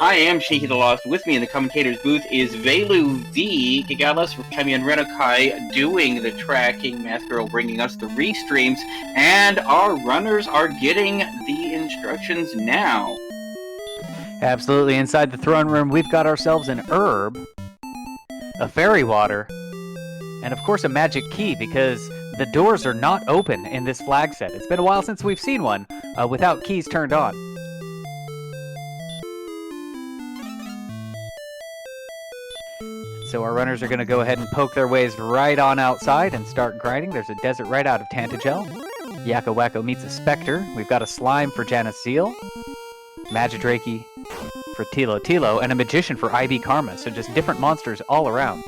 I am Shaky the Lost. With me in the commentator's booth is Velu V, Gigalas, Kamian Renakai doing the tracking, Math Girl bringing us the restreams, and our runners are getting the instructions now. Absolutely. Inside the throne room, we've got ourselves an herb, a fairy water, and of course a magic key, because the doors are not open in this flag set. It's been a while since we've seen one without keys turned on. So our runners are going to go ahead and poke their ways right on outside and start grinding. There's a desert right out of Tantagel. Yakko Wacko meets a Spectre. We've got a Slime for Janiceal, Magidrake for Tilo Tilo, and a Magician for IB Karma. So just different monsters all around.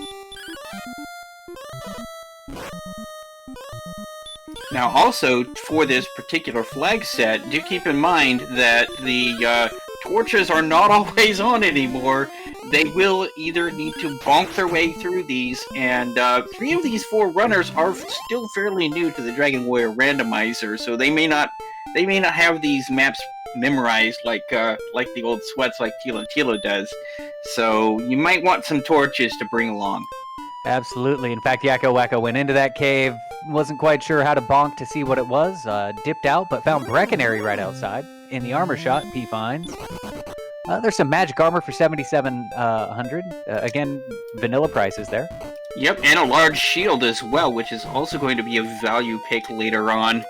Now, also, for this particular flag set, do keep in mind that the torches are not always on anymore. They will either need to bonk their way through these, and 3 of these 4 runners are still fairly new to the Dragon Warrior Randomizer, so they may not have these maps memorized like the old sweats like Tilo Tilo does. So you might want some torches to bring along. Absolutely. In fact, Yakko Wacko went into that cave, wasn't quite sure how to bonk to see what it was, dipped out, but found Brecconary right outside. In the armor shot, P finds. There's some magic armor for 7,700. Again, vanilla prices there. Yep, and a large shield as well, which is also going to be a value pick later on.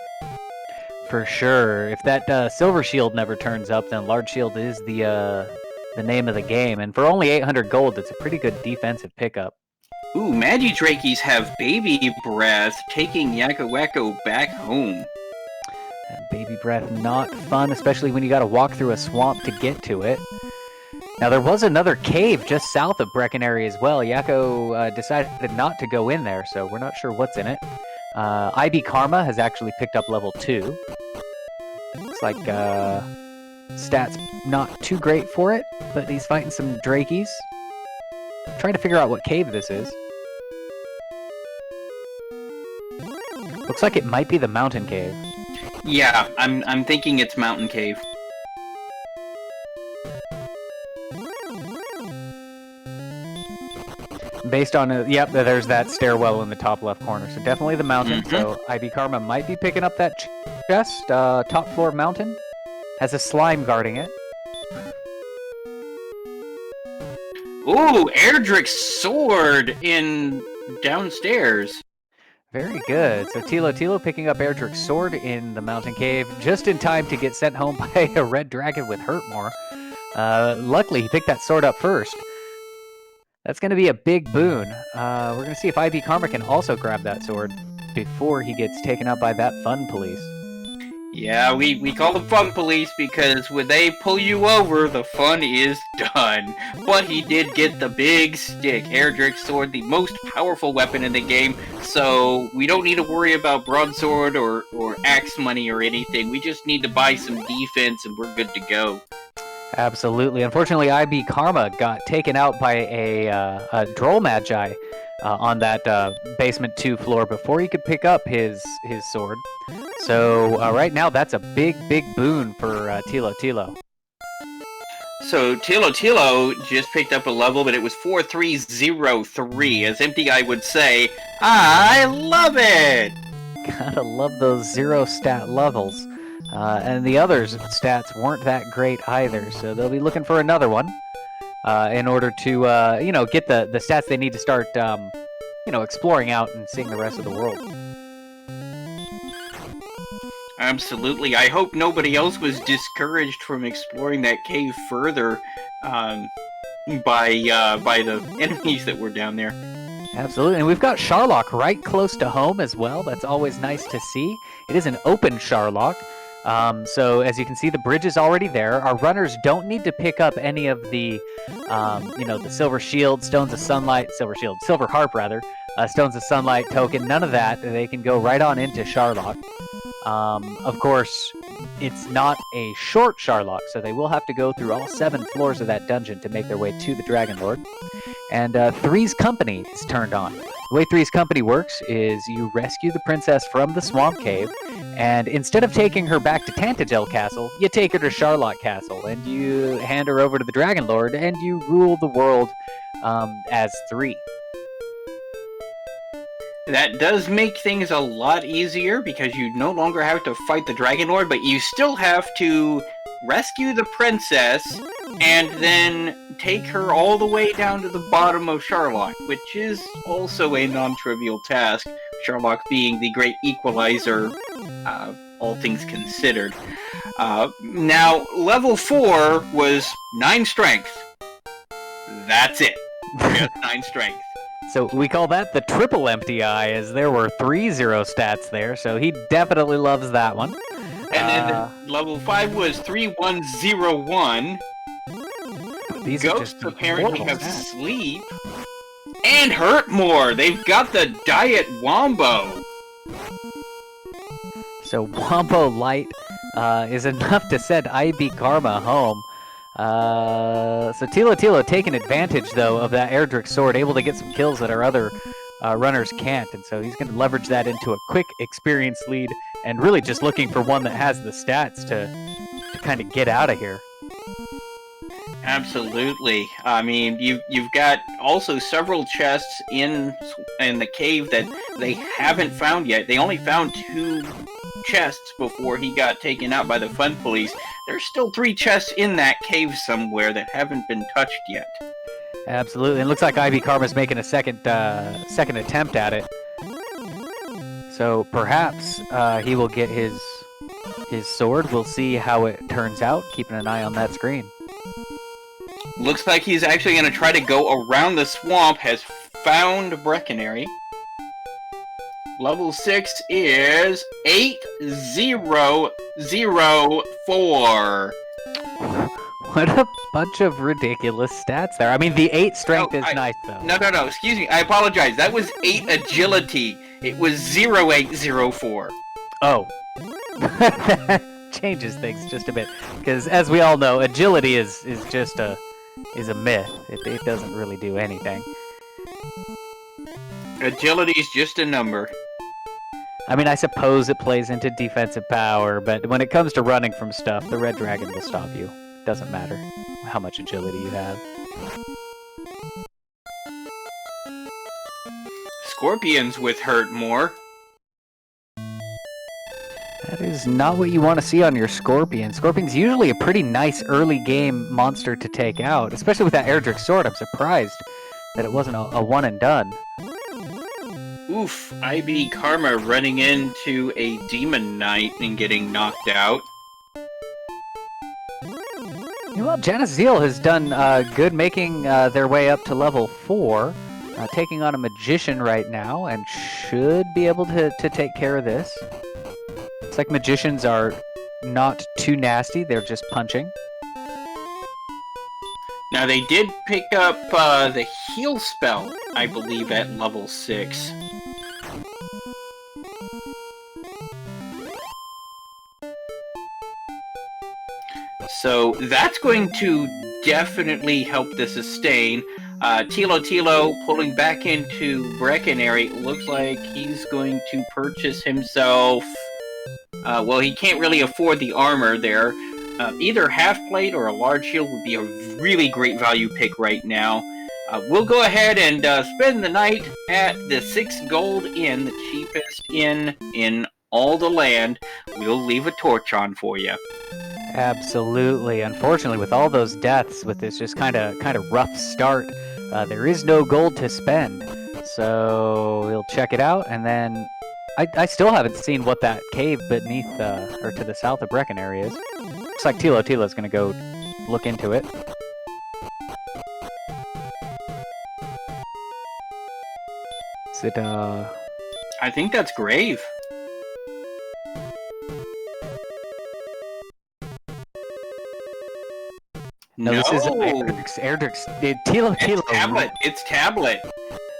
For sure. If that silver shield never turns up, then large shield is the name of the game. And for only 800 gold, it's a pretty good defensive pickup. Ooh, Magidrakes have Baby Breath, taking Yakko Wacko back home. And Baby Breath, not fun, especially when you gotta walk through a swamp to get to it. Now, there was another cave just south of Brecconary as well. Yakko decided not to go in there, so we're not sure what's in it. IB Karma has actually picked up level 2. Looks like stats not too great for it, but he's fighting some Drakies. Trying to figure out what cave this is. Looks like it might be the mountain cave. Yeah, I'm thinking it's Mountain Cave. Based on yep, there's that stairwell in the top left corner, so definitely the mountain. So IB Karma might be picking up that chest. Top floor mountain has a slime guarding it. Ooh, Erdrick's sword in downstairs. Very good. So Tilo picking up Erdrick's sword in the mountain cave just in time to get sent home by a red dragon with Hurtmore. Luckily, he picked that sword up first. That's going to be a big boon. We're going to see if IB Karma can also grab that sword before he gets taken out by that fun police. Yeah, we call them fun police because when they pull you over, the fun is done. But he did get the big stick, Erdrick's sword, the most powerful weapon in the game, so we don't need to worry about broadsword or axe money or anything. We just need to buy some defense and we're good to go. Absolutely. Unfortunately, IB Karma got taken out by a Droll Magi on that basement 2 floor before he could pick up his sword. So right now, that's a big boon for Tilo Tilo. So Tilo just picked up a level, but it was 4303. As Empty Eye would say, I love it! Gotta love those 0 stat levels. And the others' stats weren't that great either, so they'll be looking for another one in order to, get the stats they need to start, exploring out and seeing the rest of the world. Absolutely. I hope nobody else was discouraged from exploring that cave further by the enemies that were down there. Absolutely. And we've got Sharlock right close to home as well. That's always nice to see. It is an open Sharlock. So as you can see, the bridge is already there. Our runners don't need to pick up any of the, the Silver Shield, Stones of Sunlight, Silver Harp rather, Stones of Sunlight token. None of that. They can go right on into Sharlock. Of course, it's not a short Sharlock, so they will have to go through all 7 floors of that dungeon to make their way to the Dragon Lord. And Three's Company is turned on, The way Three's Company works is you rescue the princess from the swamp cave, and instead of taking her back to Tantagel Castle, you take her to Charlotte Castle, and you hand her over to the Dragon Lord, and you rule the world as Three. That does make things a lot easier because you no longer have to fight the Dragon Lord, but you still have to rescue the princess and then take her all the way down to the bottom of Charlotte, which is also a non-trivial task, Charlotte being the great equalizer, all things considered. Now, level 4 was 9 strength. That's it. Just 9 strength. So we call that the triple empty eye, as there were 3 0 stats there, so he definitely loves that one. And then level 5 was 3101. These Ghosts are just apparently have stats. sleep and hurt more. They've got the Diet Wombo. So Wombo Light is enough to send IB Karma home. So Tilo taking advantage, though, of that Erdrick sword, able to get some kills that our other runners can't, and so he's going to leverage that into a quick experience lead, and really just looking for one that has the stats to kind of get out of here. Absolutely. I mean, you've got also several chests in the cave that they haven't found yet. They only found 2 chests before he got taken out by the Fun Police. There's still 3 chests in that cave somewhere that haven't been touched yet. Absolutely. And it looks like Ivy Karma's making a second attempt at it. So perhaps he will get his sword. We'll see how it turns out, keeping an eye on that screen. Looks like he's actually going to try to go around the swamp, has found Breckenary. Level 6 is 8004. What a bunch of ridiculous stats there. I mean, the 8 strength is nice, though. No, excuse me. I apologize. That was 8 agility. It was 0804. Oh. That changes things just a bit. Because, as we all know, agility is just a myth. It doesn't really do anything. Agility is just a number. I mean, I suppose it plays into defensive power, but when it comes to running from stuff, the Red Dragon will stop you. Doesn't matter how much agility you have. Scorpions with hurt more. That is not what you want to see on your Scorpion. Scorpion's usually a pretty nice early game monster to take out, especially with that Erdrick sword. I'm surprised that it wasn't a one and done. Oof, IB Karma running into a Demon Knight and getting knocked out. Well, Janice Zeal has done good making their way up to level 4, taking on a Magician right now, and should be able to take care of this. It's like Magicians are not too nasty, they're just punching. Now they did pick up the heal spell, I believe, at level 6. So that's going to definitely help the sustain. Tilo pulling back into Breckenary. Looks like he's going to purchase himself... well, he can't really afford the armor there. Either half plate or a large shield would be a really great value pick right now. We'll go ahead and spend the night at the 6 Gold Inn, the cheapest inn in all the land. We'll leave a torch on for you. Absolutely. Unfortunately, with all those deaths, with this just kind of rough start, there is no gold to spend. So we'll check it out, and then I still haven't seen what that cave beneath or to the south of Breckenary is. Looks like Tilo's going to go look into it. Is it I think that's Grave. No, this is Erdrick's. Tilo. It's Tablet.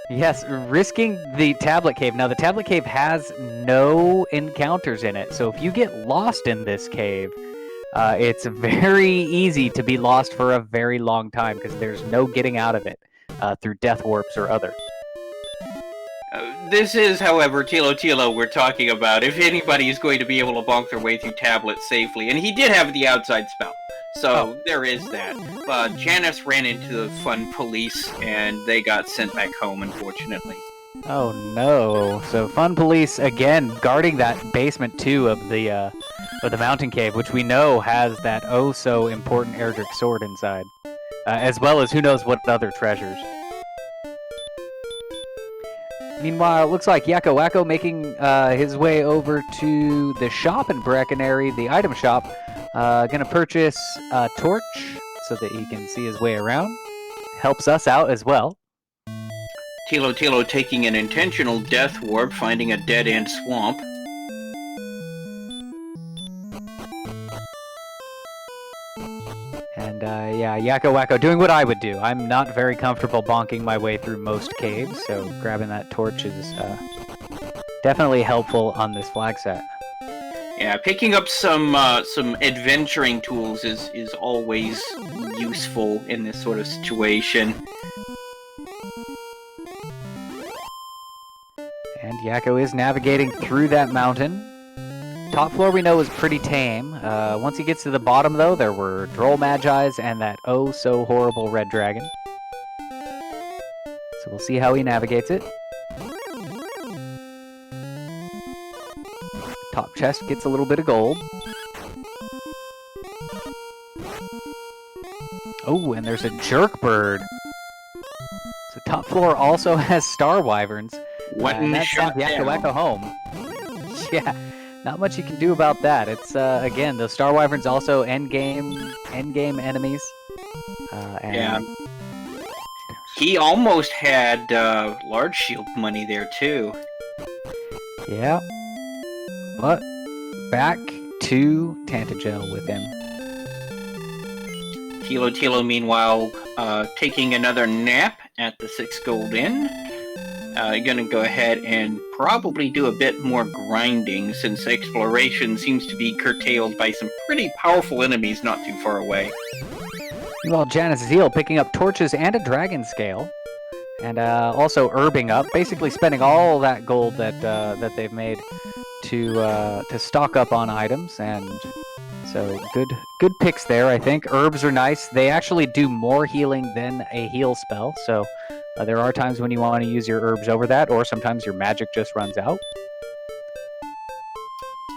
Yes, risking the Tablet Cave. Now, the Tablet Cave has no encounters in it, so if you get lost in this cave, it's very easy to be lost for a very long time, because there's no getting out of it through death warps or other. This is, however, Tilo Tilo we're talking about. If anybody is going to be able to bonk their way through tablets safely, and he did have the outside spell, so there is that. But Janice ran into the fun police, and they got sent back home, unfortunately. Oh no! So Fun Police again guarding that basement 2 of the mountain cave, which we know has that oh so important Erdrick sword inside, as well as who knows what other treasures. Meanwhile, it looks like Yakko Wacko making his way over to the shop in Breckenary, the item shop. Gonna purchase a torch so that he can see his way around. Helps us out as well. Tilo Tilo taking an intentional death warp, finding a dead-end swamp. And yeah, Yakko Wacko doing what I would do. I'm not very comfortable bonking my way through most caves, so grabbing that torch is definitely helpful on this flag set. Yeah, picking up some adventuring tools is always useful in this sort of situation. And Yakko is navigating through that mountain. Top floor we know is pretty tame. Once he gets to the bottom, though, there were Droll Magi's and that oh-so-horrible red dragon. So we'll see how he navigates it. Top chest gets a little bit of gold. Oh, and there's a jerk bird. So top floor also has star wyverns. And that sends Yakko Wacko home. Yeah, not much you can do about that. It's again, those star wyverns also endgame enemies. And yeah. He almost had large shield money there too. Yeah. But back to Tantagel with him. Tilo Tilo, meanwhile, taking another nap at the 6 Gold Inn. Gonna go ahead and probably do a bit more grinding, since exploration seems to be curtailed by some pretty powerful enemies not too far away. Meanwhile, Janice Zeal picking up torches and a dragon scale. And also herbing up, basically spending all that gold that they've made to stock up on items, and so good picks there. I think herbs are nice. They actually do more healing than a heal spell, so there are times when you want to use your herbs over that, or sometimes your magic just runs out.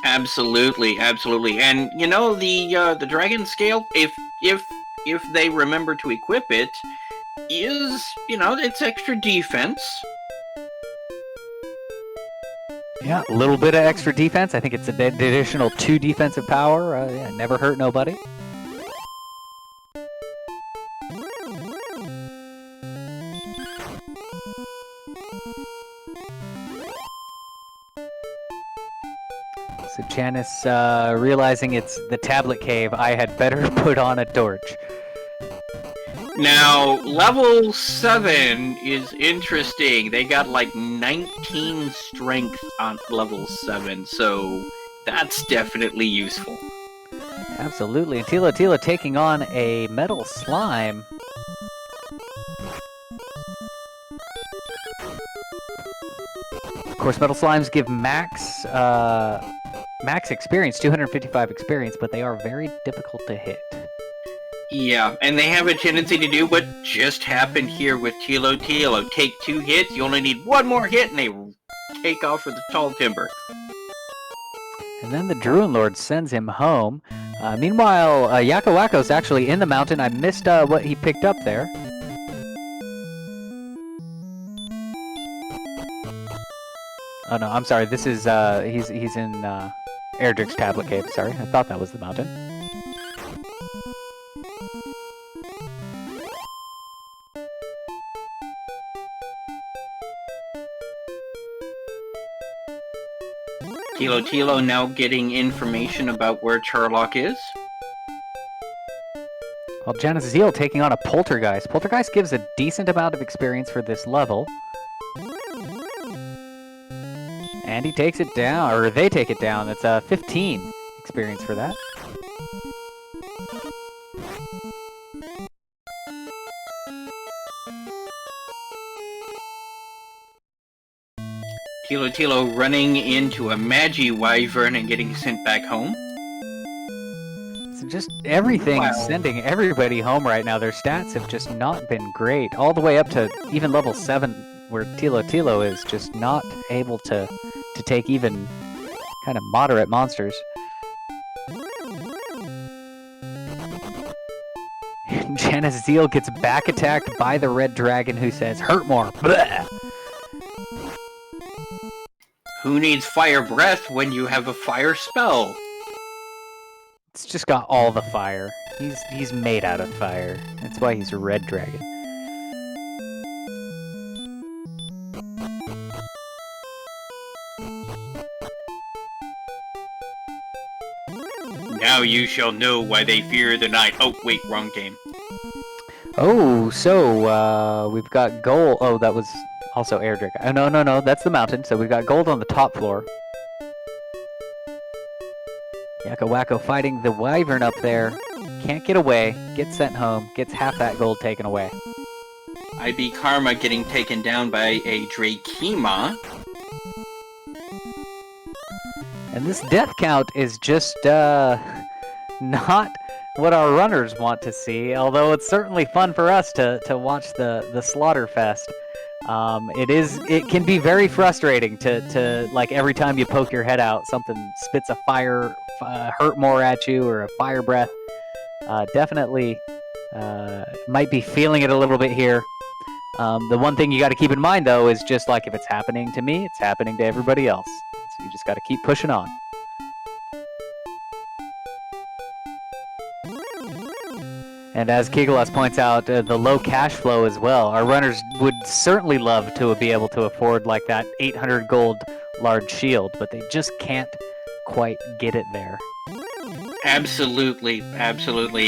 Absolutely, absolutely, and you know the dragon scale, if they remember to equip it, is it's extra defense. Yeah, a little bit of extra defense. I think it's an additional 2 defensive power. Yeah, never hurt nobody. So Janice, realizing it's the tablet cave, I had better put on a torch. Now, level 7 is interesting. They got like 19 strength on level 7, so that's definitely useful. Absolutely. And Tila Tila taking on a metal slime. Of course, metal slimes give max experience, 255 experience, but they are very difficult to hit. Yeah, and they have a tendency to do what just happened here with Tilo Tilo. Take 2 hits, you only need 1 more hit, and they take off with the tall timber. And then the Druid Lord sends him home. Meanwhile, Yakko Wacko's actually in the mountain. I missed what he picked up there. Oh no, I'm sorry. This is he's in Erdrick's Tablet Cave. Sorry, I thought that was the mountain. Tilo Tilo now getting information about where Charlock is. Well, Janice Zeal taking on a Poltergeist. Poltergeist gives a decent amount of experience for this level. And he takes it down, or they take it down. It's 15 experience for that. Tilo Tilo running into a Magi Wyvern and getting sent back home. So just everything Wow. sending everybody home right now. Their stats have just not been great. All the way up to even level 7, where Tilo Tilo is just not able to take even kind of moderate monsters. Janazil gets back attacked by the red dragon, who says, "Hurt more." Bleh. Who needs fire breath when you have a fire spell? It's just got all the fire. He's made out of fire. That's why he's a red dragon. Now you shall know why they fear the night. Oh, wait, wrong game. Oh, so we've got gold. Oh, that was also air dragon. Oh, no, that's the mountain. So we've got gold on the top floor. Yakko Wacko fighting the wyvern up there. Can't get away. Gets sent home. Gets half that gold taken away. IB Karma getting taken down by a Drakema. And this death count is just not what our runners want to see, although it's certainly fun for us to watch the slaughter fest. It can be very frustrating to like every time you poke your head out, something spits a fire hurt more at you, or a fire breath. Definitely might be feeling it a little bit here. The one thing you got to keep in mind, though, is just like if it's happening to me, it's happening to everybody else. So you just got to keep pushing on. And as Kigelos points out, the low cash flow as well. Our runners would certainly love to be able to afford like that 800 gold large shield, but they just can't quite get it there. Absolutely.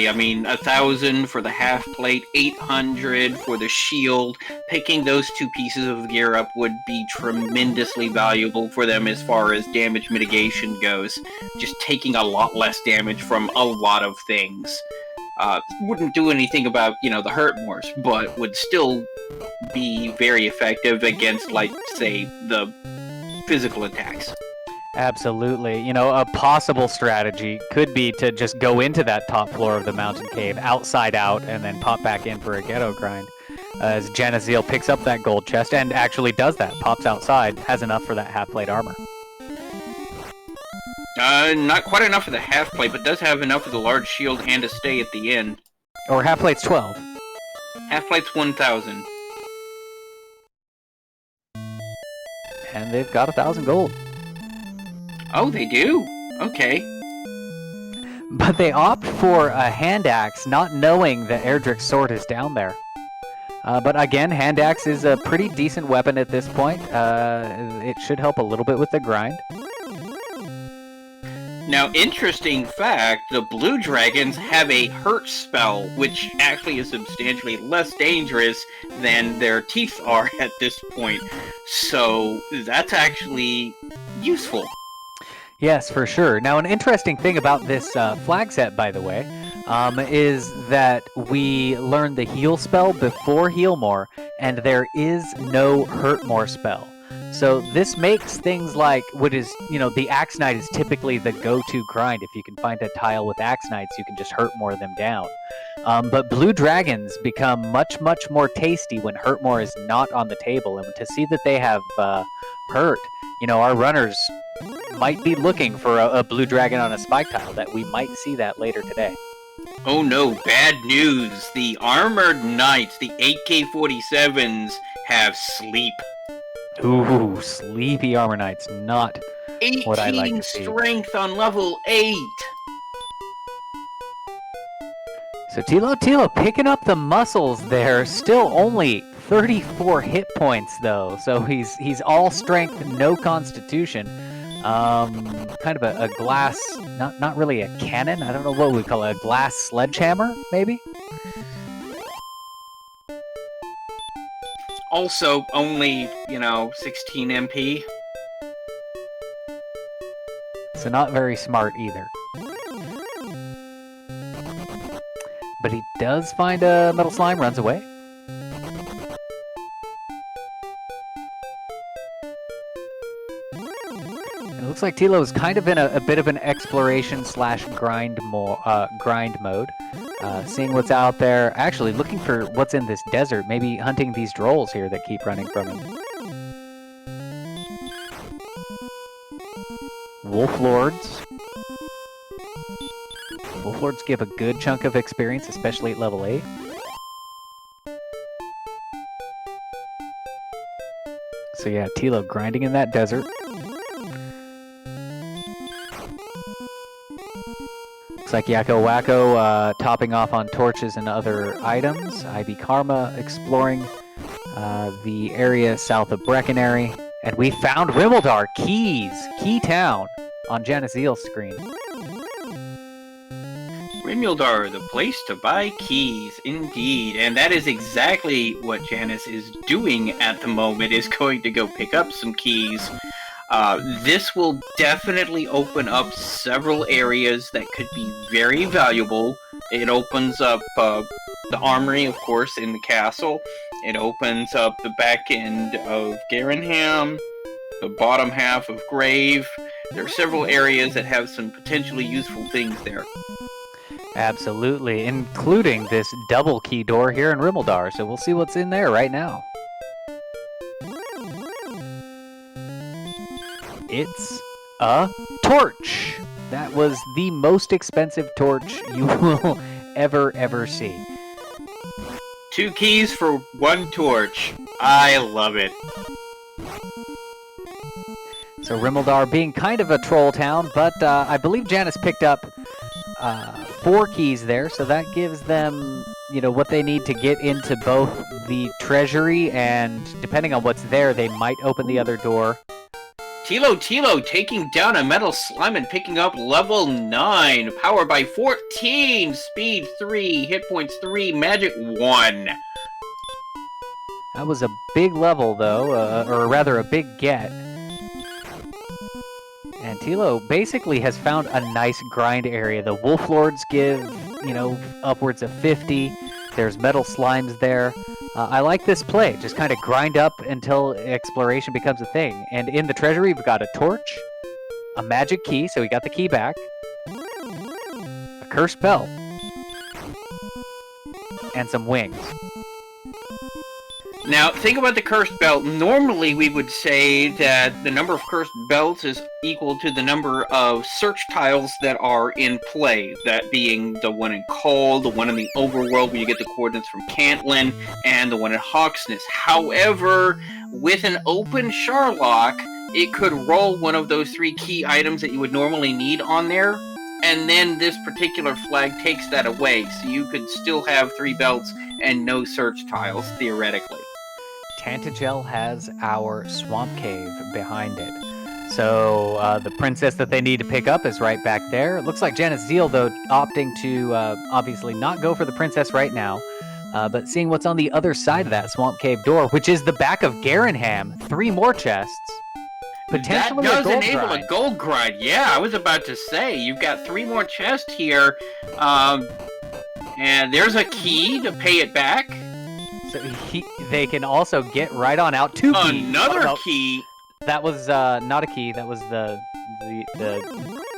I mean, 1,000 for the half plate, 800 for the shield. Picking those two pieces of gear up would be tremendously valuable for them as far as damage mitigation goes. Just taking a lot less damage from a lot of things. Wouldn't do anything about, the hurt mores, but would still be very effective against, like, say, the physical attacks. Absolutely. A possible strategy could be to just go into that top floor of the mountain cave, outside out, and then pop back in for a ghetto grind. As Janazil picks up that gold chest, and actually does that, pops outside, has enough for that half-plate armor. Not quite enough for the half plate, but does have enough for the large shield and a stay at the end. Or half-plate's 12. Half plate's 1,000. And they've got 1,000 gold. Oh, they do? Okay. But they opt for a hand axe, not knowing that Erdrick's sword is down there. But again, hand axe is a pretty decent weapon at this point. It should help a little bit with the grind. Now, interesting fact, the blue dragons have a hurt spell, which actually is substantially less dangerous than their teeth are at this point. So, that's actually useful. Yes, for sure. Now, an interesting thing about this flag set, by the way, is that we learned the heal spell before heal more, and there is no hurt more spell. So this makes things like the Axe Knight is typically the go-to grind. If you can find a tile with Axe Knights, you can just hurt more of them down. But blue dragons become much, much more tasty when hurt more is not on the table. And to see that they have hurt, our runners might be looking for a blue dragon on a spike tile. That we might see that later today. Oh no, bad news. The armored knights, the AK-47s, have sleep. Ooh, sleepy armor knights, not what I like to see. 18 strength on level 8. So Tilo picking up the muscles there, still only 34 hit points though. So he's all strength, no constitution. Kind of a glass, not really a cannon. I don't know what we call it, a glass sledgehammer, maybe? Also, only, 16 MP. So not very smart either. But he does find a metal slime, runs away. looks like Tilo's kind of in a bit of an exploration slash grind mode. Seeing what's out there, actually looking for what's in this desert, maybe hunting these drolls here that keep running from him. Wolf Lords. Wolf Lords give a good chunk of experience, especially at level 8. So yeah, Tilo grinding in that desert. Looks like Yakko Wacko topping off on torches and other items. IB Karma exploring the area south of Breckenary. And we found Rimmildar, Keys, Key Town, on Janice Zeal's screen. Rimmildar, the place to buy keys, indeed. And that is exactly what Janice is doing at the moment, is going to go pick up some keys. This will definitely open up several areas that could be very valuable. It opens up the armory, of course, in the castle. It opens up the back end of Garenham, the bottom half of Grave. There are several areas that have some potentially useful things there. Absolutely, including this double key door here in Rimmildar, so we'll see what's in there right now. It's a torch! That was the most expensive torch you will ever see. 2 keys for 1 torch. I love it. So Rimmildar being kind of a troll town, but I believe Janice picked up 4 keys there, so that gives them, what they need to get into both the treasury, and depending on what's there, they might open the other door. Tilo taking down a metal slime and picking up level 9. Power by 14. Speed 3. Hit points 3. Magic 1. That was a big level, though, or rather a big get. And Tilo basically has found a nice grind area. The Wolf Lords give, upwards of 50. There's metal slimes there. I like this play. Just kind of grind up until exploration becomes a thing. And in the treasury, we've got a torch, a magic key, so we got the key back, a cursed belt, and some wings. Now, think about the cursed belt. Normally, we would say that the number of cursed belts is equal to the number of search tiles that are in play. That being the one in Cole, the one in the Overworld where you get the coordinates from Cantlin, and the one in Hawksness. However, with an open Sharlock, it could roll one of those 3 key items that you would normally need on there, and then this particular flag takes that away. So you could still have 3 belts and no search tiles, theoretically. Tantagel has our swamp cave behind it. So the princess that they need to pick up is right back there. It looks like Janice Zeal, though, opting to obviously not go for the princess right now, but seeing what's on the other side of that swamp cave door, which is the back of Garenham. 3 more chests. Potentially that does a gold enable grind. a gold grind. Yeah, I was about to say, you've got 3 more chests here, and there's a key to pay it back. So they can also get right on out. 2 keys. Another key. That was not a key. That was the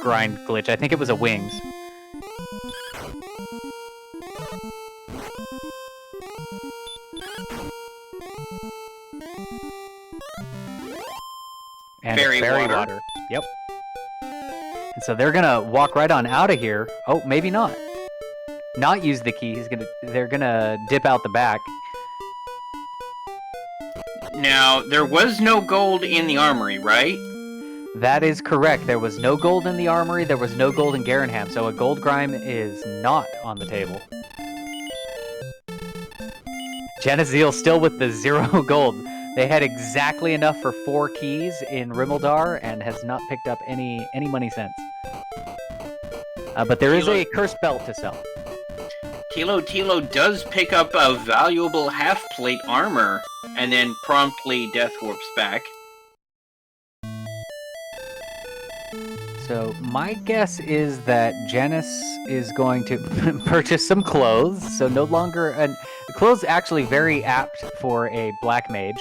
grind glitch. I think it was a wings. And Fairy water. water. Yep. And so they're gonna walk right on out of here. Oh, maybe not. Not use the key. They're gonna dip out the back. Now, there was no gold in the armory, right? That is correct. There was no gold in the armory. There was no gold in Garenham, so a gold grime is not on the table. Janice Zeal still with the 0 gold. They had exactly enough for 4 keys in Rimmildar and has not picked up any money since. But there is a cursed belt to sell. Tilo does pick up a valuable half-plate armor, and then promptly death warps back. So my guess is that Janice is going to purchase some clothes. So no longer... And clothes actually very apt for a black mage.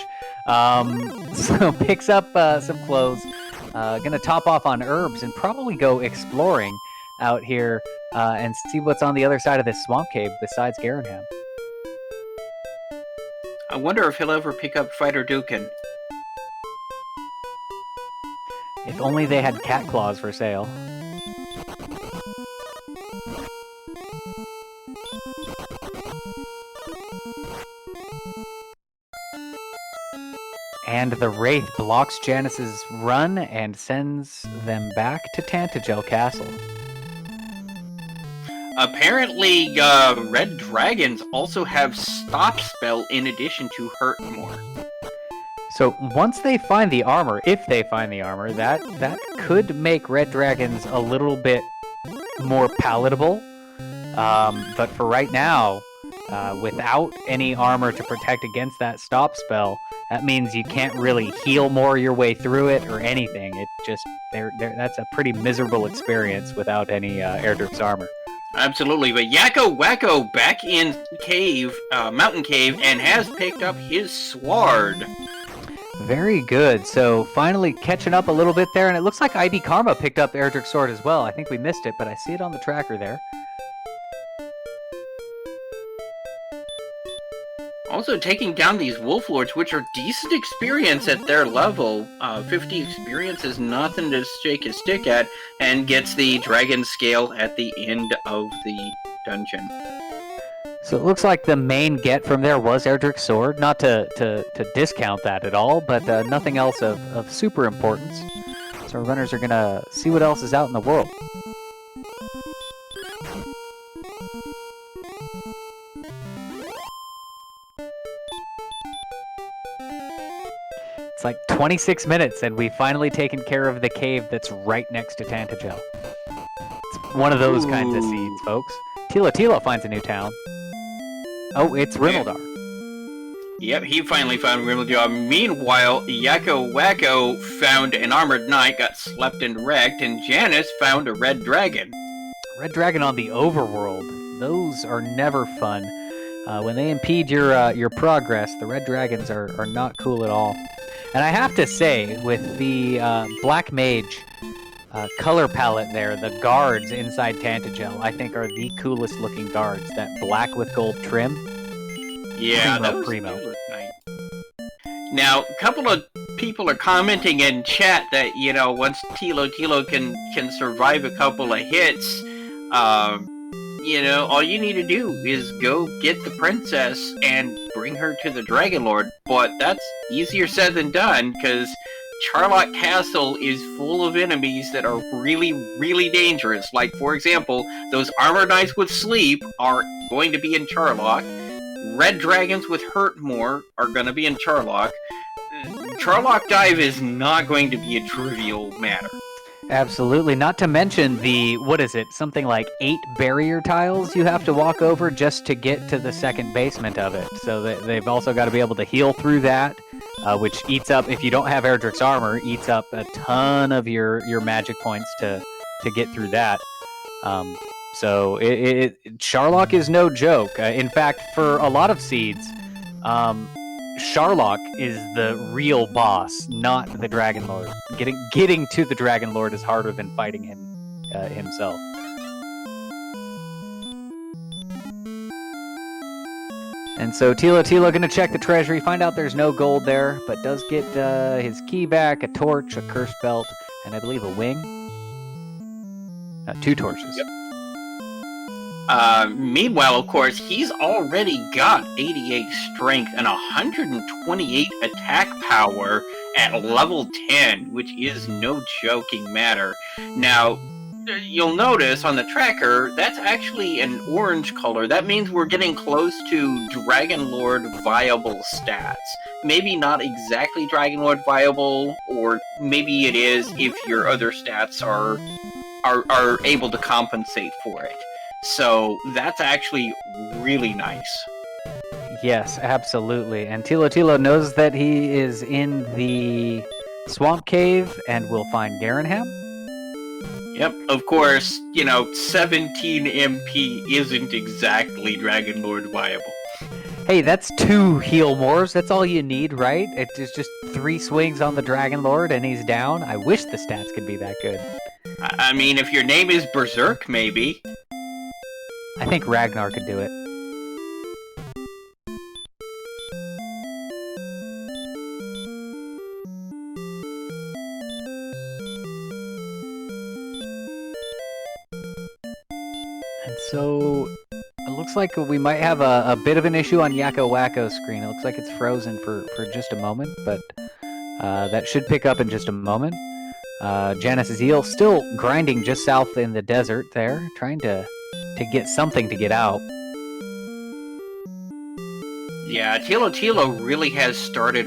So picks up some clothes. Gonna top off on herbs and probably go exploring out here and see what's on the other side of this swamp cave besides Garanham. I wonder if he'll ever pick up Fighter Dukin. If only they had cat claws for sale. And the Wraith blocks Janice's run and sends them back to Tantagel Castle. Apparently, red dragons also have Stop Spell in addition to Hurt More. So once they find the armor, if they find the armor, that could make red dragons a little bit more palatable. But for right now, without any armor to protect against that stop spell, that means you can't really heal more your way through it or anything. It just that's a pretty miserable experience without any Erdrick's armor. Absolutely, but Yakko Wacko back in cave, mountain cave, and has picked up his sword. Very good. So finally catching up a little bit there, and it looks like IB Karma picked up Erdrick's sword as well. I think we missed it, but I see it on the tracker there. Also taking down these Wolf Lords, which are decent experience at their level. 50 experience is nothing to shake his stick at, and gets the Dragon Scale at the end of the dungeon. So it looks like the main get from there was Erdrick's sword. Not to discount that at all, but nothing else of super importance. So our runners are going to see what else is out in the world. It's like 26 minutes, and we've finally taken care of the cave that's right next to Tantagel. It's one of those kinds of seeds, folks. Tila finds a new town. Oh, it's Rimmeldar. Yep, he finally found Rimmeldar. Meanwhile, Yakko Wacko found an armored knight, got slept and wrecked, and Janice found a red dragon. Red dragon on the overworld. Those are never fun. When they impede your progress, the red dragons are not cool at all. And I have to say, with the Black Mage color palette there, the guards inside Tantagel, I think are the coolest looking guards. That black with gold trim. Yeah, primo. Look nice. Now, a couple of people are commenting in chat that, you know, once Tilo can survive a couple of hits, you know, all you need to do is go get the princess and bring her to the Dragon Lord. But that's easier said than done, because Charlock Castle is full of enemies that are really, really dangerous. Like, for example, those armored knights with sleep are going to be in Charlock. Red dragons with hurt more are going to be in Charlock. Charlock Dive is not going to be a trivial matter. Absolutely. Not to mention the, what is it, something like 8 barrier tiles you have to walk over just to get to the second basement of it. So they've also got to be able to heal through that, which eats up, if you don't have Erdrick's armor, eats up a ton of your magic points to get through that. So Charlock is no joke. In fact, for a lot of seeds, Charlock is the real boss, not the Dragon Lord. Getting to the Dragon Lord is harder than fighting him himself. And so Tilo gonna check the treasury, find out there's no gold there, but does get his key back, a torch, a cursed belt, and I believe a wing. 2 torches. Yep. Meanwhile, of course, he's already got 88 strength and 128 attack power at level 10, which is no joking matter. Now, you'll notice on the tracker, that's actually an orange color. That means we're getting close to Dragon Lord viable stats. Maybe not exactly Dragon Lord viable, or maybe it is if your other stats are able to compensate for it. So that's actually really nice. Yes, absolutely. And Tilo knows that he is in the swamp cave and will find Garanham. Yep, of course, you know, 17 MP isn't exactly Dragon Lord viable. Hey, that's 2 heal mores. That's all you need, right? It is just 3 swings on the Dragon Lord and he's down. I wish the stats could be that good. I mean, if your name is Berserk, maybe. I think Ragnar could do it. And so it looks like we might have a bit of an issue on Yakko Wacko's screen. It looks like it's frozen for just a moment, but that should pick up in just a moment. Janice's eel still grinding just south in the desert there, trying to get something to get out. Yeah, Tilo really has started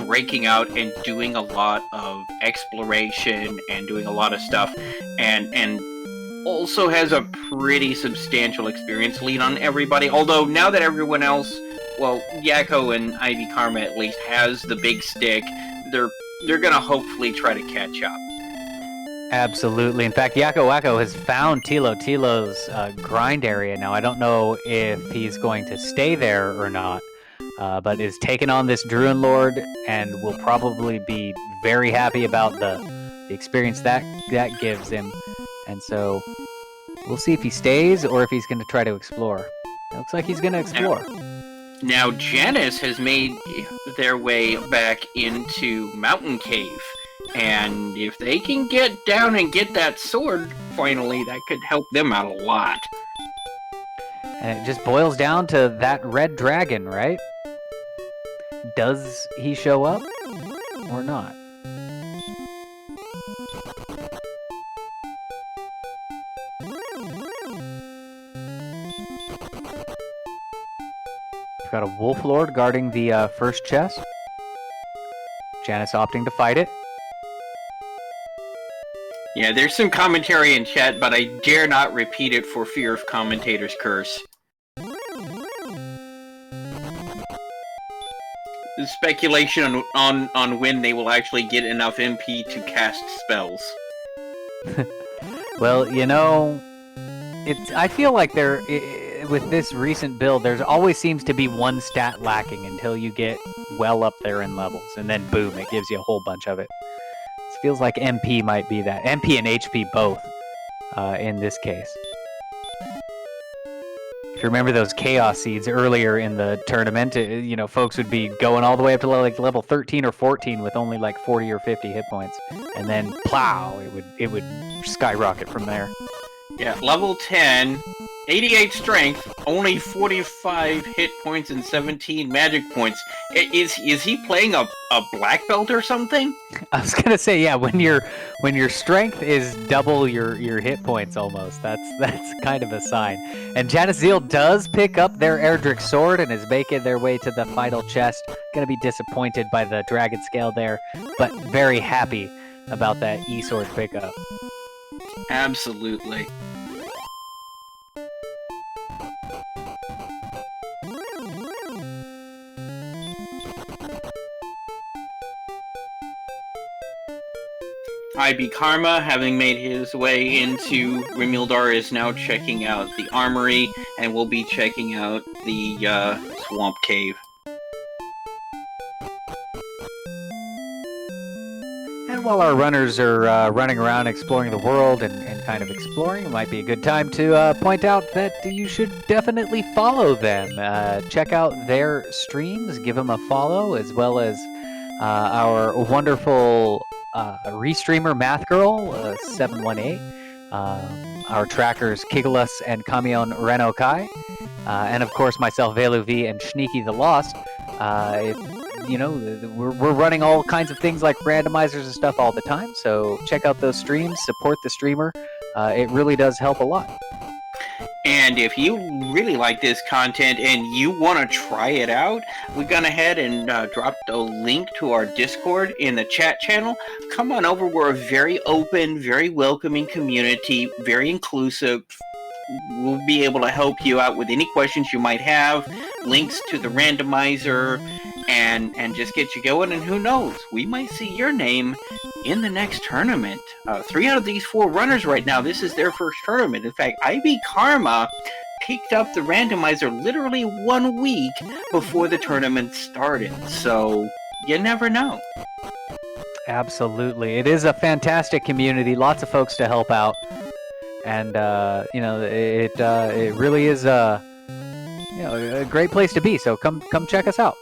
breaking out and doing a lot of exploration and doing a lot of stuff, and also has a pretty substantial experience lead on everybody. Although now that everyone else, well, Yakko and Ivy Karma at least has the big stick, they're gonna hopefully try to catch up. Absolutely. In fact, Yakko Wacko has found Tilo's grind area now. I don't know if he's going to stay there or not, but is taking on this Druid Lord and will probably be very happy about the experience that gives him. And so we'll see if he stays or if he's going to try to explore. It looks like he's going to explore. Now, Janice has made their way back into Mountain Cave. And if they can get down and get that sword, finally, that could help them out a lot. And it just boils down to that red dragon, right? Does he show up or not? We've got a Wolf Lord guarding the first chest. Janice opting to fight it. Yeah, there's some commentary in chat, but I dare not repeat it for fear of commentator's curse. The speculation on when they will actually get enough MP to cast spells. Well, you know, I feel like with this recent build, there's always seems to be one stat lacking until you get well up there in levels, and then boom, it gives you a whole bunch of it. It feels like MP might be that. MP and HP both, in this case. If you remember those Chaos Seeds earlier in the tournament, you know, folks would be going all the way up to like level 13 or 14 with only like 40 or 50 hit points. And then, plow, it would skyrocket from there. Yeah, level 10, 88 strength, only 45 hit points and 17 magic points. Is he playing a black belt or something? I was gonna say, yeah, when your strength is double your hit points almost, that's kind of a sign. And Janice Zeal does pick up their Erdrick sword and is making their way to the final chest. Gonna be disappointed by the dragon scale there, but very happy about that E-sword pickup. Absolutely. IB Karma, having made his way into Rimildar, is now checking out the armory and will be checking out the swamp cave. And while our runners are running around exploring the world and kind of exploring, it might be a good time to point out that you should definitely follow them. Check out their streams, give them a follow, as well as our wonderful restreamer Math Girl 718, our trackers Kigalus and Kamion Reno Kai, and of course myself Velu V and Sneaky the Lost. You know, we're running all kinds of things like randomizers and stuff all the time, so check out those streams, support the streamer. It really does help a lot. And if you really like this content and you want to try it out, we've gone ahead and dropped a link to our Discord in the chat channel. Come on over. We're a very open, very welcoming community, very inclusive. We'll be able to help you out with any questions you might have, links to the randomizer, and just get you going. And who knows, we might see your name in the next tournament. 3 out of these 4 runners right now, this is their first tournament. In fact, IB Karma picked up the randomizer literally 1 week before the tournament started. So you never know. Absolutely. It is a fantastic community, lots of folks to help out. And it really is a great place to be. So come check us out.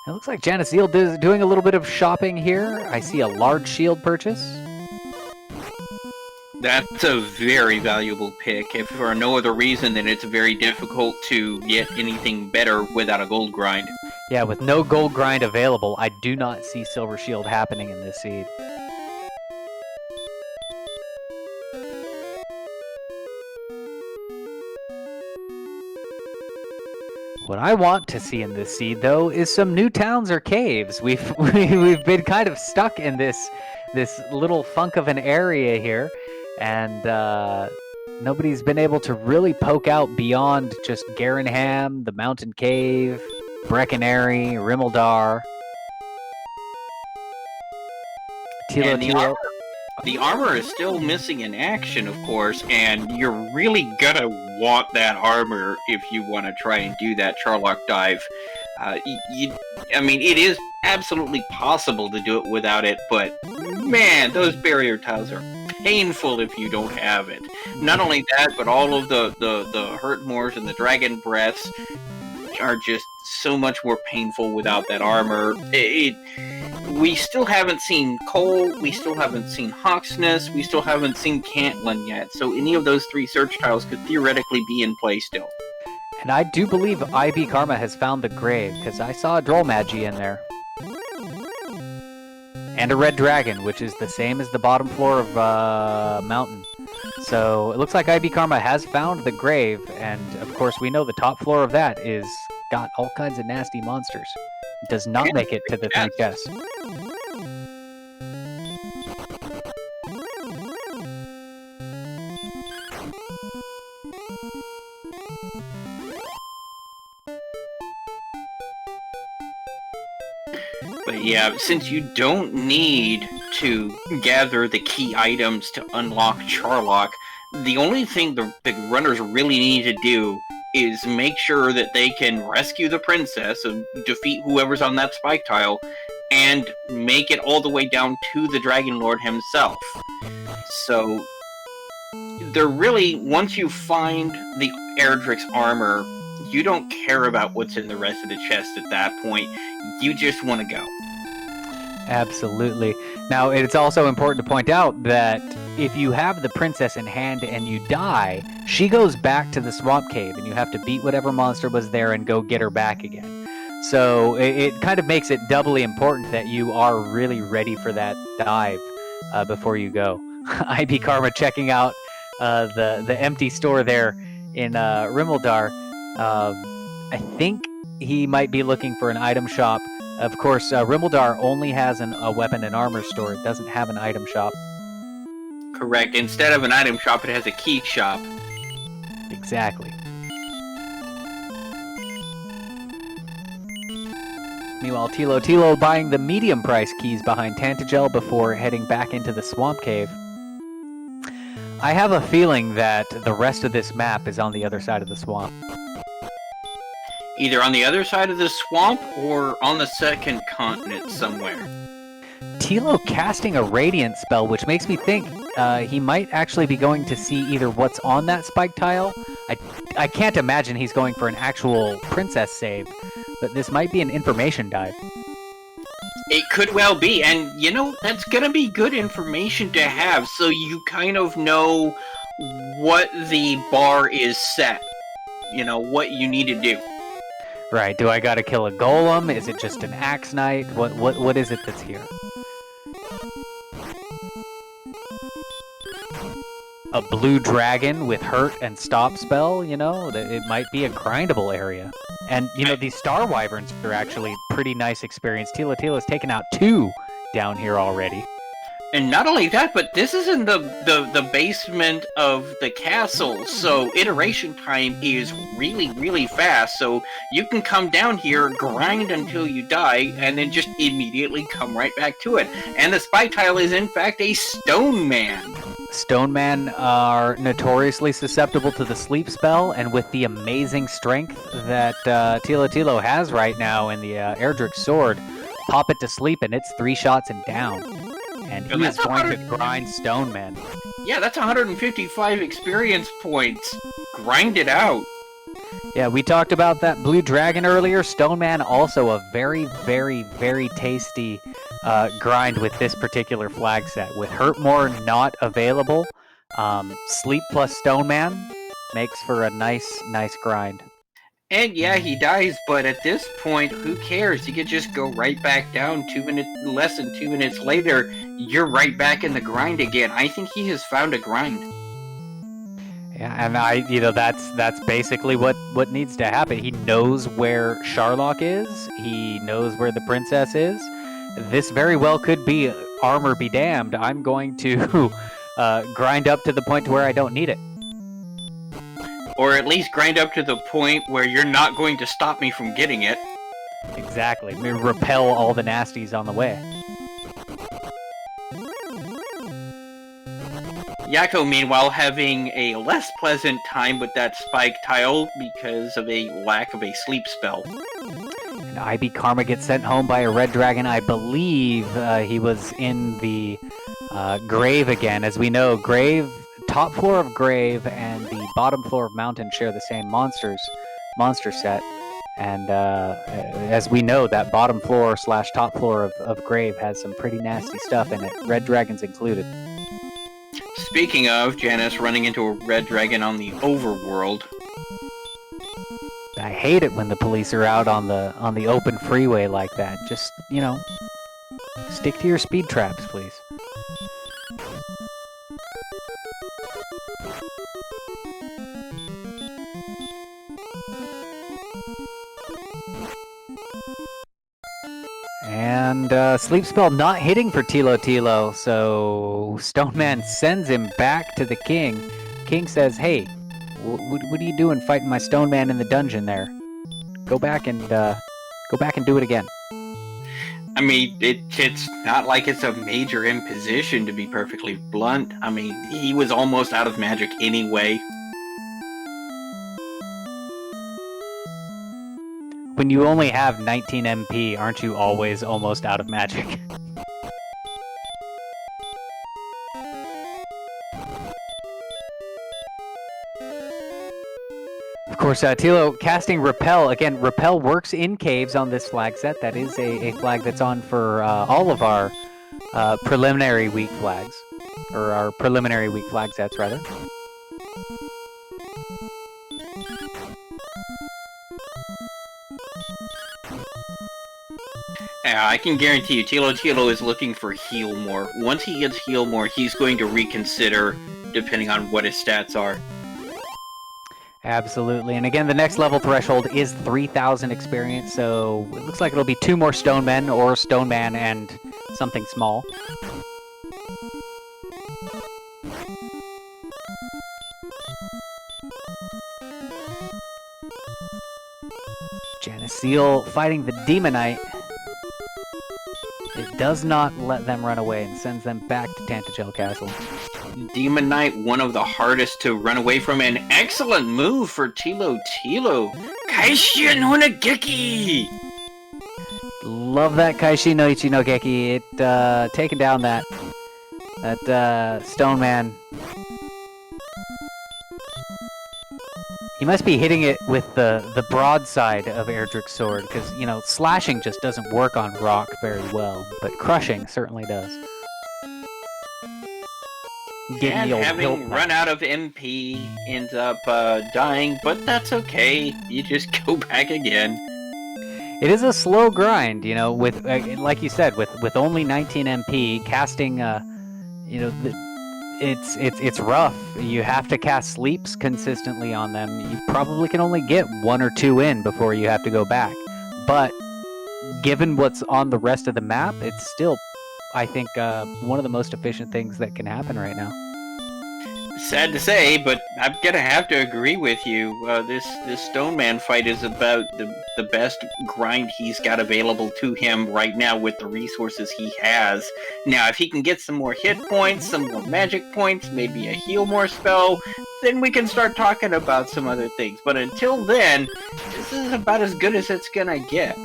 It looks like Janice Zeal is doing a little bit of shopping here. I see a large shield purchase. That's a very valuable pick, if for no other reason than it's very difficult to get anything better without a gold grind. Yeah, with no gold grind available, I do not see Silver Shield happening in this seed. What I want to see in this seed, though, is some new towns or caves. We've been kind of stuck in this little funk of an area here, and nobody's been able to really poke out beyond just Garenham, the Mountain Cave, Breckenary, Rimmeldar. Tilo. The armor is still missing in action, of course, and you're really gonna want that armor if you want to try and do that Charlock dive. I mean, it is absolutely possible to do it without it, but man, those barrier tiles are painful if you don't have it. Not only that, but all of the Hurtmoors and the Dragon Breaths are just so much more painful without that armor. We still haven't seen Cole, we still haven't seen Hawksness, we still haven't seen Cantlin yet, so any of those 3 search tiles could theoretically be in play still. And I do believe IB Karma has found the grave, because I saw a Droll Magi in there. And a red dragon, which is the same as the bottom floor of Mountain. So it looks like IB Karma has found the grave, and of course we know the top floor of that is got all kinds of nasty monsters. It does not make it to the 3 chests. But yeah, since you don't need to gather the key items to unlock Charlock, the only thing the runners really need to do is make sure that they can rescue the princess and defeat whoever's on that spike tile, and make it all the way down to the Dragon Lord himself. So, they're really, once you find the Erdrick's armor, you don't care about what's in the rest of the chest at that point. You just want to go. Absolutely. Now, it's also important to point out that if you have the princess in hand and you die, she goes back to the swamp cave, and you have to beat whatever monster was there and go get her back again. So it kind of makes it doubly important that you are really ready for that dive before you go. IB Karma checking out the empty store there in Rimmeldar. I think he might be looking for an item shop. Of course, Rimmeldar only has a weapon and armor store. It doesn't have an item shop. Correct. Instead of an item shop, it has a key shop. Exactly. Meanwhile, Tilo buying the medium price keys behind Tantagel before heading back into the swamp cave. I have a feeling that the rest of this map is on the other side of the swamp. Either on the other side of the swamp or on the second continent somewhere. Tilo casting a Radiant spell, which makes me think he might actually be going to see either what's on that spike tile. I can't imagine he's going for an actual princess save, but this might be an information dive. It could well be, and you know, that's gonna be good information to have, so you kind of know what the bar is set. You know, what you need to do. Right, do I gotta kill a golem? Is it just an axe knight? What is it that's here? A blue dragon with hurt and stop spell, you know? It might be a grindable area. And, you know, these star wyverns are actually pretty nice experience. Tila's taken out 2 down here already. And not only that, but this is in the basement of the castle, so iteration time is really, really fast. So you can come down here, grind until you die, and then just immediately come right back to it. And the spy tile is in fact a stone man. Stone men are notoriously susceptible to the sleep spell, and with the amazing strength that Tilo Tilo has right now in the Erdrick sword, pop it to sleep and it's 3 shots and down. And he is going to grind Stone Man. Yeah, that's 155 experience points. Grind it out. Yeah, we talked about that blue dragon earlier. Stone Man also a very, very, very tasty grind with this particular flag set. With Hurtmore not available, Sleep plus Stone Man makes for a nice grind. And yeah, he dies, but at this point, who cares? He could just go right back down less than 2 minutes later. You're right back in the grind again. I think he has found a grind. Yeah, and that's basically what needs to happen. He knows where Sharlock is. He knows where the princess is. This very well could be armor be damned. I'm going to grind up to the point to where I don't need it. Or at least grind up to the point where you're not going to stop me from getting it. Exactly. Repel all the nasties on the way. Yakko, meanwhile, having a less pleasant time with that spike tile because of a lack of a sleep spell. And IB Karma gets sent home by a red dragon. I believe he was in the grave again. As we know, grave, top floor of grave and the bottom floor of mountain share the same monster set. And as we know, that bottom floor / top floor of grave has some pretty nasty stuff in it, red dragons included. Speaking of, Janice running into a red dragon on the overworld. I hate it when the police are out on the open freeway like that. Just, stick to your speed traps, please. And sleep spell not hitting for Tilo Tilo, so Stone Man sends him back to the king. King says, "Hey, what are you doing fighting my Stone Man in the dungeon there? Go back and do it again." I mean, it's not like it's a major imposition, to be perfectly blunt. I mean, he was almost out of magic anyway. When you only have 19 MP, aren't you always almost out of magic? Of course, Tilo casting Repel. Again, Repel works in caves on this flag set. That is a flag that's on for all of our preliminary week flags. Or our preliminary week flag sets, rather. Yeah, I can guarantee you, Tilo Tilo is looking for Heal More. Once he gets Heal More, he's going to reconsider, depending on what his stats are. Absolutely. And again, the next level threshold is 3,000 experience, so it looks like it'll be 2 more Stone Men, or Stone Man and something small. Janiciel fighting the Demonite. It does not let them run away and sends them back to Tantagel Castle. Demon Knight, one of the hardest to run away from. An excellent move for Tilo Tilo. Kaishi no Nageki! Love that Kaishi no Ichi no Geki. It, taking down that Stone Man. He must be hitting it with the broadside of Erdrick's sword, because, slashing just doesn't work on rock very well, but crushing certainly does. And having run out of MP, ends up dying, but that's okay. You just go back again. It is a slow grind, with, like you said, with only 19 MP, casting, it's rough. You have to cast sleeps consistently on them. You probably can only get 1 or 2 in before you have to go back. But given what's on the rest of the map, it's still I think, one of the most efficient things that can happen right now. Sad to say, but I'm gonna have to agree with you. This Stone Man fight is about the best grind he's got available to him right now with the resources he has. Now, if he can get some more hit points, some more magic points, maybe a heal more spell, then we can start talking about some other things. But until then, this is about as good as it's gonna get.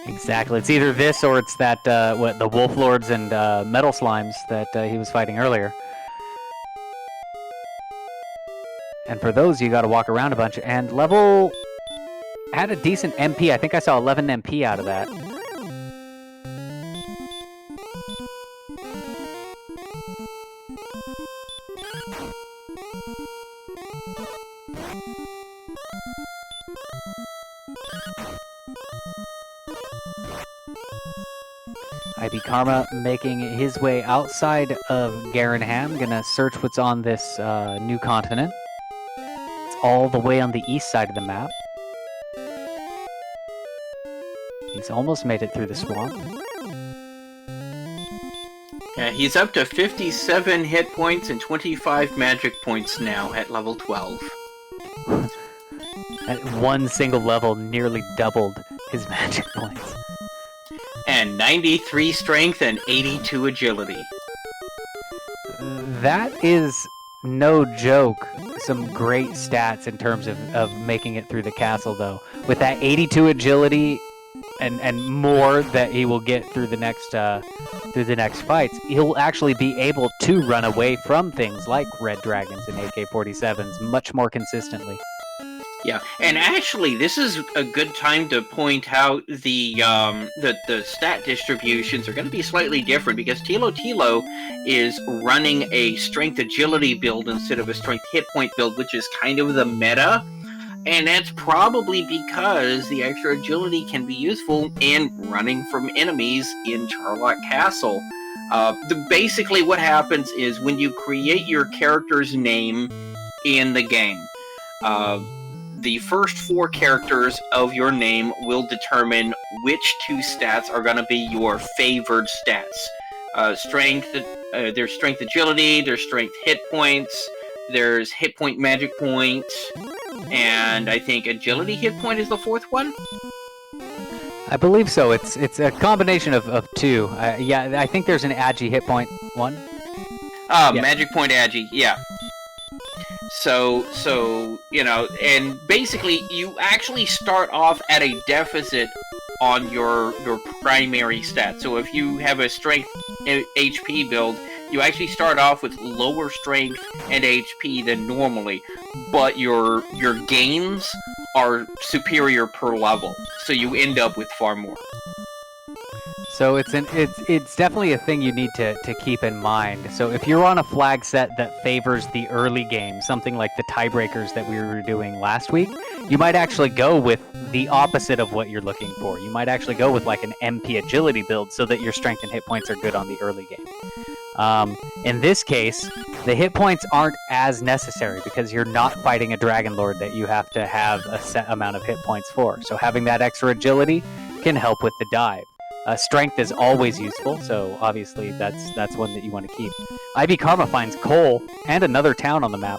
Exactly. It's either this or it's that, the Wolf Lords and Metal Slimes that he was fighting earlier. And for those, you got to walk around a bunch. And level had a decent MP. I think I saw 11 MP out of that. IB Karma making his way outside of Garenham. Gonna search what's on this new continent. It's all the way on the east side of the map. He's almost made it through the swamp. Yeah, he's up to 57 hit points and 25 magic points now at level 12. At one single level, nearly doubled his magic points. And 93 strength and 82 agility. That is no joke. Some great stats in terms of making it through the castle, though. With that 82 agility and more that he will get through the next fights, he'll actually be able to run away from things like red dragons and AK-47s much more consistently. Yeah, and actually, this is a good time to point out the stat distributions are going to be slightly different because Tilo is running a strength agility build instead of a strength hit point build, which is kind of the meta. And that's probably because the extra agility can be useful in running from enemies in Charlock Castle. Basically, what happens is when you create your character's name in the game, the first 4 characters of your name will determine which 2 stats are going to be your favored stats. Strength, there's strength agility, there's strength hit points, there's hit point magic points, and I think agility hit point is the 4th one? I believe so. It's a combination of 2. Yeah, I think there's an agi hit point one. Yeah. Magic point agi, yeah. So, you know, and basically you actually start off at a deficit on your primary stat. So if you have a strength HP build, you actually start off with lower strength and HP than normally, but your gains are superior per level, so you end up with far more. So it's definitely a thing you need to keep in mind. So if you're on a flag set that favors the early game, something like the tiebreakers that we were doing last week, you might actually go with the opposite of what you're looking for. You might actually go with like an MP agility build so that your strength and hit points are good on the early game. In this case, the hit points aren't as necessary because you're not fighting a Dragon Lord that you have to have a set amount of hit points for. So having that extra agility can help with the dive. Strength is always useful, so obviously that's one that you want to keep. IB Karma finds coal and another town on the map.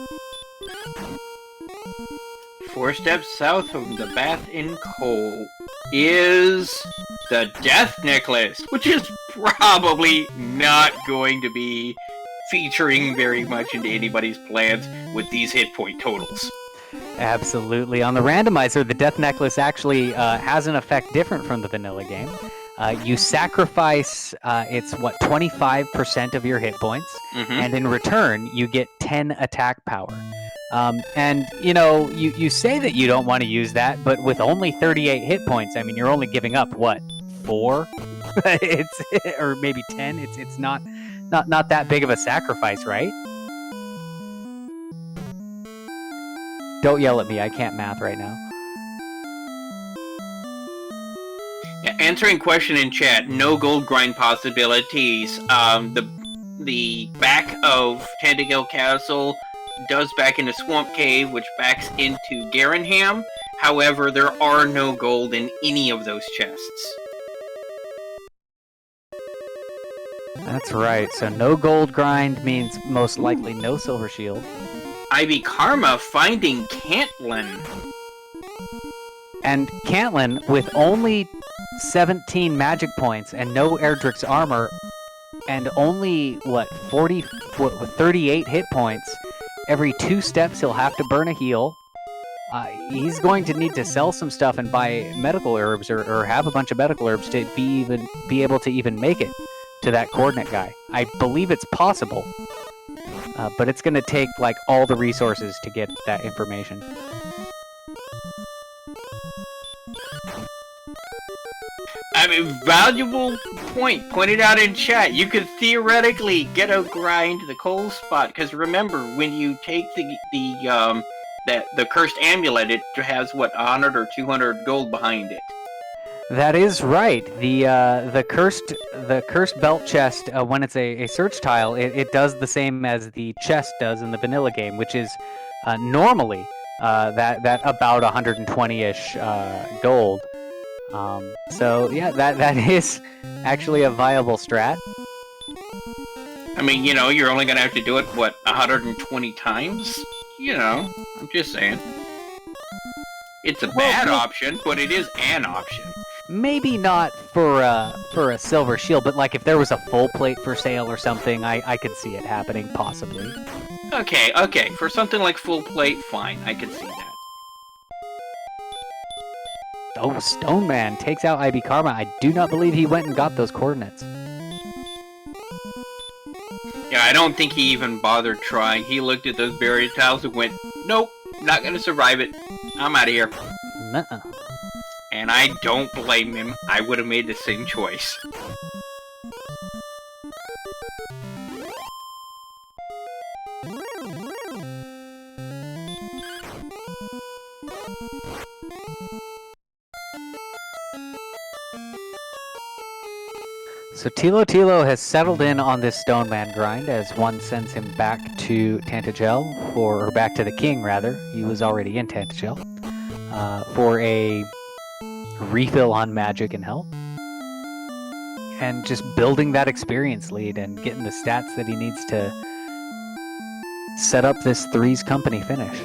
4 steps south from the Bath in Coal is the Death Necklace, which is probably not going to be featuring very much into anybody's plans with these hit point totals. Absolutely. On the randomizer, the Death Necklace actually has an effect different from the vanilla game. You sacrifice, 25% of your hit points, and in return, you get 10 attack power. And, you know, you say that you don't want to use that, but with only 38 hit points, I mean, you're only giving up, what, 4? Or maybe 10? It's not that big of a sacrifice, right? Don't yell at me, I can't math right now. Answering question in chat, no gold grind possibilities. The back of Tandagel Castle does back into Swamp Cave, which backs into Garenham. However, there are no gold in any of those chests. That's right. So no gold grind means most likely no silver shield. Ivy Karma finding Cantlin. And Cantlin, with only 17 magic points and no Erdrick's armor, and only, 38 hit points, every 2 steps he'll have to burn a heal. He's going to need to sell some stuff and buy medical herbs or have a bunch of medical herbs to be able to even make it to that coordinate guy. I believe it's possible, but it's going to take like all the resources to get that information. I mean, valuable point pointed out in chat. You could theoretically get a grind the coal spot, because remember, when you take the cursed amulet, it has 100 or 200 gold behind it. That is right. The cursed belt chest, when it's a search tile, it does the same as the chest does in the vanilla game, which is normally that about 120-ish gold. So yeah, that is actually a viable strat. I mean, you're only gonna have to do it 120 times. I'm just saying. It's a bad option, but it is an option. Maybe not for a silver shield, but like if there was a full plate for sale or something, I could see it happening, possibly. Okay. For something like full plate, fine. I could see that. Oh, Stone Man takes out IB Karma. I do not believe he went and got those coordinates. Yeah, I don't think he even bothered trying. He looked at those barrier tiles and went, nope, not gonna survive it. I'm out of here. Nuh-uh. And I don't blame him. I would have made the same choice. So Tilo has settled in on this Stone Man grind as one sends him back to Tantagel, or back to the king rather. He was already in Tantagel, for a refill on magic and health. And just building that experience lead and getting the stats that he needs to set up this Three's Company finish.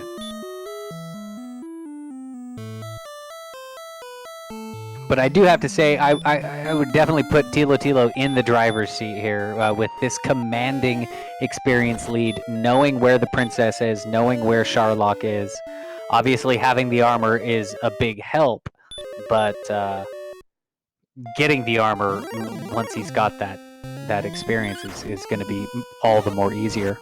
But I do have to say, I would definitely put Tilo in the driver's seat here with this commanding experience lead, knowing where the princess is, knowing where Sharlock is. Obviously, having the armor is a big help, but getting the armor once he's got that experience is going to be all the more easier.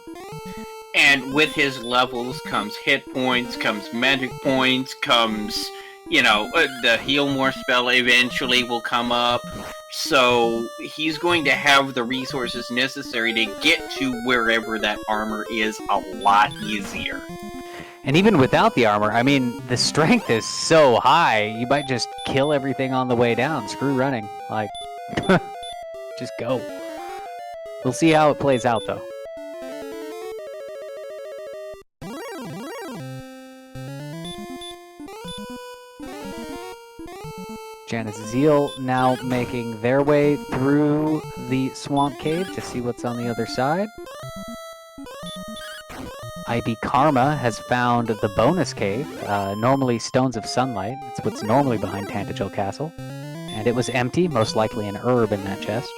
And with his levels comes hit points, comes magic points, comes... the heal more spell eventually will come up, so he's going to have the resources necessary to get to wherever that armor is a lot easier. And even without the armor, I mean, the strength is so high, you might just kill everything on the way down. Screw running. Like, just go. We'll see how it plays out, though. Janice Zeal now making their way through the swamp cave to see what's on the other side. IB Karma has found the bonus cave, normally Stones of Sunlight. It's what's normally behind Tantagel Castle. And it was empty, most likely an herb in that chest.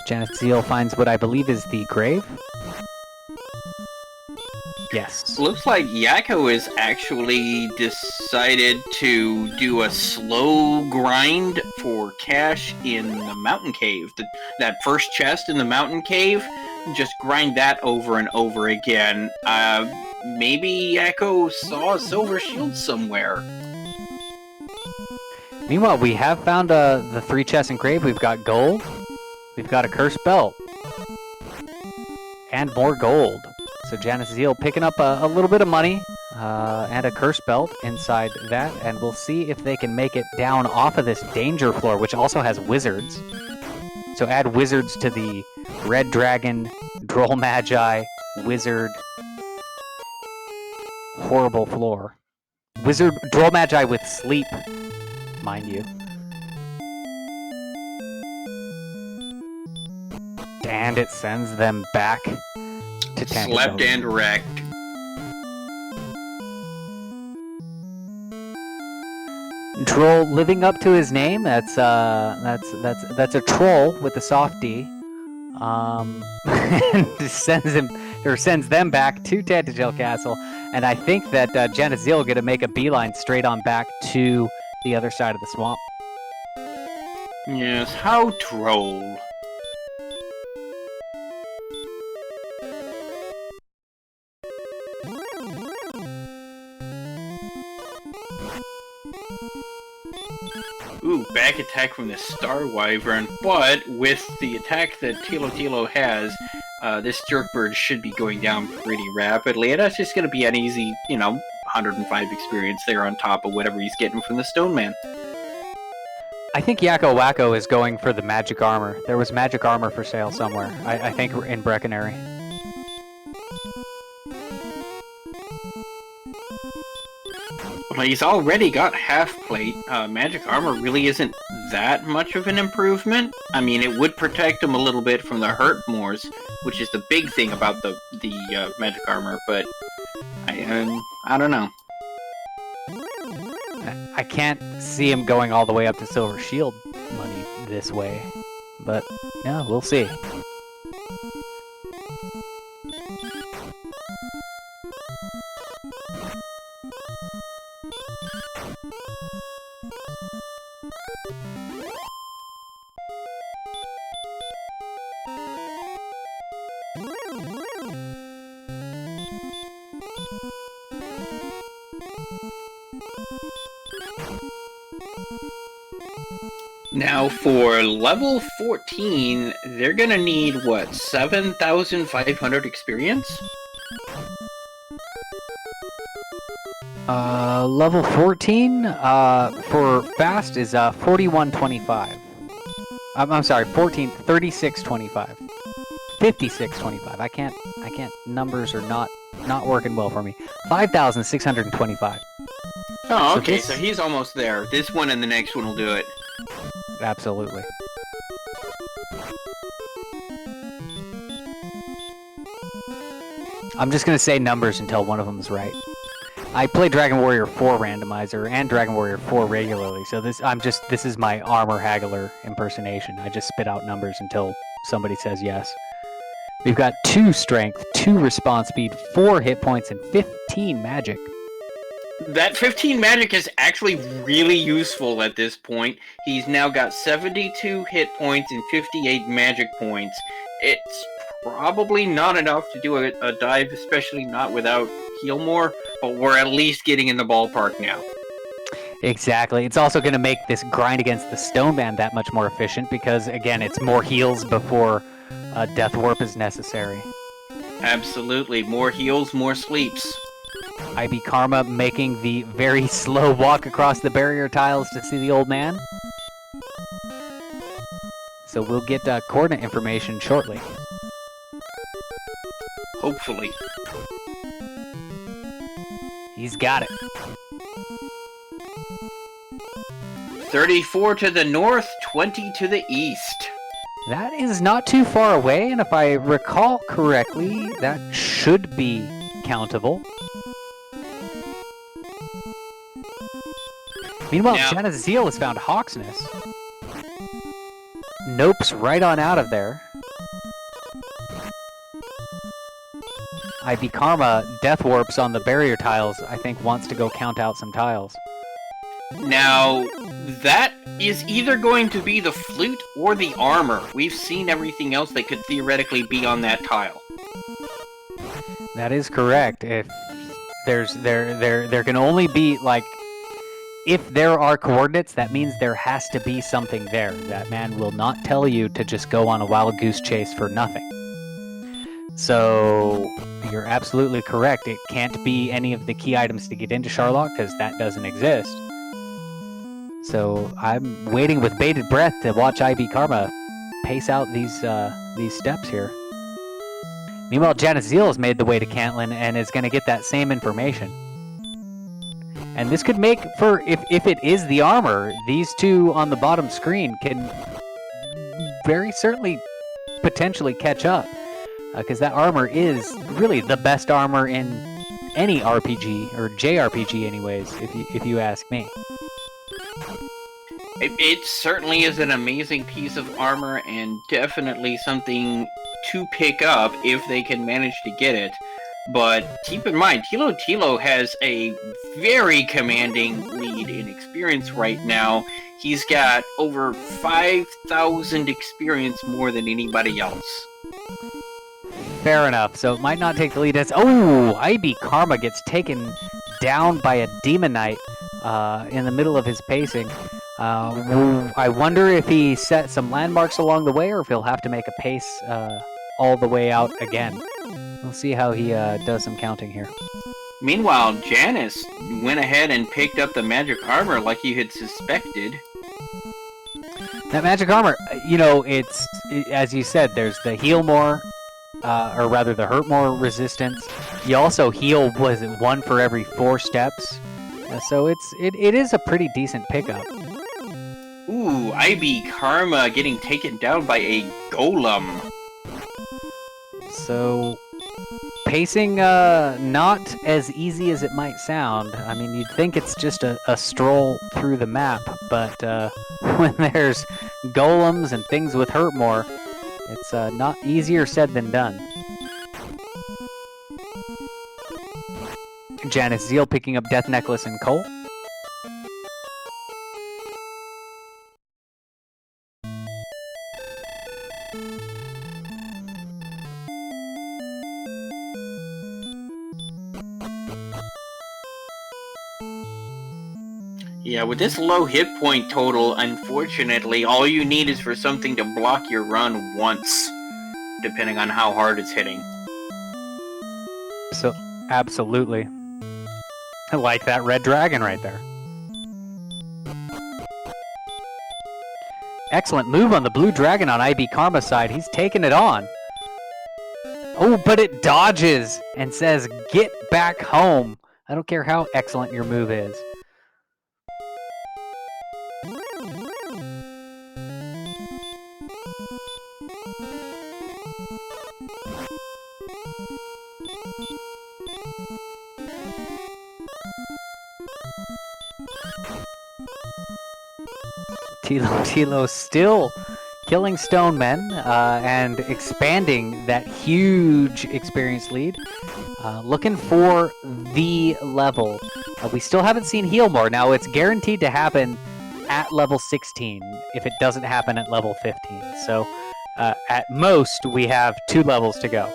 Janice Zeal finds what I believe is the grave. Yes. Looks like Yakko has actually decided to do a slow grind for cash in the mountain cave. That first chest in the mountain cave, just grind that over and over again. Maybe Yakko saw a silver shield somewhere. Meanwhile, we have found the 3 chests in grave. We've got gold. We've got a cursed belt. And more gold. So Janice Zeal picking up a little bit of money and a cursed belt inside that, and we'll see if they can make it down off of this danger floor, which also has wizards. So add wizards to the Red Dragon, Droll Magi, Wizard, horrible floor. Wizard Droll Magi with sleep, mind you. And it sends them back to Tanto. Slept and wrecked. Troll living up to his name. That's a troll with a soft D. And sends them back to Tantagel Castle, and I think that Janazil will get to make a beeline straight on back to the other side of the swamp. Yes, how droll. Ooh, back attack from the Star Wyvern, but with the attack that Tilo has, this Jerkbird should be going down pretty rapidly, and that's just going to be an easy, 105 experience there on top of whatever he's getting from the Stone Man. I think Yakko Wacko is going for the magic armor. There was magic armor for sale somewhere. I think in Breckenary. Well, he's already got half plate. Magic armor really isn't that much of an improvement. I mean, it would protect him a little bit from the hurt mores, which is the big thing about the magic armor. But I don't know. I can't see him going all the way up to Silver Shield money this way, but yeah, we'll see. Now, for level 14, they're gonna need, what, 7,500 experience? Level 14, for fast is, 4125. I'm sorry, 3625. 5625. I can't, numbers are not working well for me. 5,625. Oh, okay, so he's almost there. This one and the next one will do it. Absolutely. I'm just gonna say numbers until one of them is right. I play Dragon Warrior 4 Randomizer and Dragon Warrior 4 regularly, so this is my armor haggler impersonation. I just spit out numbers until somebody says yes. We've got 2 strength, 2 response speed, 4 hit points, and 15 magic. That 15 magic is actually really useful at this point. He's now got 72 hit points and 58 magic points. It's probably not enough to do a dive, especially not without heal more, but we're at least getting in the ballpark now. Exactly. It's also going to make this grind against the Stone Man that much more efficient because, again, it's more heals before Death Warp is necessary. Absolutely. More heals, more sleeps. IB Karma making the very slow walk across the barrier tiles to see the old man. So we'll get coordinate information shortly. Hopefully. He's got it. 34 to the north, 20 to the east. That is not too far away, and if I recall correctly, that should be countable. Meanwhile, Janazil has found Hawksness. Nope's right on out of there. IB Karma Death Warps on the barrier tiles, I think wants to go count out some tiles. Now, that is either going to be the flute or the armor. We've seen everything else that could theoretically be on that tile. That is correct. If there can only be, like, if there are coordinates, that means there has to be something there. That man will not tell you to just go on a wild goose chase for nothing. So, you're absolutely correct. It can't be any of the key items to get into Charlock, because that doesn't exist. So, I'm waiting with bated breath to watch IB Karma pace out these steps here. Meanwhile, Janazil has made the way to Cantlin and is going to get that same information. And this could make for, if it is the armor, these two on the bottom screen can very certainly potentially catch up. Because that armor is really the best armor in any RPG, or JRPG anyways, if you ask me. It certainly is an amazing piece of armor, and definitely something to pick up if they can manage to get it. But keep in mind, Tilo has a very commanding lead in experience right now. He's got over 5,000 experience more than anybody else. Fair enough. So it might not take the lead. Oh, IB Karma gets taken down by a Demon Knight in the middle of his pacing. I wonder if he set some landmarks along the way, or if he'll have to make a pace all the way out again. We'll see how he does some counting here. Meanwhile, Janice went ahead and picked up the magic armor like you had suspected. That magic armor, it's as you said, there's the heal more, or rather the hurt more resistance. You also heal, was it 1 for every 4 steps? So it is a pretty decent pickup. Ooh, IB Karma getting taken down by a golem. So, pacing not as easy as it might sound. I mean, you'd think it's just a stroll through the map, but when there's golems and things with hurt more, it's not easier said than done. Janice Zeal picking up Death Necklace and Cole. Yeah, with this low hit point total, unfortunately, all you need is for something to block your run once, depending on how hard it's hitting. So, absolutely. I like that red dragon right there. Excellent move on the blue dragon on IB Karma's side. He's taking it on. Oh, but it dodges and says, "Get back home." I don't care how excellent your move is. Tilo still killing stone men and expanding that huge experience lead. Looking for the level. We still haven't seen heal more. Now it's guaranteed to happen at level 16 if it doesn't happen at level 15. So at most we have 2 levels to go.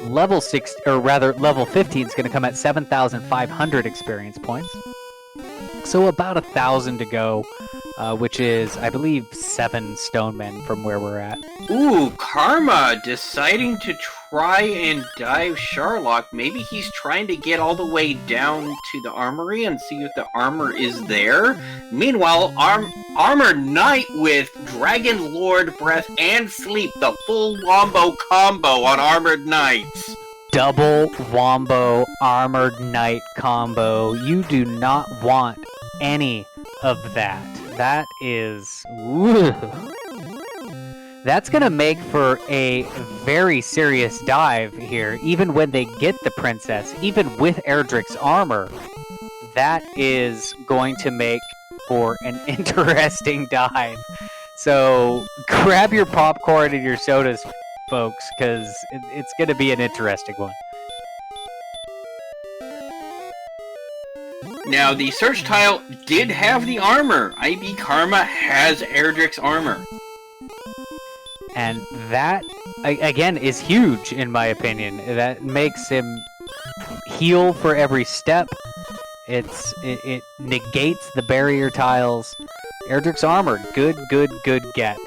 Level 6, or rather level 15 is going to come at 7,500 experience points. So about 1,000 to go, which is, I believe, 7 stonemen from where we're at. Ooh, Karma deciding to try and dive Sharlock. Maybe he's trying to get all the way down to the armory and see if the armor is there. Meanwhile, Armored Knight with Dragon Lord Breath and Sleep, the full wombo combo on Armored Knights. Double wombo Armored Knight combo. You do not want any of that. That is... Woo. That's going to make for a very serious dive here, even when they get the princess, even with Erdrick's armor. That is going to make for an interesting dive. So grab your popcorn and your sodas, folks, because it's going to be an interesting one. Now, the search tile did have the armor. IB Karma has Erdrick's armor. And that, again, is huge, in my opinion. That makes him heal for every step. It negates the barrier tiles. Erdrick's armor, good get.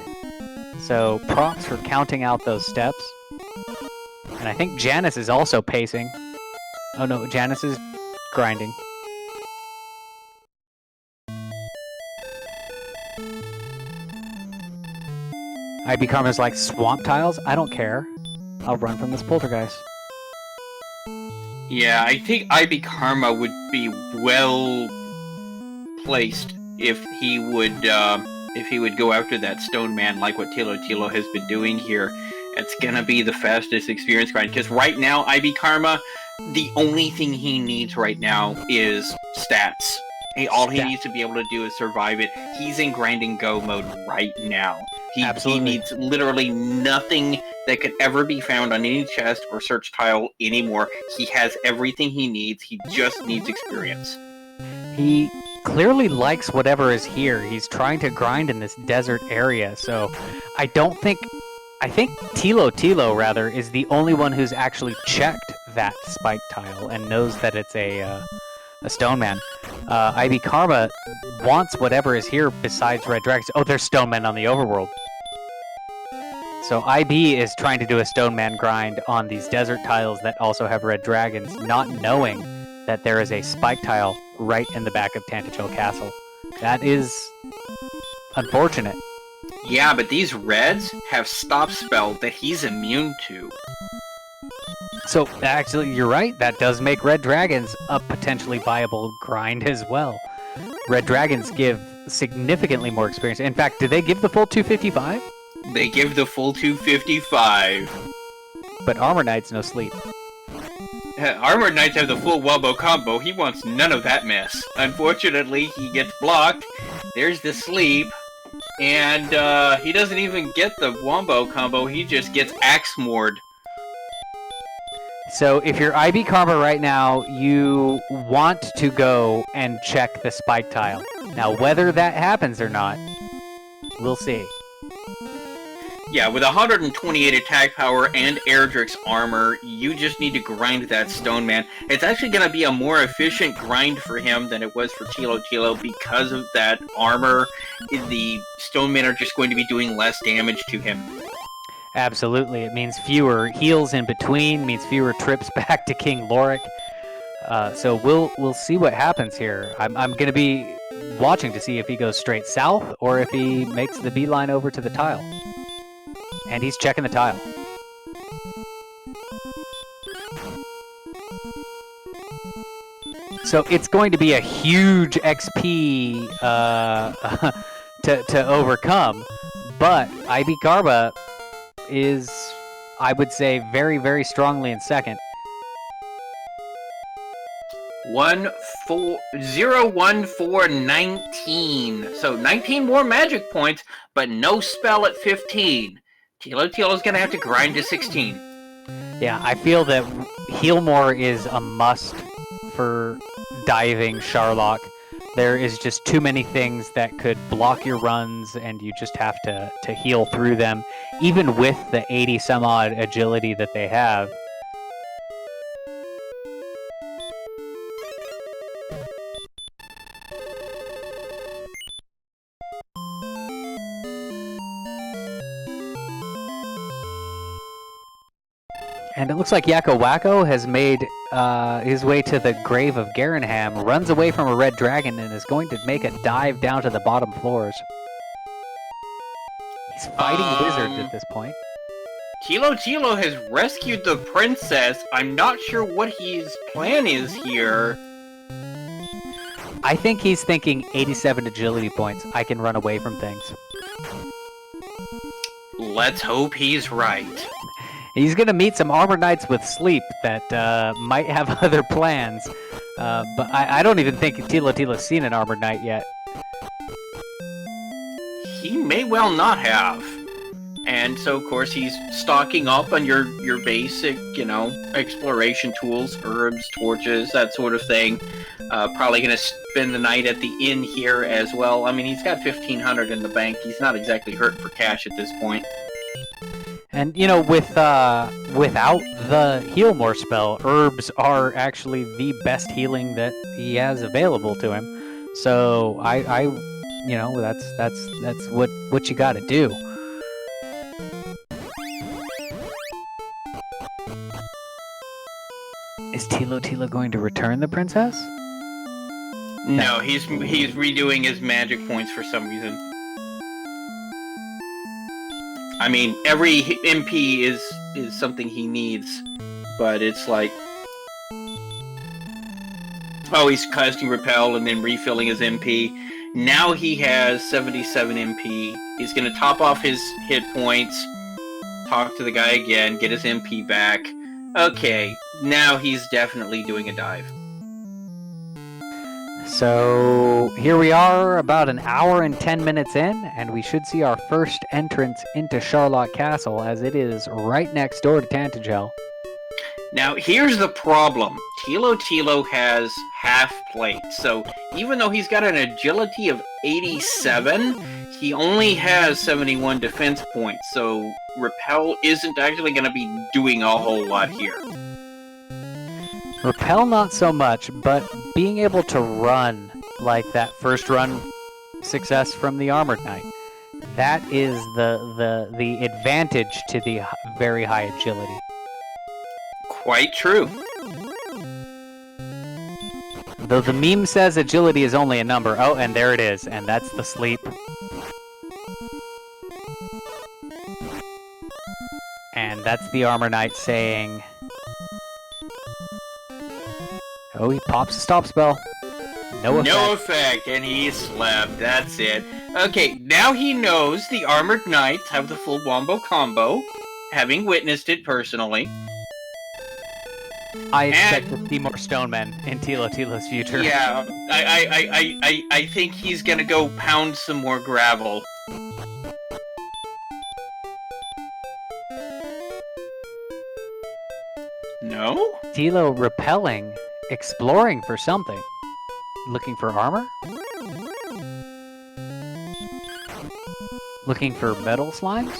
So, props for counting out those steps. And I think Janice is also pacing. Oh no, Janice is grinding. IB Karma's like, swamp tiles? I don't care. I'll run from this poltergeist. Yeah, I think IB Karma would be well placed if he would go after that stone man like what Tilo Tilo has been doing here. It's gonna be the fastest experience grind because right now IB Karma, the only thing he needs right now is stats. All he needs to be able to do is survive it. He's in grind and go mode right now. He needs literally nothing that could ever be found on any chest or search tile anymore. He has everything he needs. He just needs experience. He clearly likes whatever is here. He's trying to grind in this desert area, so I think Tilo Tilo rather is the only one who's actually checked that spike tile and knows that it's a stone man. IB Karma wants whatever is here besides red dragons. Oh, there's stone men on the overworld. So IB is trying to do a stone man grind on these desert tiles that also have red dragons, not knowing that there is a spike tile right in the back of Tantachel Castle. That is unfortunate. Yeah, but these reds have stop spell that he's immune to. So, actually, you're right. That does make red dragons a potentially viable grind as well. Red dragons give significantly more experience. In fact, do they give the full 255? They give the full 255. But Armor Knights, no sleep. Armored Knights have the full Wombo combo. He wants none of that mess. Unfortunately, he gets blocked. There's the sleep. And he doesn't even get the Wombo combo. He just gets Axe Moored. So if you're IB Karma right now, you want to go and check the spike tile. Now, whether that happens or not, we'll see. Yeah, with 128 attack power and Erdrick's armor, you just need to grind that Stone Man. It's actually going to be a more efficient grind for him than it was for Tilo Tilo because of that armor. The Stone Men are just going to be doing less damage to him. Absolutely. It means fewer heals in between, means fewer trips back to King Lorik. So we'll see what happens here. I'm going to be watching to see if he goes straight south or if he makes the beeline over to the tile. And he's checking the tile. So it's going to be a huge XP to overcome, but IB Karma is, I would say, very, very strongly in second. 19. So 19 more magic points, but no spell at 15. Tilo Tilo's gonna have to grind to 16. Yeah, I feel that heal more is a must for diving Sharlock. There is just too many things that could block your runs, and you just have to heal through them, even with the 80 some odd agility that they have. And it looks like Yakko Wacko has made his way to the grave of Garenham, runs away from a red dragon, and is going to make a dive down to the bottom floors. He's fighting wizards at this point. Tilo Tilo has rescued the princess. I'm not sure what his plan is here. I think he's thinking 87 agility points. I can run away from things. Let's hope he's right. He's going to meet some Armored Knights with sleep that might have other plans. But I don't even think Tilo Tilo's seen an Armored Knight yet. He may well not have. And so, of course, he's stocking up on your basic, exploration tools, herbs, torches, that sort of thing. Probably going to spend the night at the inn here as well. I mean, he's got 1,500 in the bank. He's not exactly hurt for cash at this point. And, without the Heal More spell, herbs are actually the best healing that he has available to him. So, that's what you gotta do. Is Tilo Tilo going to return the princess? No, he's redoing his magic points for some reason. I mean, every MP is something he needs, but it's like Oh, he's casting Repel and then refilling his MP. Now he has 77 MP. He's going to top off his hit points, talk to the guy again, get his MP back. Okay, now he's definitely doing a dive. So here we are, about an hour and 10 minutes in, and we should see our first entrance into Charlotte Castle, as it is right next door to Tantagel. Now, here's the problem. Tilo has half plate, so even though he's got an agility of 87, he only has 71 defense points, so Repel isn't actually going to be doing a whole lot here. Repel not so much, but being able to run like that first run success from the Armored Knight, that is the advantage to the very high agility. Quite true. Though the meme says agility is only a number. Oh, and there it is, and that's the sleep. And that's the Armor Knight saying... Oh, he pops a stop spell. No effect. No effect, and he slept. That's it. Okay, now he knows the Armored Knights have the full Wombo combo, having witnessed it personally. I expect to see more Stonemen in Tilo's future. Yeah, I think he's gonna go pound some more gravel. No? Tilo repelling, exploring for something. Looking for armor? Looking for metal slimes?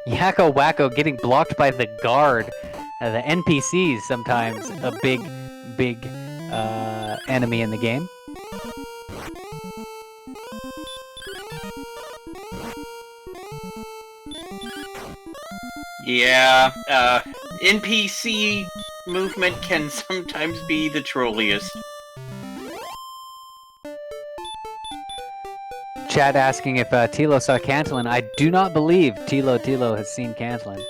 Yakko Wacko getting blocked by the guard. The NPCs sometimes a big enemy in the game. Yeah, NPC movement can sometimes be the trolliest. Chat asking if Tilo saw Cantlin. I do not believe Tilo has seen Cantlin.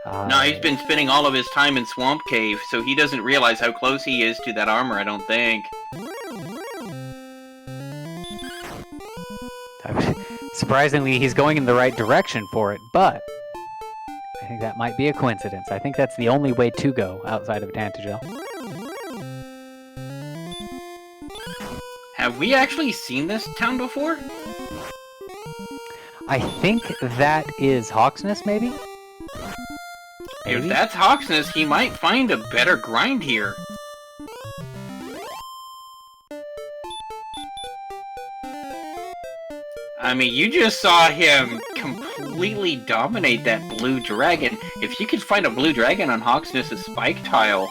No, he's been spending all of his time in Swamp Cave, so he doesn't realize how close he is to that armor, I don't think. Surprisingly, he's going in the right direction for it, but I think that might be a coincidence. I think that's the only way to go outside of Tantagel. Have we actually seen this town before? I think that is Hawksness, maybe? If that's Hawksness, he might find a better grind here. I mean, you just saw him completely dominate that blue dragon. If you could find a blue dragon on Hawksness' spike tile,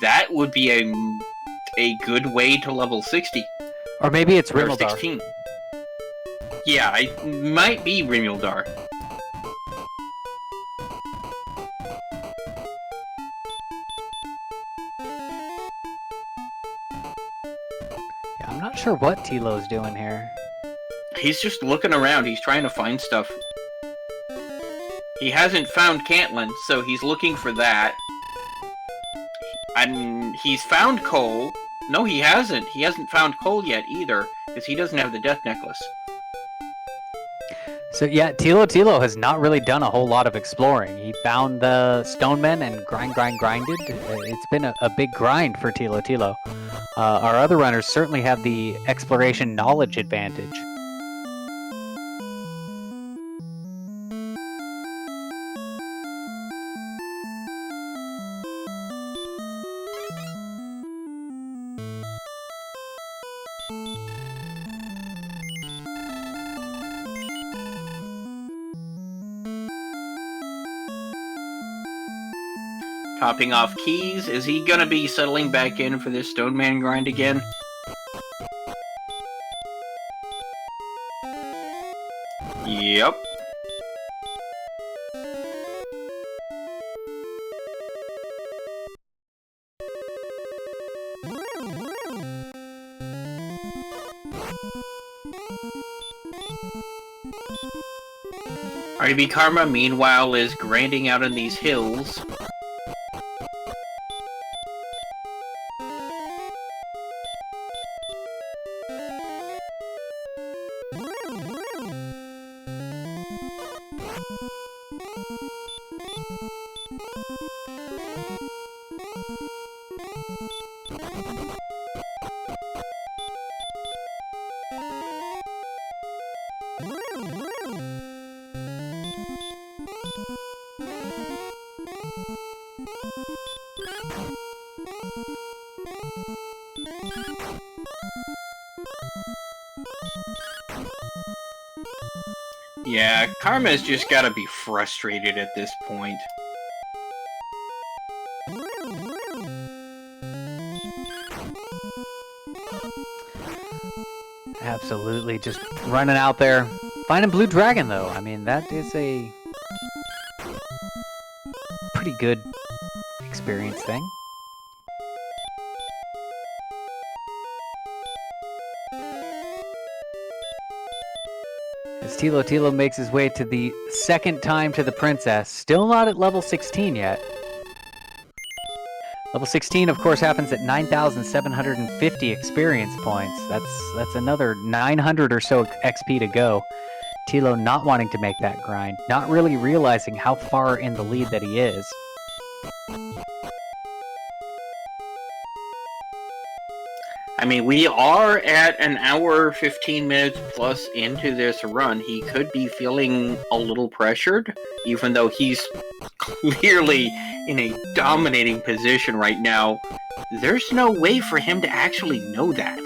that would be a good way to level 60. Or maybe it's Or Rimildar. 16. Yeah, it might be Rimildar. Yeah, I'm not sure what Tilo's doing here. He's just looking around. He's trying to find stuff. He hasn't found Cantlin, so he's looking for that. And he's found Cole. No, he hasn't. He hasn't found Cole yet either, because he doesn't have the death necklace. So yeah, Tilo has not really done a whole lot of exploring. He found the Stonemen and grinded. It's been a big grind for Tilo. Our other runners certainly have the exploration knowledge advantage. Topping off keys. Is he gonna be settling back in for this Stoneman grind again? Yep. RB Karma, meanwhile, is grinding out in these hills. Yeah, Karma's just gotta be frustrated at this point. Absolutely, just running out there. Finding Blue Dragon, though. I mean, that is a pretty good experience thing. As Tilo makes his way to the second time to the princess, still not at level 16 yet. Level 16, of course, happens at 9,750 experience points. That's another 900 or so XP to go. Tilo not wanting to make that grind, not really realizing how far in the lead that he is. I mean, we are at an hour, 15 minutes plus into this run. He could be feeling a little pressured, even though he's clearly in a dominating position right now. There's no way for him to actually know that.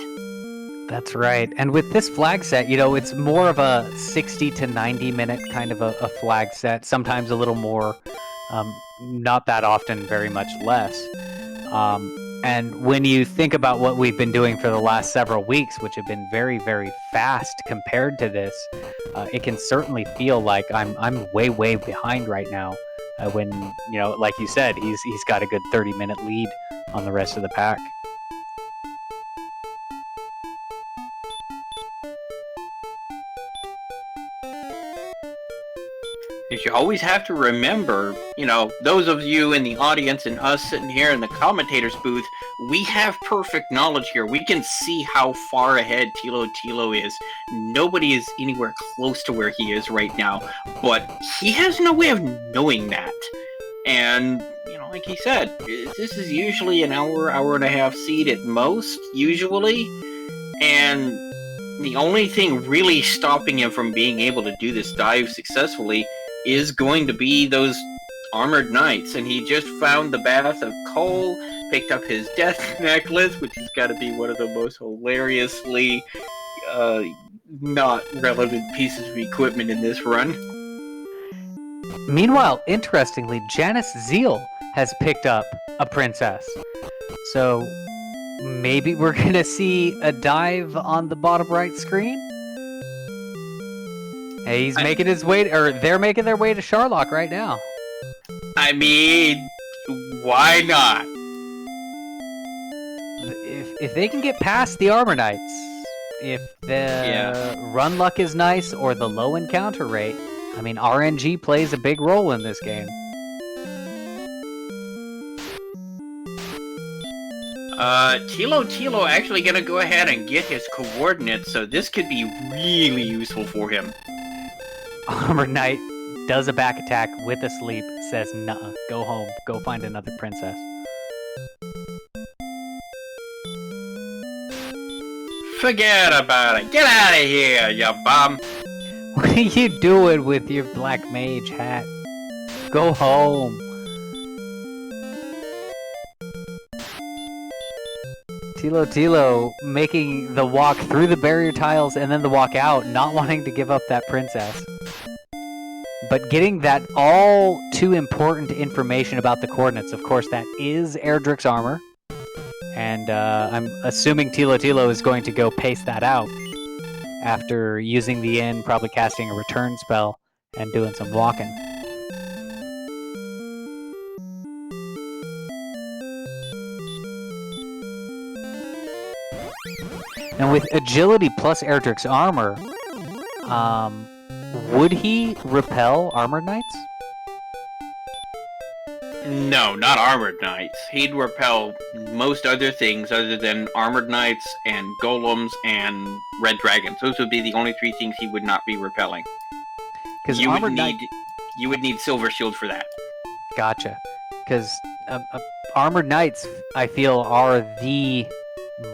That's right. And with this flag set, you know, it's more of a 60 to 90 minute kind of a flag set, sometimes a little more, not that often, very much less. And when you think about what we've been doing for the last several weeks, which have been very, very fast compared to this, it can certainly feel like I'm way behind right now. When, you know, like you said, he's got a good 30-minute lead on the rest of the pack. You always have to remember, you know, those of you in the audience and us sitting here in the commentator's booth, we have perfect knowledge here. We can see how far ahead Tilo is. Nobody is anywhere close to where he is right now, but he has no way of knowing that. And, you know, like he said, this is usually an hour and a half seed at most, usually, and the only thing really stopping him from being able to do this dive successfully is going to be those armored knights, and he just found the bath of coal, picked up his death necklace, which has got to be one of the most hilariously not relevant pieces of equipment in this run. Meanwhile, interestingly, Janice Zeal has picked up a princess. So maybe we're gonna see a dive on the bottom right screen? Hey, he's making his way, or they're making their way to Sharlock right now. I mean, why not? If they can get past the Armor Knights, if the run luck is nice or the low encounter rate, I mean, RNG plays a big role in this game. Tilo actually gonna go ahead and get his coordinates, so this could be really useful for him. Armor Knight does a back attack with a sleep, says, "Nuh-uh, go home, go find another princess." Forget about it. Get out of here, you bum. What are you doing with your black mage hat? Go home. Tilo making the walk through the barrier tiles and then the walk out, not wanting to give up that princess. But getting that all too important information about the coordinates. Of course, that is Erdrick's armor. And I'm assuming Tilo is going to go paste that out after using the inn, probably casting a return spell and doing some walking. And with agility plus Erdrick's armor, would he repel armored knights? No, not armored knights. He'd repel most other things other than armored knights and golems and red dragons. Those would be the only three things he would not be repelling. Because You would armored knight. need silver shield for that. Gotcha. Because armored knights, I feel, are the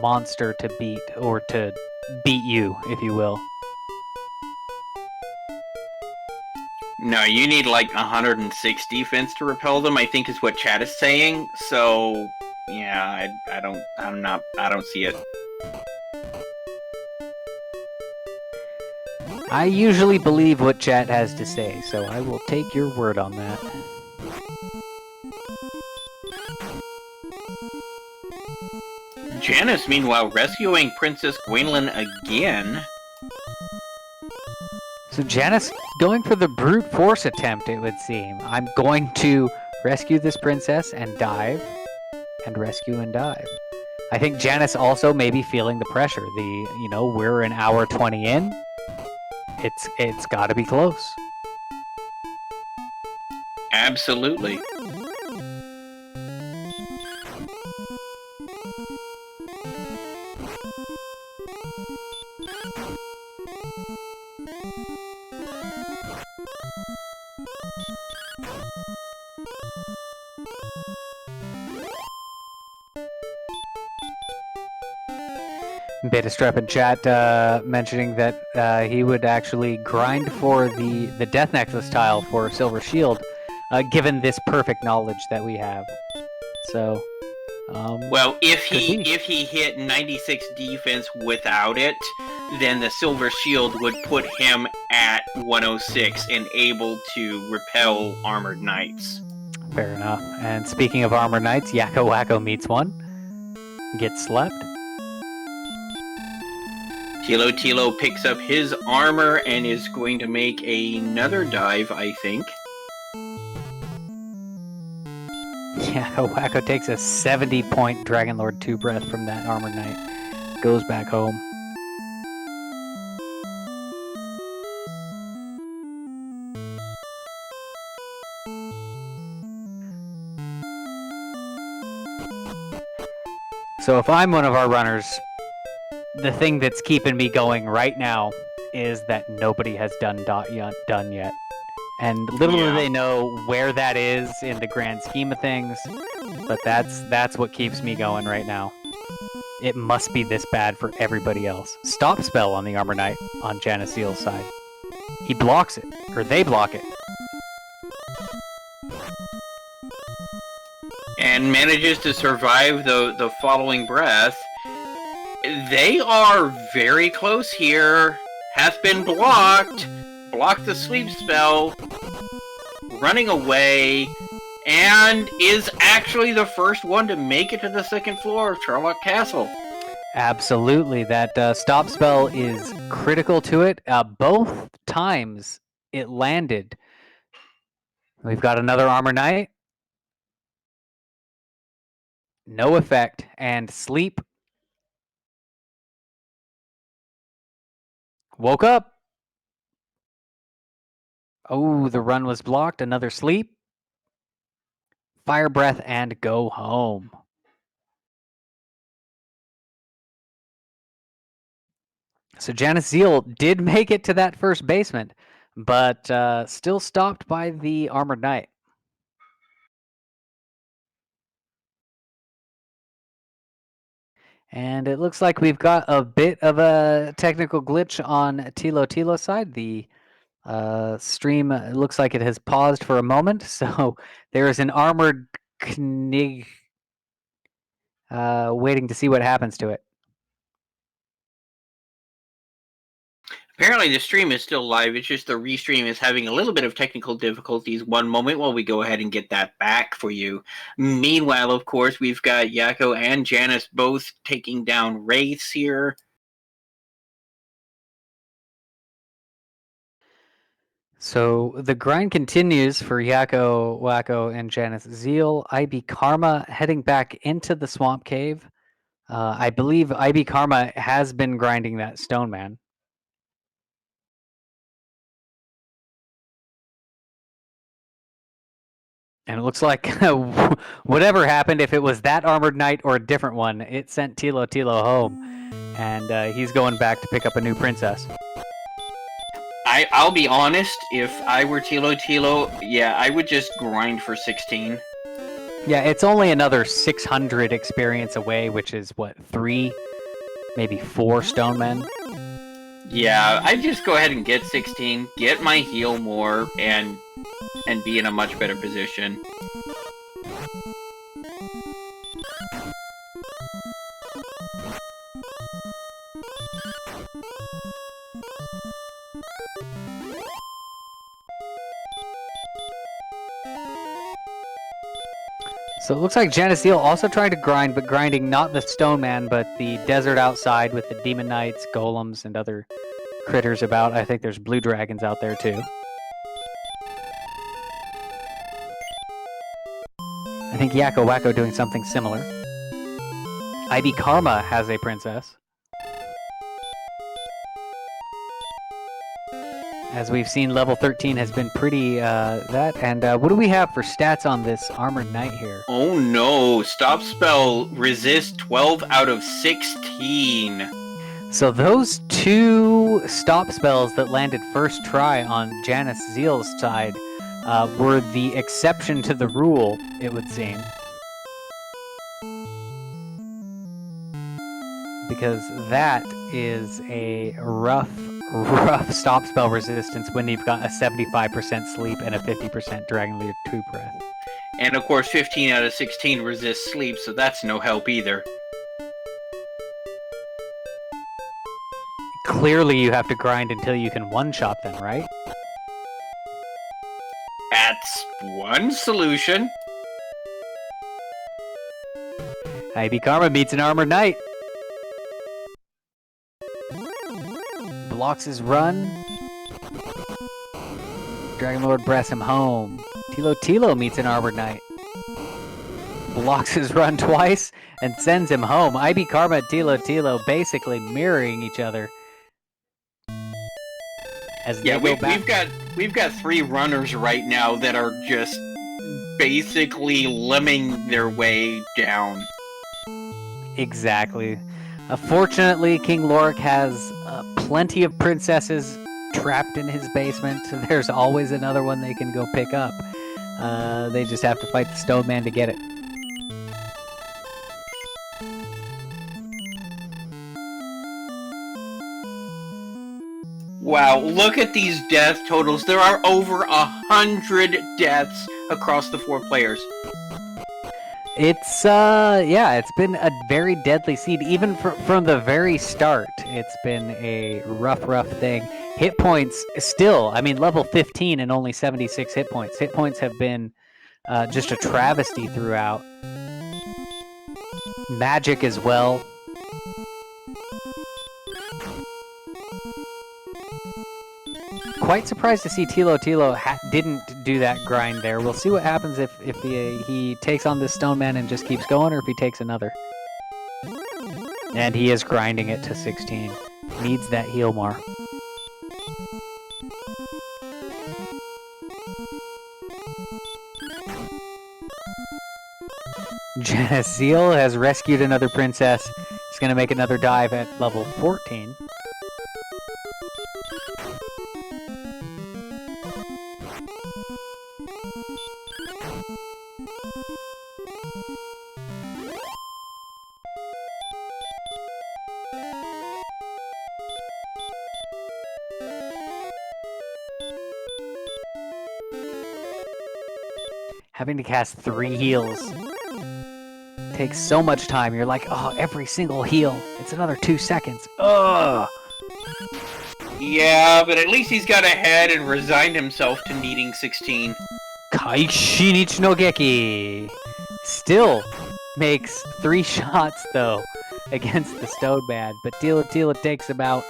monster to beat, or to beat you, if you will. No, you need like 106 defense to repel them, I think is what chat is saying. So, yeah, I don't see it. I usually believe what chat has to say, so I will take your word on that. Janice, meanwhile, rescuing Princess Gwendolyn again. So Janice going for the brute force attempt, it would seem. I'm going to rescue this princess and dive, and rescue and dive. I think Janice also may be feeling the pressure. We're an hour 20 in. It's got to be close. Absolutely. Beta Strap in chat mentioning that he would actually grind for the Death Necklace tile for Silver Shield, given this perfect knowledge that we have. So, well, if he hit 96 defense without it, then the Silver Shield would put him at 106 and able to repel armored knights. Fair enough. And speaking of armored knights, Yakko Wacko meets one. Gets slept. Tilo picks up his armor and is going to make another dive, I think. Yeah, Wacko takes a 70-point Dragon Lord 2 breath from that armored knight. Goes back home. So if I'm one of our runners, the thing that's keeping me going right now is that nobody has done yet. And little do they know where that is in the grand scheme of things, but that's what keeps me going right now. It must be this bad for everybody else. Stop spell on the Armor Knight on Janice Zeal's side. He blocks it, or they block it. And manages to survive the following breath. They are very close here. Has been blocked. Blocked the sleep spell. Running away. And is actually the first one to make it to the second floor of Charlotte Castle. Absolutely. That stop spell is critical to it. Both times it landed. We've got another Armor Knight. No effect. And sleep. Woke up. Oh, the run was blocked. Another sleep. Fire breath and go home. So Janice Zeal did make it to that first basement, but still stopped by the Armored Knight. And it looks like we've got a bit of a technical glitch on Tilo's side. The stream looks like it has paused for a moment, so there is an armored Knig waiting to see what happens to it. Apparently the stream is still live, it's just the restream is having a little bit of technical difficulties. One moment while we go ahead and get that back for you. Meanwhile, of course, we've got Yakko and Janice both taking down Wraiths here. So the grind continues for Yakko, Wacko, and Janice Zeal. IB Karma heading back into the Swamp Cave. I believe IB Karma has been grinding that Stone Man. And it looks like whatever happened, if it was that armored knight or a different one, it sent Tilo Tilo home. And he's going back to pick up a new princess. I'll be honest, if I were Tilo Tilo, yeah, I would just grind for 16. Yeah, it's only another 600 experience away, which is, what, 3, maybe 4 stone men? Yeah, I'd just go ahead and get 16, get my heal more, and be in a much better position. So it looks like Geneseel also trying to grind, but grinding not the stone man, but the desert outside with the demon knights, golems, and other critters about. I think there's blue dragons out there too. I think Yakko Wacko doing something similar. IB Karma has a princess. As we've seen, level 13 has been pretty that. And what do we have for stats on this armored knight here? Oh no, stop spell resist 12 out of 16. So those 2 stop spells that landed first try on Janice Zeal's side were the exception to the rule, it would seem. Because that is a rough stop spell resistance when you've got a 75% sleep and a 50% Dragon Leader 2 breath. And of course 15 out of 16 resist sleep, so that's no help either. Clearly you have to grind until you can one-shot them, right? That's one solution. IB Karma meets an armored knight. Blocks his run. Dragon Lord breaths him home. Tilo Tilo meets an armored knight. Blocks his run twice and sends him home. IB Karma and Tilo Tilo basically mirroring each other. As Yeah, they go back. we've got 3 runners right now that are just basically lemming their way down. Exactly. Fortunately, King Lorik has plenty of princesses trapped in his basement. There's always another one they can go pick up. They just have to fight the Stone Man to get it. Wow, look at these death totals. There are over 100 deaths across the 4 players. It's yeah, it's been a very deadly seed. Even from the very start, it's been a rough thing. Hit points still, I mean, level 15 and only 76 hit points. Hit points have been just a travesty throughout. Magic as well. Quite surprised to see Tilo Tilo didn't do that grind there. We'll see what happens if he takes on this Stone Man and just keeps going, or if he takes another. And he is grinding it to 16. Needs that heal more. Geneseel has rescued another princess. He's going to make another dive at level 14. Having to cast 3 heals takes so much time. You're like, oh, every single heal. It's another 2 seconds. Ugh. Yeah, but at least he's got ahead and resigned himself to needing 16. Kaishi Nichino still makes 3 shots, though, against the Stone Man. But Tila Tila takes him out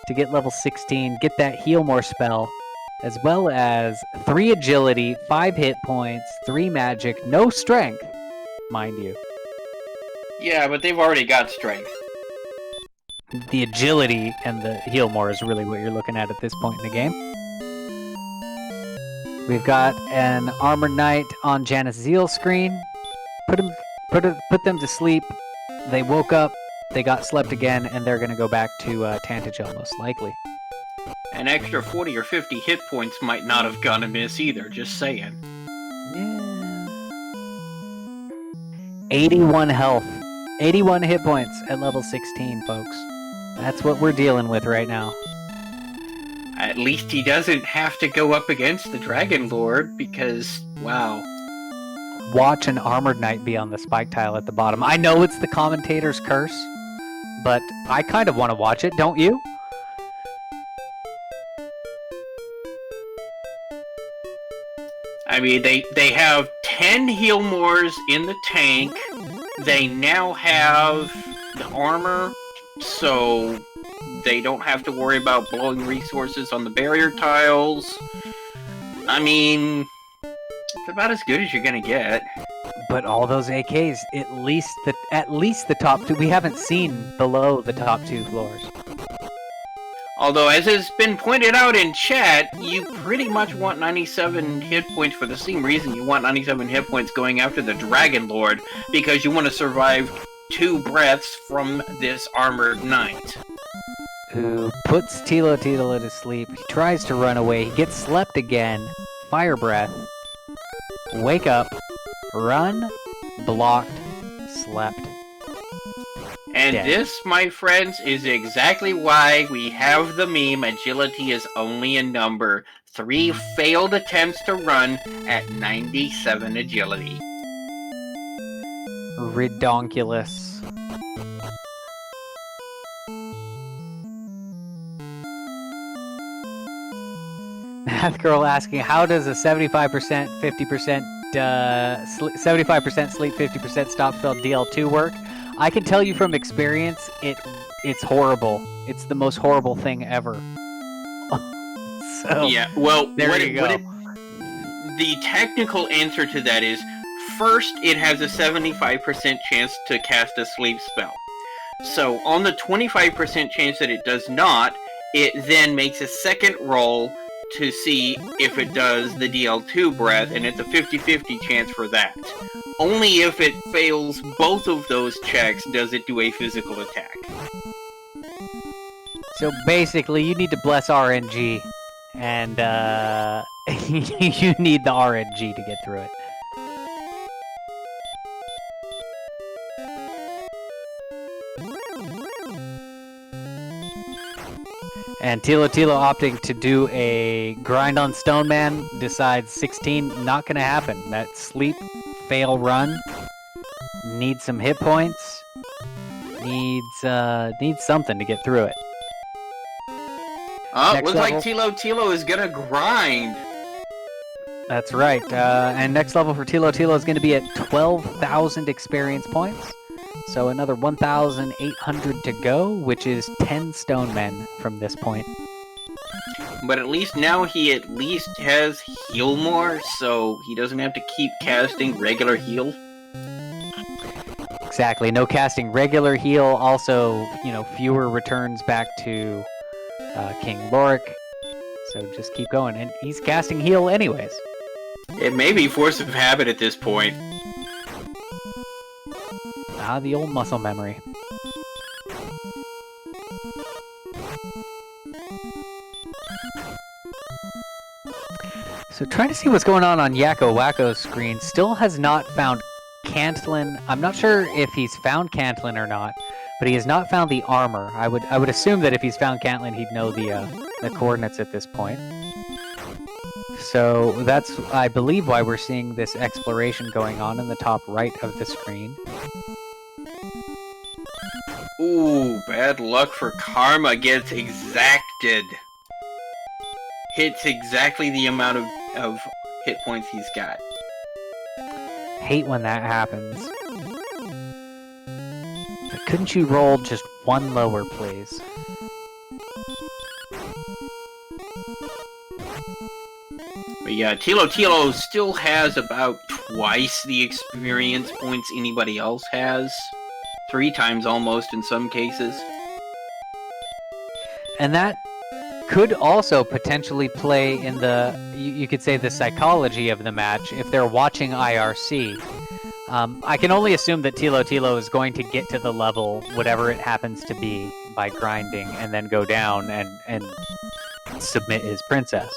to get level 16, get that heal more spell, as well as 3 agility, 5 hit points, 3 magic, no strength, mind you. Yeah, but they've already got strength. The agility and the heal more is really what you're looking at this point in the game. We've got an Armored Knight on Janice Zeal's screen. Put them to sleep. They woke up, they got slept again, and they're going to go back to Tantagel most likely. An extra 40 or 50 hit points might not have gone amiss either, just saying. Yeah. 81 health. 81 hit points at level 16, folks. That's what we're dealing with right now. At least he doesn't have to go up against the Dragon Lord, because, wow. Watch an Armored Knight be on the spike tile at the bottom. I know it's the commentator's curse, but I kind of want to watch it, don't you? I mean, they have 10 heal mores in the tank. They now have the armor, so they don't have to worry about blowing resources on the barrier tiles. I mean, it's about as good as you're gonna get. But all those AKs, at least the top two. We haven't seen below the top two floors. Although, as has been pointed out in chat, you pretty much want 97 hit points for the same reason you want 97 hit points going after the Dragon Lord, because you want to survive 2 breaths from this Armored Knight. Who puts Tilo to sleep. He tries to run away. He gets slept again. Fire breath. Wake up. Run. Blocked. Slept. And Dead. this, my friends, is exactly why we have the meme, agility is only a number. 3 failed attempts to run at 97 agility. Redonkulous. Math Girl asking, how does a 75%, 50%, 75% sleep, 50% stop spell DL2 work? I can tell you from experience, it's horrible. It's the most horrible thing ever. So Yeah, well, there you go. The technical answer to that is, first, it has a 75% chance to cast a sleep spell. So, on the 25% chance that it does not, it then makes a second roll to see if it does the DL2 breath, and it's a 50-50 chance for that. Only if it fails both of those checks does it do a physical attack. So basically, you need to bless RNG, and you need the RNG to get through it. And Tilo opting to do a grind on Stone Man, decides 16, not gonna happen. That sleep, fail run, needs some hit points, needs something to get through it. Looks like Tilo is gonna grind. That's right. And next level for Tilo is gonna be at 12,000 experience points. So another 1,800 to go, which is 10 stone men from this point. But at least now he at least has heal more, so he doesn't have to keep casting regular heal. Exactly. No casting regular heal. Also, fewer returns back to King Lorik. So just keep going. And he's casting heal anyways. It may be force of habit at this point. Ah, the old muscle memory. So trying to see what's going on Yakko Wacko's screen. Still has not found Cantlin. I'm not sure if he's found Cantlin or not, but he has not found the armor. I would assume that if he's found Cantlin, he'd know the coordinates at this point. So that's, I believe, why we're seeing this exploration going on in the top right of the screen. Ooh, bad luck for Karma gets exacted. Hits exactly the amount of hit points he's got. Hate when that happens. But couldn't you roll just one lower, please? But yeah, Tilo still has about twice the experience points anybody else has. 3 times almost in some cases. And that could also potentially play in the, you could say, the psychology of the match if they're watching IRC. I can only assume that Tilo Tilo is going to get to the level, whatever it happens to be, by grinding, and then go down and submit his princess.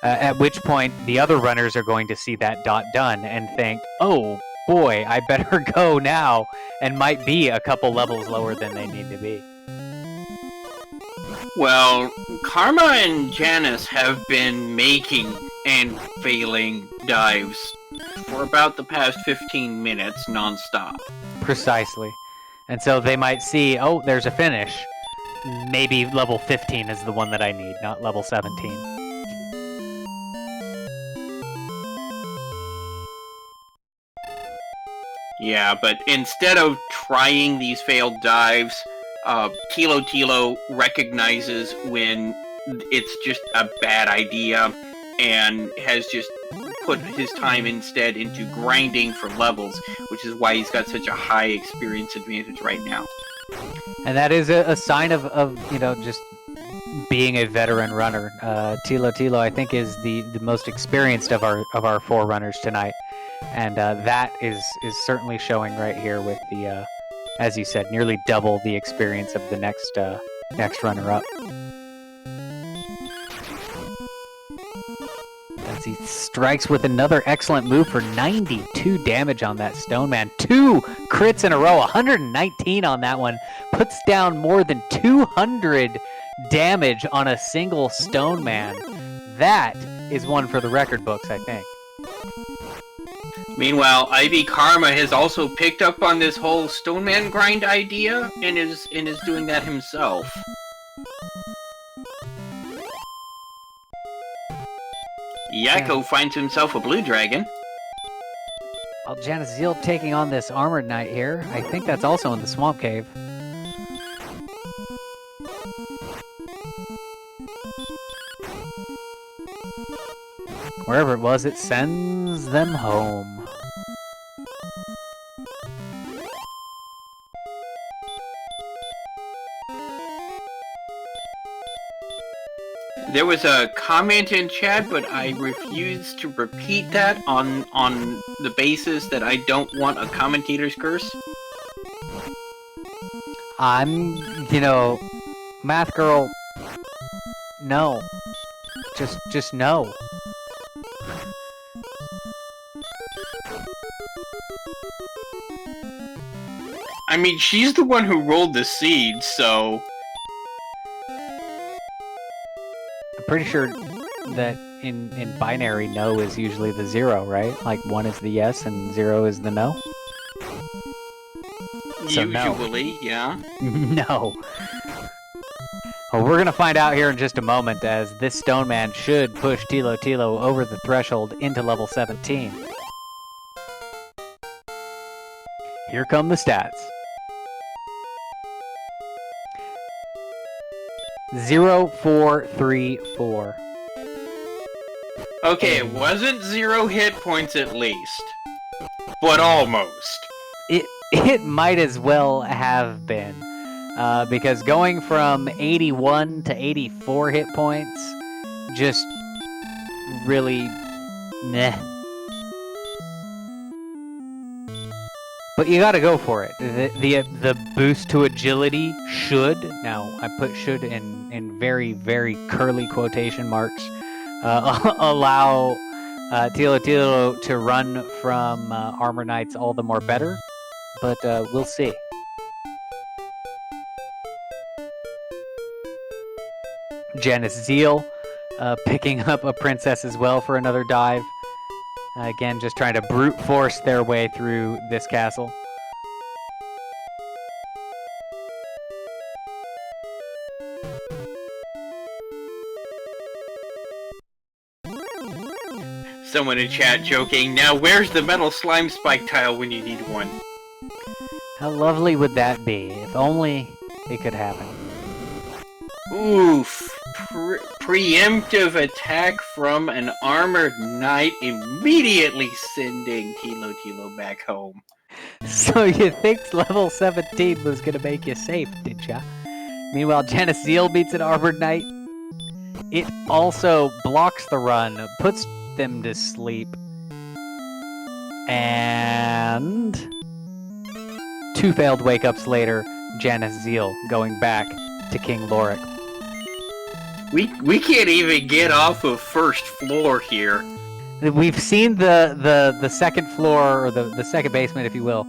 At which point, the other runners are going to see that dot done and think, oh boy, I better go now, and might be a couple levels lower than they need to be. Well, Karma and Janice have been making and failing dives for about the past 15 minutes non-stop. Precisely. And so they might see, oh, there's a finish. Maybe level 15 is the one that I need, not level 17. Yeah, but instead of trying these failed dives, Tilo Tilo recognizes when it's just a bad idea and has just put his time instead into grinding for levels, which is why he's got such a high experience advantage right now. And that is a sign of just being a veteran runner. Tilo Tilo, I think, is the most experienced of our four runners tonight. And that is certainly showing right here with the, as you said, nearly double the experience of the next runner-up. As he strikes with another excellent move for 92 damage on that Stone Man. 2 crits in a row, 119 on that one. Puts down more than 200 damage on a single Stone Man. That is one for the record books, I think. Meanwhile, Ivy Karma has also picked up on this whole Stone Man grind idea and is doing that himself. Yakko finds himself a blue dragon. Well, Janice Zeal taking on this Armored Knight here. I think that's also in the Swamp Cave. Wherever it was, it sends them home. There was a comment in chat, but I refuse to repeat that on the basis that I don't want a commentator's curse. I'm, Math Girl, no. Just no. I mean, she's the one who rolled the seed, so... I'm pretty sure that in binary, no is usually the 0, right? Like 1 is the yes and 0 is the no? So usually, no. Yeah. No. Well, we're going to find out here in just a moment, as this Stone Man should push Tilo Tilo over the threshold into level 17. Here come the stats. 0, 4, 3, 4. Okay, it wasn't 0 hit points at least, but almost. It might as well have been, because going from 81 to 84 hit points, just really, meh. But you gotta go for it. The boost to agility should, now I put should in very, very curly quotation marks, allow Tilo Tilo to run from Armor Knights all the more better, but we'll see. Janice Zeal picking up a princess as well for another dive. Again, just trying to brute force their way through this castle. Someone in chat joking, now where's the metal slime spike tile when you need one? How lovely would that be, if only it could happen. Oof. Preemptive attack from an armored knight, immediately sending Tilo Tilo back home. So you think level 17 was going to make you safe, did ya? Meanwhile, Janice Zeal beats an armored knight. it also blocks the run, puts them to sleep, and 2 failed wake-ups later, Janice Zeal going back to King Lorik. We can't even get off of first floor here. We've seen the second floor, or the second basement, if you will,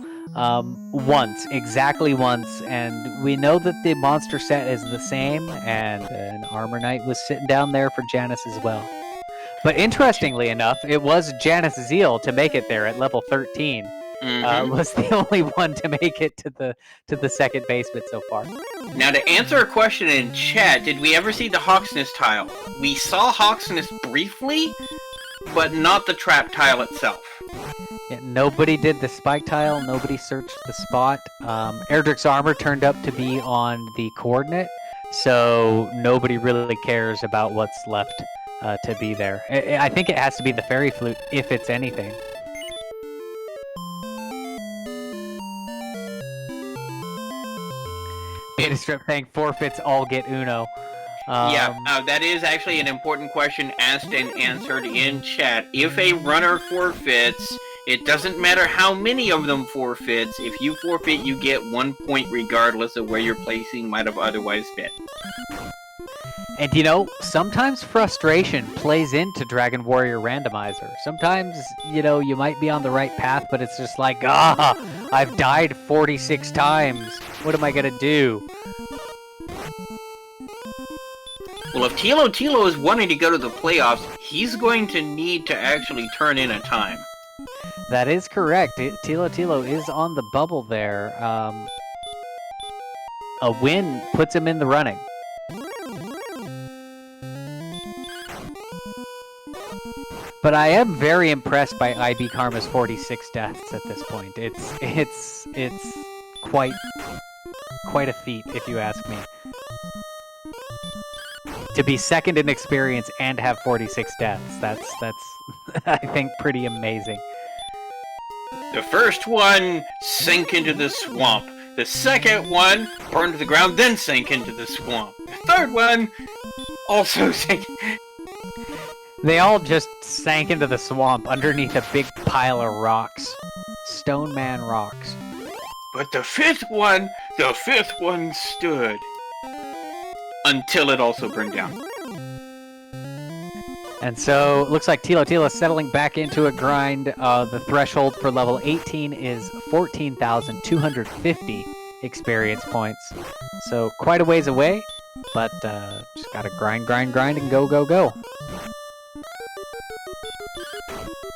exactly once, and we know that the monster set is the same, and an Armor Knight was sitting down there for Janice as well. But interestingly enough, it was Janice Zeal to make it there at level 13. Was the only one to make it to the second basement so far. Now, to answer a question in chat, did we ever see the Hawksness tile? We saw Hawksness briefly, but not the trap tile itself. Yeah, nobody did the spike tile. Nobody searched the spot. Erdrick's armor turned up to be on the coordinate, so nobody really cares about what's left to be there. I think it has to be the fairy flute, if it's anything. Strip saying forfeits all get Uno. That is actually an important question asked and answered in chat. If a runner forfeits, it doesn't matter how many of them forfeits. If you forfeit, you get 1 point regardless of where your placing might have otherwise been. And you know, sometimes frustration plays into Dragon Warrior Randomizer. Sometimes, you know, you might be on the right path, but it's just like, I've died 46 times. What am I gonna do? Well, if Tilo is wanting to go to the playoffs, he's going to need to actually turn in a time. That is correct. Tilo is on the bubble there. A win puts him in the running. But I am very impressed by IB Karma's 46 deaths at this point. It's quite a feat, if you ask me. To be second in experience and have 46 deaths, that's I think pretty amazing. The first one sank into the swamp. The second one burned to the ground, then sank into the swamp. The third one also sank. They all just sank into the swamp underneath a big pile of rocks. Stone Man rocks. But the fifth one stood. Until it also burned down. And so, looks like Tilo settling back into a grind. The threshold for level 18 is 14,250 experience points. So, quite a ways away, but just gotta grind, and go.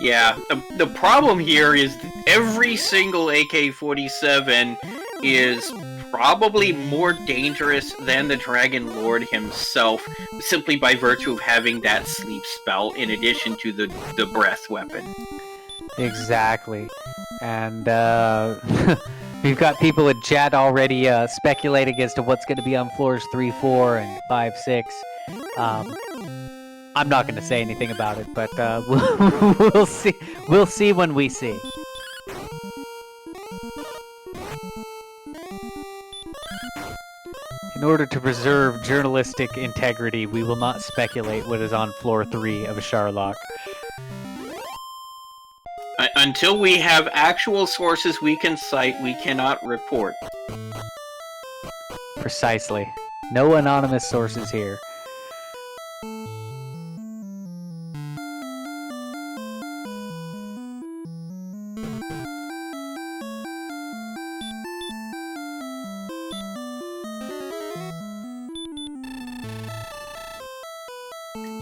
Yeah, the problem here is every single AK-47 is probably more dangerous than the Dragon Lord himself, simply by virtue of having that sleep spell in addition to the breath weapon. Exactly. And we've got people in chat already speculating as to what's going to be on floors 3, 4, and 5, 6. I'm not going to say anything about it, but we'll see. We'll see when we see. In order to preserve journalistic integrity, we will not speculate what is on floor 3 of a Sharlock. Until we have actual sources we can cite, we cannot report. Precisely. No anonymous sources here.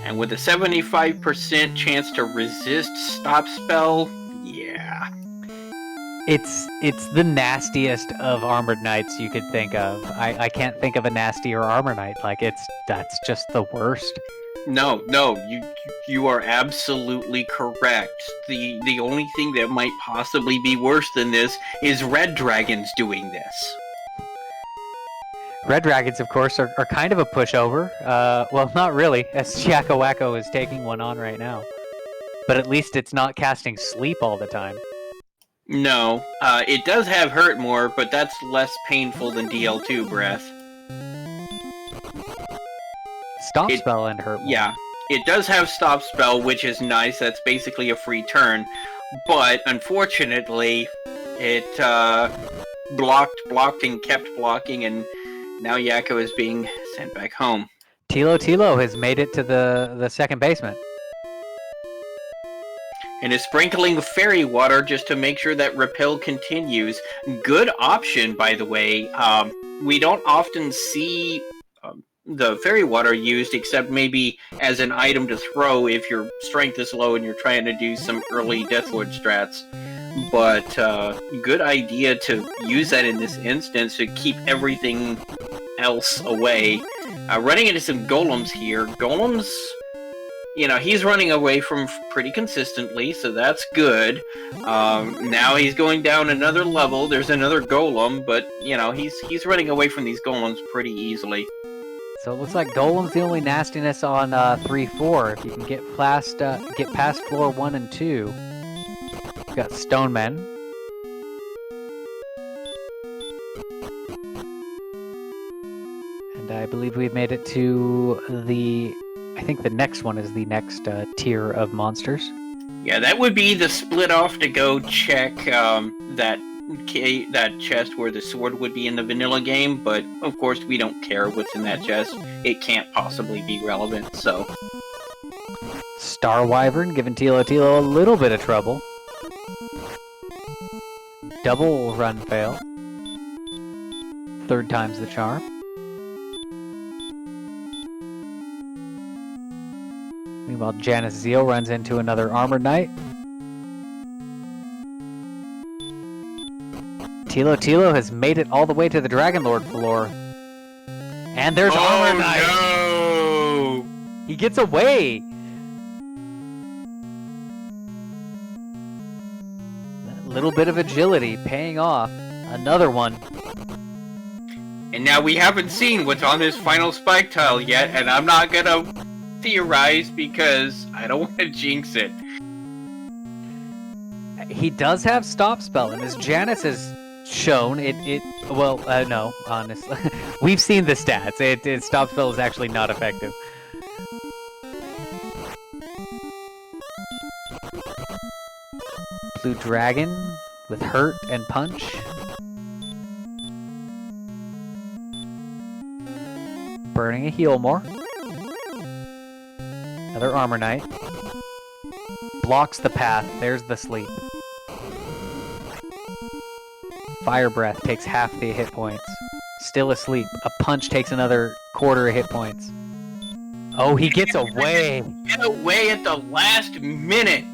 And with a 75% chance to resist stop spell, yeah. It's the nastiest of Armored Knights you could think of. I can't think of a nastier Armor Knight. Like, that's just the worst. No, you are absolutely correct. The only thing that might possibly be worse than this is Red Dragons doing this. Red Dragons, of course, are kind of a pushover. Well, not really, as Chiako Wacko is taking one on right now. But at least it's not casting sleep all the time. No, it does have hurt more, but that's less painful than DL2 breath. stop spell and hurt more. Yeah, it does have stop spell, which is nice. That's basically a free turn. But unfortunately, it blocked, and kept blocking, and now Yakko is being sent back home. Tilo has made it to the second basement. And is sprinkling fairy water just to make sure that repel continues. Good option, by the way. We don't often see the fairy water used, except maybe as an item to throw if your strength is low and you're trying to do some early Deathlord strats. But good idea to use that in this instance to keep everything else away. Running into some golems here. Golems, he's running away from pretty consistently, so that's good. Now he's going down another level. There's another golem, but he's running away from these golems pretty easily. So it looks like Golem's the only nastiness on 3-4. If you can get past floor 1 and 2. We've got Stonemen. And I believe we've made it to I think the next one is the next tier of monsters. Yeah, that would be the split off to go check that chest where the sword would be in the vanilla game, but of course we don't care what's in that chest. It can't possibly be relevant, so. Star Wyvern giving Tilo a little bit of trouble. Double run fail. Third time's the charm. Meanwhile, Janice Zeal runs into another Armored Knight. Tilo has made it all the way to the Dragon Lord floor. And there's Armored Knight! No! He gets away! A little bit of agility paying off. Another one. And now we haven't seen what's on this final spike tile yet, and I'm not gonna theorize because I don't want to jinx it. He does have stop spell, and as Janice has shown, no, honestly. We've seen the stats. Stop spell is actually not effective. Blue Dragon with hurt and punch. Burning a heal more. Another Armor Knight. Blocks the path. There's the sleep. Fire Breath takes half the hit points. Still asleep. A punch takes another quarter of hit points. Oh, he gets away! Get away at the last minute!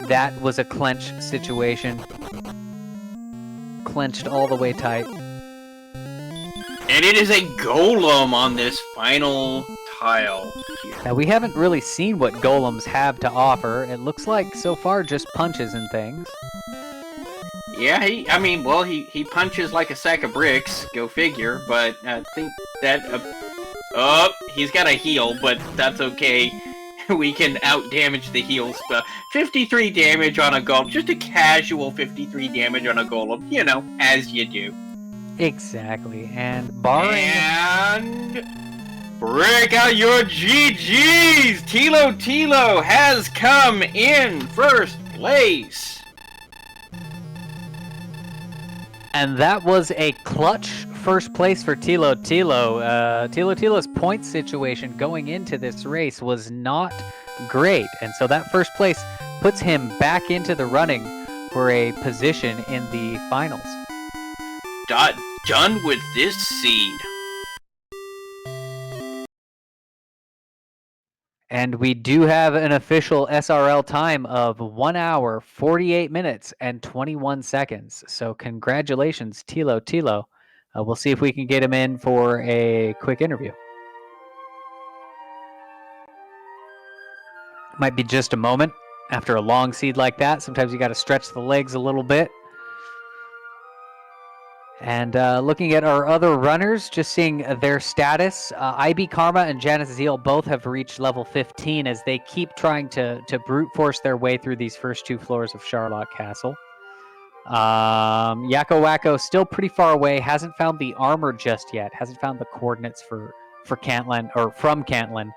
That was a clench situation. Clenched all the way tight. And it is a golem on this final tile here. Now, we haven't really seen what golems have to offer. It looks like, so far, just punches and things. Yeah, he punches like a sack of bricks, go figure, but I think that... he's got a heal, but that's okay. We can out-damage the heal spell. 53 damage on a golem, just a casual 53 damage on a golem, as you do. Exactly, and barring... And... break out your GGs! Tilo has come in first place! And that was a clutch first place for Tilo. Tilo's point situation going into this race was not great, and so that first place puts him back into the running for a position in the finals. Done with this seed. And we do have an official SRL time of 1 hour, 48 minutes, and 21 seconds. So congratulations, Tilo. We'll see if we can get him in for a quick interview. Might be just a moment after a long seed like that. Sometimes you got to stretch the legs a little bit. And looking at our other runners, just seeing their status, IB Karma and Janice Zeal both have reached level 15 as they keep trying to brute force their way through these first two floors of Charlotte Castle. Yakko Wacko still pretty far away. Hasn't found the armor just yet. Hasn't found the coordinates for Cantlin or from Cantlin.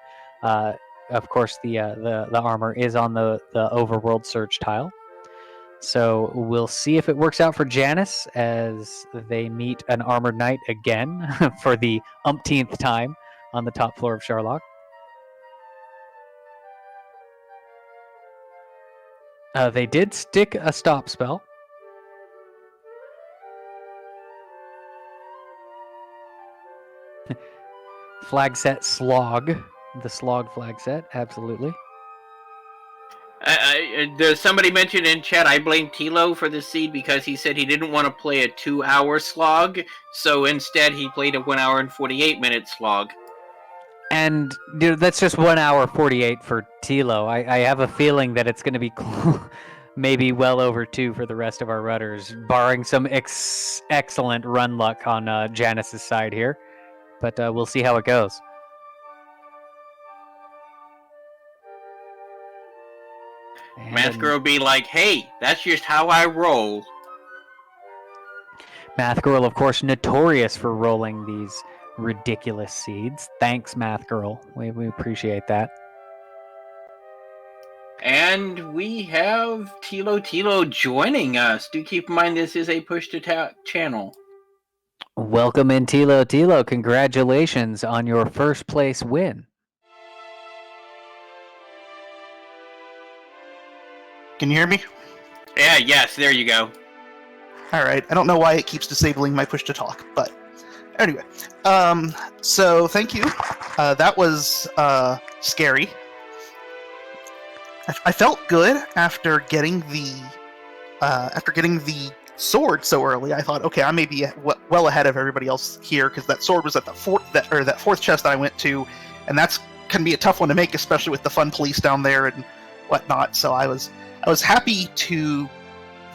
Of course, the armor is on the overworld search tile. So we'll see if it works out for Janice as they meet an armored knight again for the umpteenth time on the top floor of Sharlock. They did stick a stop spell. Flag set Slog. The Slog flag set, absolutely. Does somebody mention in chat, I blame Tilo for this seed because he said he didn't want to play a 2-hour slog, so instead he played a 1 hour and 48-minute slog. And that's just 1 hour 48 for Tilo. I have a feeling that it's going to be maybe well over 2 for the rest of our runners, barring some excellent run luck on Janice's side here. But we'll see how it goes. Math Girl be like, hey, that's just how I roll. Math Girl, of course, notorious for rolling these ridiculous seeds. Thanks, Math Girl. We appreciate that. And we have Tilo joining us. Do keep in mind this is a push-to-talk channel. Welcome in, Tilo. Congratulations on your first place win. Can you hear me? Yeah, yes, there you go. Alright, I don't know why it keeps disabling my push to talk, but anyway. So thank you. That was scary. I felt good after getting the sword so early. I thought, okay, I may be well ahead of everybody else here because that sword was at that fourth chest that I went to, and that's can be a tough one to make, especially with the fun police down there and whatnot. So I was happy to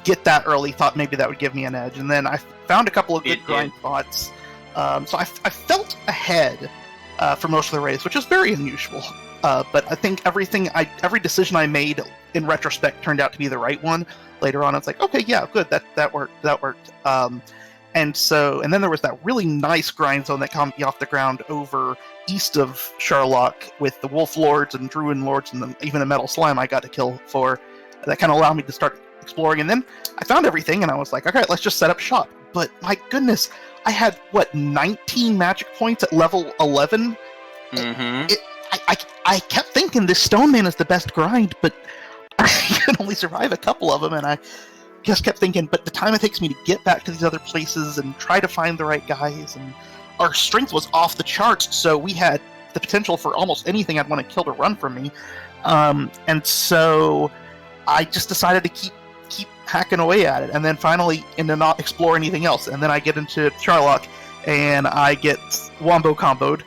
get that early. Thought maybe that would give me an edge, and then I found a couple of good grind spots. So I felt ahead for most of the race, which is very unusual. But I think every decision I made in retrospect turned out to be the right one. Later on, it's like, okay, yeah, good, that worked. And then there was that really nice grind zone that got me off the ground over east of Sharlock with the Wolf Lords and Druid Lords and even a Metal Slime I got to kill for. That kind of allowed me to start exploring. And then I found everything, and I was like, okay, let's just set up shop. But my goodness, I had, 19 magic points at level 11? Mm-hmm. I kept thinking this Stone Man is the best grind, but I can only survive a couple of them, and I just kept thinking, but the time it takes me to get back to these other places and try to find the right guys, and our strength was off the charts, so we had the potential for almost anything I'd want to kill to run from me. And so I just decided to keep hacking away at it, and then finally into not explore anything else. And then I get into Sharlock, and I get Wombo comboed,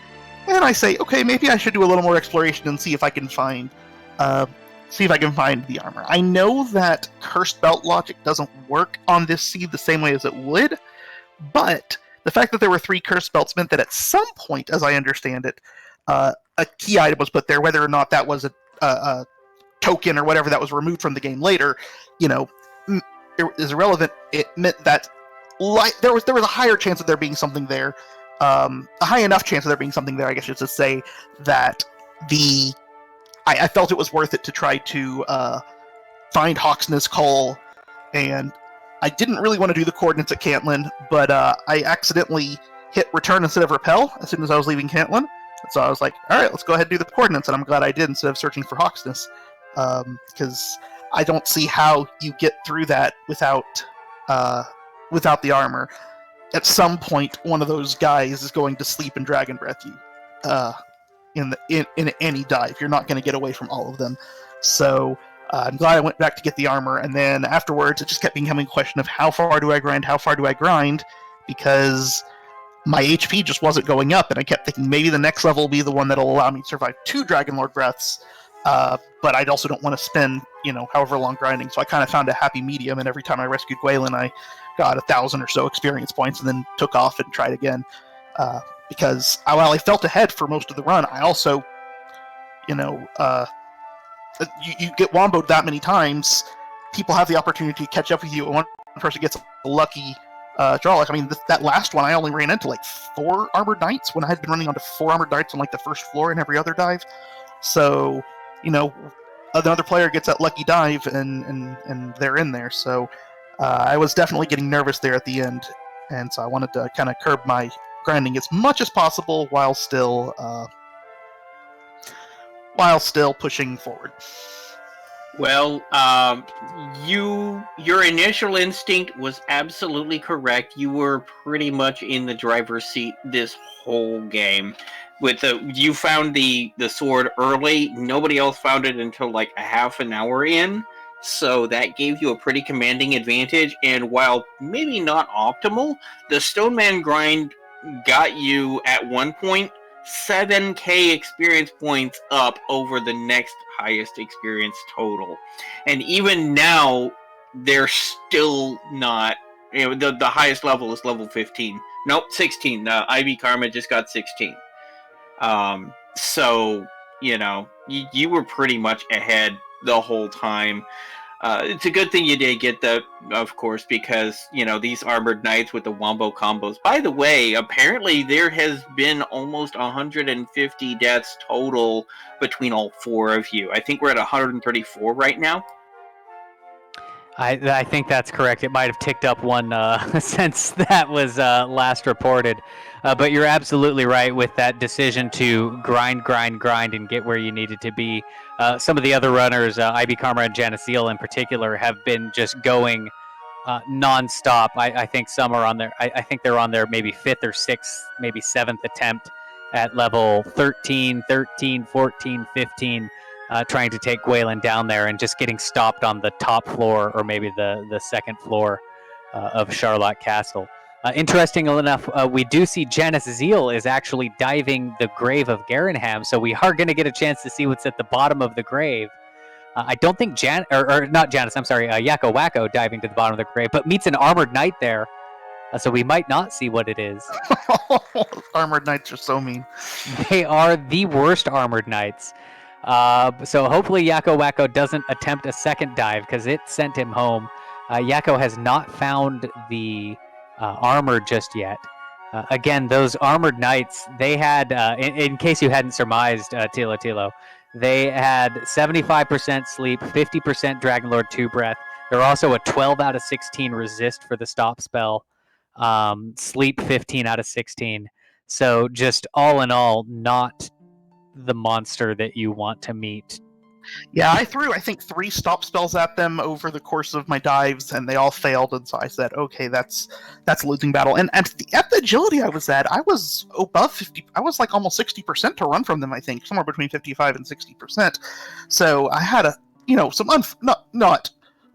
and I say, okay, maybe I should do a little more exploration and see if I can find the armor. I know that cursed belt logic doesn't work on this seed the same way as it would, but the fact that there were 3 cursed belts meant that at some point, as I understand it, a key item was put there, whether or not that was a token or whatever that was removed from the game later, it is irrelevant. It meant that there was a higher chance of there being something there, a high enough chance of there being something there, I guess you should say, that I felt it was worth it to try to find Hawksness Call, and I didn't really want to do the coordinates at Cantlin, but I accidentally hit return instead of repel as soon as I was leaving Cantlin. So I was like, all right, let's go ahead and do the coordinates, and I'm glad I did instead of searching for Hawksness, because I don't see how you get through that without the armor. At some point, one of those guys is going to sleep and dragon breath you in any dive. You're not going to get away from all of them. So I'm glad I went back to get the armor, and then afterwards it just kept becoming a question of how far do I grind, because my HP just wasn't going up, and I kept thinking maybe the next level will be the one that'll allow me to survive 2 Dragonlord breaths, but I also don't want to spend, however long grinding, so I kind of found a happy medium, and every time I rescued Gwaelin, I got 1,000 or so experience points, and then took off and tried again, because while I felt ahead for most of the run, I also, you get womboed that many times, people have the opportunity to catch up with you person gets a lucky draw. Like, I mean, that last one, I only ran into like 4 armored knights when I had been running onto 4 armored knights on like the first floor in every other dive. So, another player gets that lucky dive and they're in there. So I was definitely getting nervous there at the end, and so I wanted to kind of curb my grinding as much as possible while still pushing forward. Well, your initial instinct was absolutely correct. You were pretty much in the driver's seat this whole game. You found the sword early. Nobody else found it until like a half an hour in. So that gave you a pretty commanding advantage. And while maybe not optimal, the Stoneman grind got you at one point 7k experience points up over the next highest experience total. And even now, they're still not, the highest level is level 15. Nope, 16. IB Karma just got 16. So, you were pretty much ahead the whole time. It's a good thing you did get that, of course, because, these armored knights with the wombo combos. By the way, apparently there has been almost 150 deaths total between all 4 of you. I think we're at 134 right now. I think that's correct. It might have ticked up one since that was last reported. But you're absolutely right with that decision to grind, and get where you needed to be. Some of the other runners, IB Karma and Janiciel in particular, have been just going nonstop. I think some are on there. I think they're on their maybe 5th or 6th, maybe 7th attempt at level 13, 14, 15. Trying to take Gwaelin down there and just getting stopped on the top floor or maybe the 2nd floor of Charlotte Castle. Interestingly enough, we do see Janice Zeal is actually diving the grave of Garenham, so we are going to get a chance to see what's at the bottom of the grave. I don't think not Janice, I'm sorry, Yakko Wacko diving to the bottom of the grave, but meets an armored knight there, so we might not see what it is. Armored knights are so mean. They are the worst armored knights. So hopefully Yakko Wacko doesn't attempt a second dive because it sent him home. Yakko has not found the armor just yet. Again, those armored knights, they had, in case you hadn't surmised, Tilo, they had 75% sleep, 50% Dragonlord 2 breath. They're also a 12 out of 16 resist for the stop spell. Sleep 15 out of 16. So just all in all, not the monster that you want to meet. Yeah, I threw, I think, 3 stop spells at them over the course of my dives, and they all failed, and so I said, okay, that's a losing battle. And at the agility I was at, I was above 50, I was like almost 60% to run from them, I think, somewhere between 55 and 60%. So I had some, not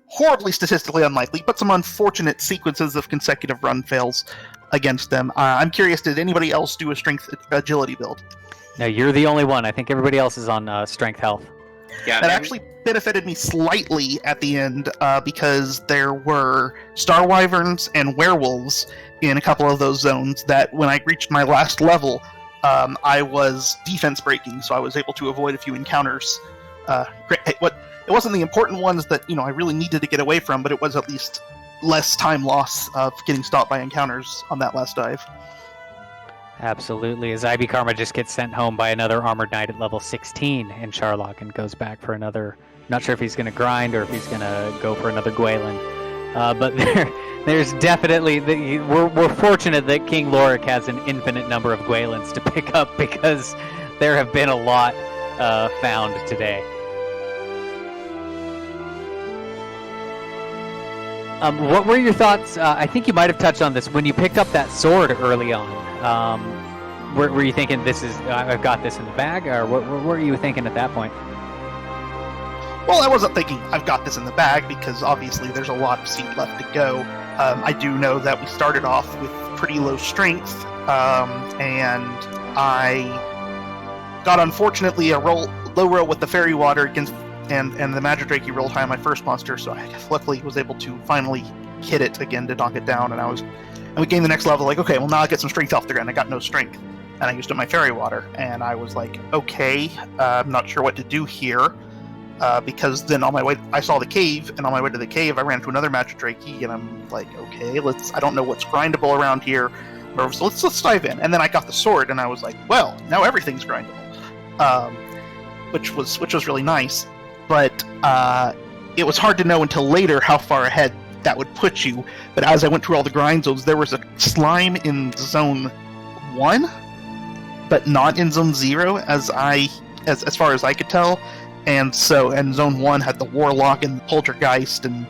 horribly statistically unlikely, but some unfortunate sequences of consecutive run fails against them. I'm curious, did anybody else do a strength agility build? No, you're the only one. I think everybody else is on strength health. Yeah, that actually benefited me slightly at the end because there were star wyverns and werewolves in a couple of those zones that when I reached my last level, I was defense breaking, so I was able to avoid a few encounters. It wasn't the important ones that I really needed to get away from, but it was at least less time loss of getting stopped by encounters on that last dive. Absolutely, as IB Karma just gets sent home by another armored knight at level 16 in Charlock and goes back for another. Not sure if he's going to grind or if he's going to go for another Gwaelin. But there's definitely we're fortunate that King Lorik has an infinite number of Gwaelins to pick up because there have been a lot found today. What were your thoughts? I think you might have touched on this when you picked up that sword early on. Were you thinking this is I've got this in the bag, or what were you thinking at that point? Well, I wasn't thinking I've got this in the bag because obviously there's a lot of seed left to go. I do know that we started off with pretty low strength, and I got unfortunately a low roll with the fairy water against and the magic drake you rolled high on my first monster, so I luckily was able to finally hit it again to knock it down, and we gained the next level, like, okay, well now I get some strength health again. I got no strength. And I used up my fairy water, and I was like, okay, I'm not sure what to do here. because then on my way, I saw the cave, and on my way to the cave, I ran into another Magidrake, and I'm like, okay, I don't know what's grindable around here, so let's dive in. And then I got the sword, and I was like, well, now everything's grindable, which was really nice. But it was hard to know until later how far ahead that would put you. But as I went through all the grind zones, there was a slime in Zone 1, but not in Zone 0, as far as I could tell. And Zone 1 had the Warlock and the Poltergeist and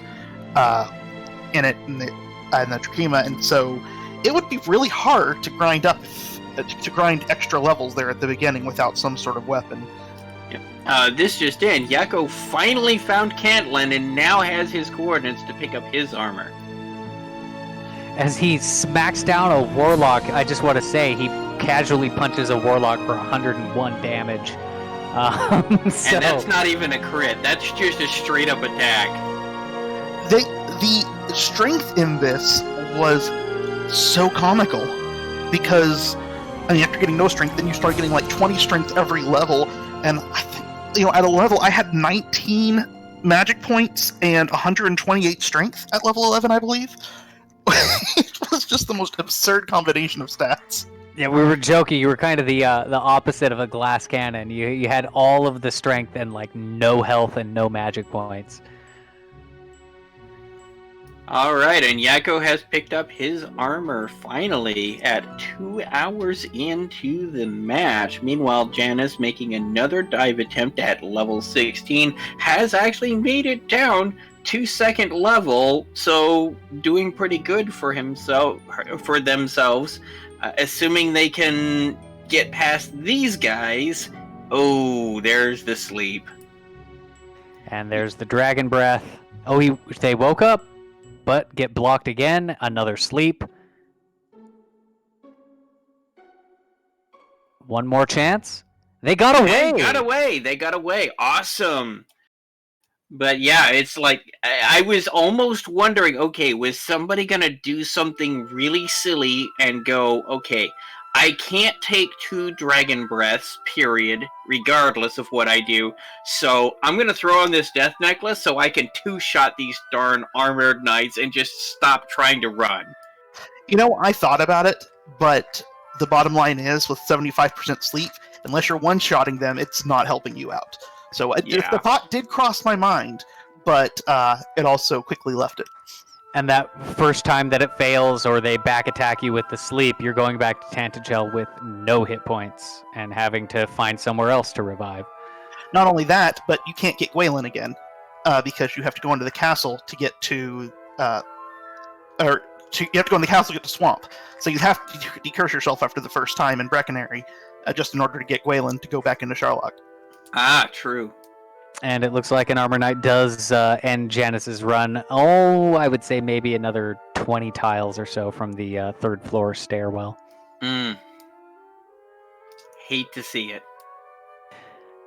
in it, and the Drakima, and so it would be really hard to grind extra levels there at the beginning without some sort of weapon. This just in, Yakko finally found Cantland and now has his coordinates to pick up his armor. As he smacks down a Warlock, I just want to say he casually punches a Warlock for 101 damage. And that's not even a crit. That's just a straight up attack. The strength in this was so comical because, I mean, after getting no strength, then you start getting like 20 strength every level, and I think, at a level I had 19 magic points and 128 strength at level 11, I believe. It was just the most absurd combination of stats. Yeah, we were joking. You were kind of the opposite of a glass cannon. You had all of the strength and like no health and no magic points. All right, and Yakko has picked up his armor finally at 2 hours into the match. Meanwhile, Janice, making another dive attempt at level 16, has actually made it down to second level, so doing pretty good for themselves. Assuming they can get past these guys. Oh, there's the sleep. And there's the dragon breath. Oh, they woke up, but get blocked again. Another sleep. One more chance. They got away. They got away. Awesome. But yeah, it's like, I was almost wondering, okay, was somebody going to do something really silly and go, okay, I can't take 2 dragon breaths, period, regardless of what I do, so I'm going to throw on this death necklace so I can 2-shot these darn armored knights and just stop trying to run. I thought about it, but the bottom line is, with 75% sleep, unless you're one-shotting them, it's not helping you out. So if the thought did cross my mind, but it also quickly left it. And that first time that it fails or they back attack you with the sleep, you're going back to Tantagel with no hit points and having to find somewhere else to revive. Not only that, but you can't get Gwaelin again because you have to go into the castle to get to... you have to go in the castle to get to Swamp. So you have to decurse yourself after the first time in Breckenary just in order to get Gwaelin to go back into Sharlock. Ah, true. And it looks like an Armor Knight does end Janice's run. Oh, I would say maybe another 20 tiles or so from the third floor stairwell. Hate to see it.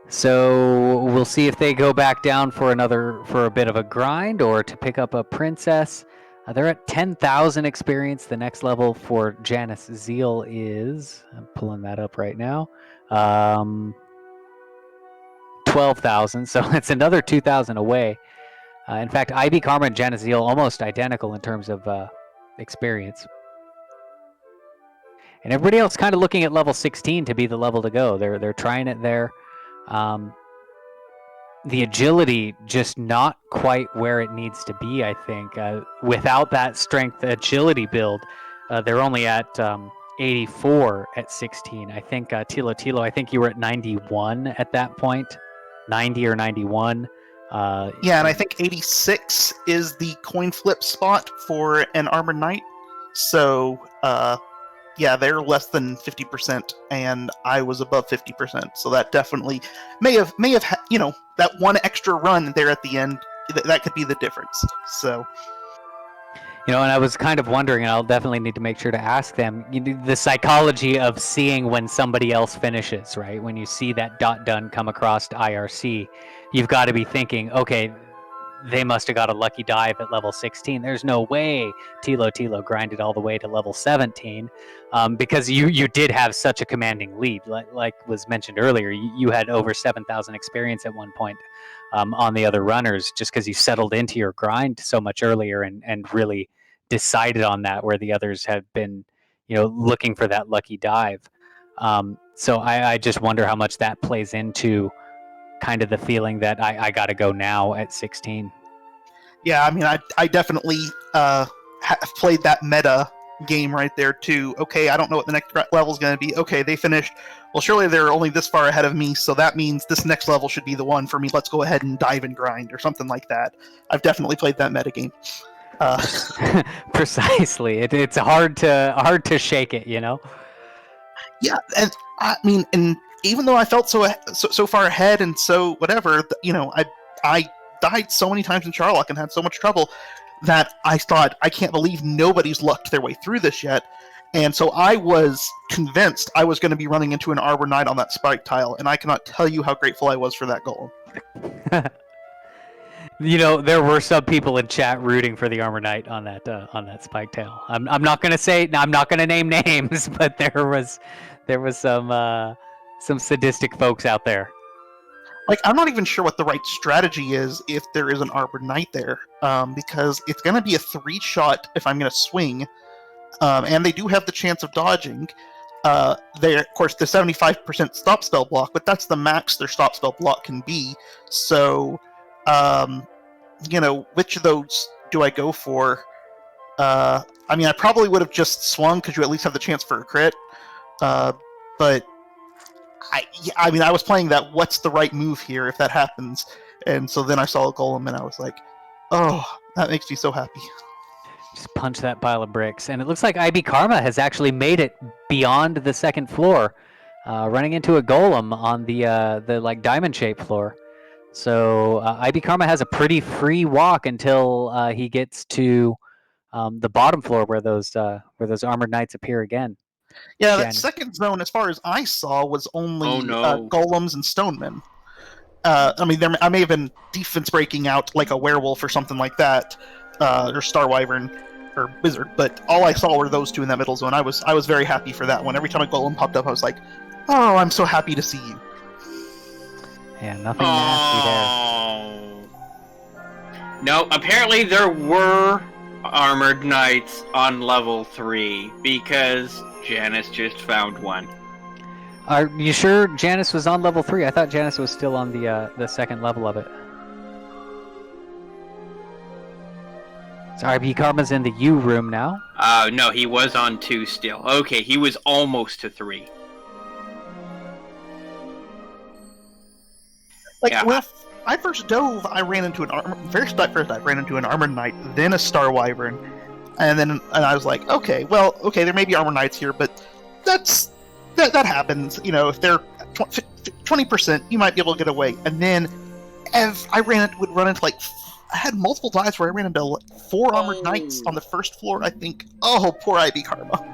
So we'll see if they go back down for a bit of a grind or to pick up a princess. They're at 10,000 experience. The next level for Janice Zeal is, I'm pulling that up right now, 12,000, so it's another 2,000 away. In fact, Ivy Karma and Janice Zeal almost identical in terms of experience. And everybody else kind of looking at level 16 to be the level to go. They're trying it there. The agility just not quite where it needs to be, I think. Without that strength agility build, they're only at 84 at 16. I think Tilo, I think you were at 91 at that point. 90 or 91. Yeah, and I think 86 is the coin flip spot for an Armored Knight. So, yeah, they're less than 50%, and I was above 50%. So that definitely may have that one extra run there at the end. That could be the difference. So. And I was kind of wondering, and I'll definitely need to make sure to ask them, the psychology of seeing when somebody else finishes, right? When you see that dot done come across to IRC, you've got to be thinking, okay, they must have got a lucky dive at level 16. There's no way Tilo grinded all the way to level 17, because you did have such a commanding lead. Like was mentioned earlier, you had over 7,000 experience at one point on the other runners, just because you settled into your grind so much earlier and really decided on that, where the others have been, looking for that lucky dive. So I just wonder how much that plays into kind of the feeling that I got to go now at 16. Yeah, I mean, I definitely have played that meta game right there too. Okay, I don't know what the next level is going to be. Okay, they finished. Well, surely they're only this far ahead of me, so that means this next level should be the one for me. Let's go ahead and dive and grind or something like that. I've definitely played that meta game. Precisely. It's hard to shake it, Yeah, and I mean, and even though I felt so far ahead and so whatever, I died so many times in Charlock and had so much trouble that I thought, I can't believe nobody's lucked their way through this yet. And so I was convinced I was going to be running into an Arbor Knight on that spike tile, and I cannot tell you how grateful I was for that golem. There were some people in chat rooting for the Armor Knight on that spike tail. I'm not gonna say, I'm not gonna name names, but there was some sadistic folks out there. Like, I'm not even sure what the right strategy is if there is an Arbor Knight there, because it's gonna be a 3-shot if I'm gonna swing, and they do have the chance of dodging. They, of course, the 75% stop spell block, but that's the max their stop spell block can be. So, which of those do I go for? I mean, I probably would have just swung because you at least have the chance for a crit. But I mean, I was playing that what's the right move here if that happens. And so then I saw a golem and I was like, oh, that makes me so happy. Just punch that pile of bricks. And it looks like IB Karma has actually made it beyond the second floor, running into a golem on the like diamond-shaped floor. So IB Karma has a pretty free walk until he gets to the bottom floor where those armored knights appear again. Yeah, that second zone, as far as I saw, was only golems and stonemen. I mean, I may have been defense breaking out like a werewolf or something like that, or Star Wyvern or Wizard, but all I saw were those two in that middle zone. I was very happy for that one. Every time a golem popped up, I was like, oh, I'm so happy to see you. Yeah, nothing nasty there. No, apparently there were armored knights on level 3 because Janice just found one. Are you sure Janice was on level 3? I thought Janice was still on the second level of it. So RB Karma's in the U room now. No, he was on 2 still. Okay, he was almost to 3. Like, yeah. When I first dove, I ran into first I ran into an armored knight, then a Star Wyvern, and I was like, okay, there may be armored knights here, but that happens. If they're 20%, you might be able to get away. And then, as I would run into I had multiple times where I ran into 4 armored knights on the first floor. I think, oh, poor IB Karma.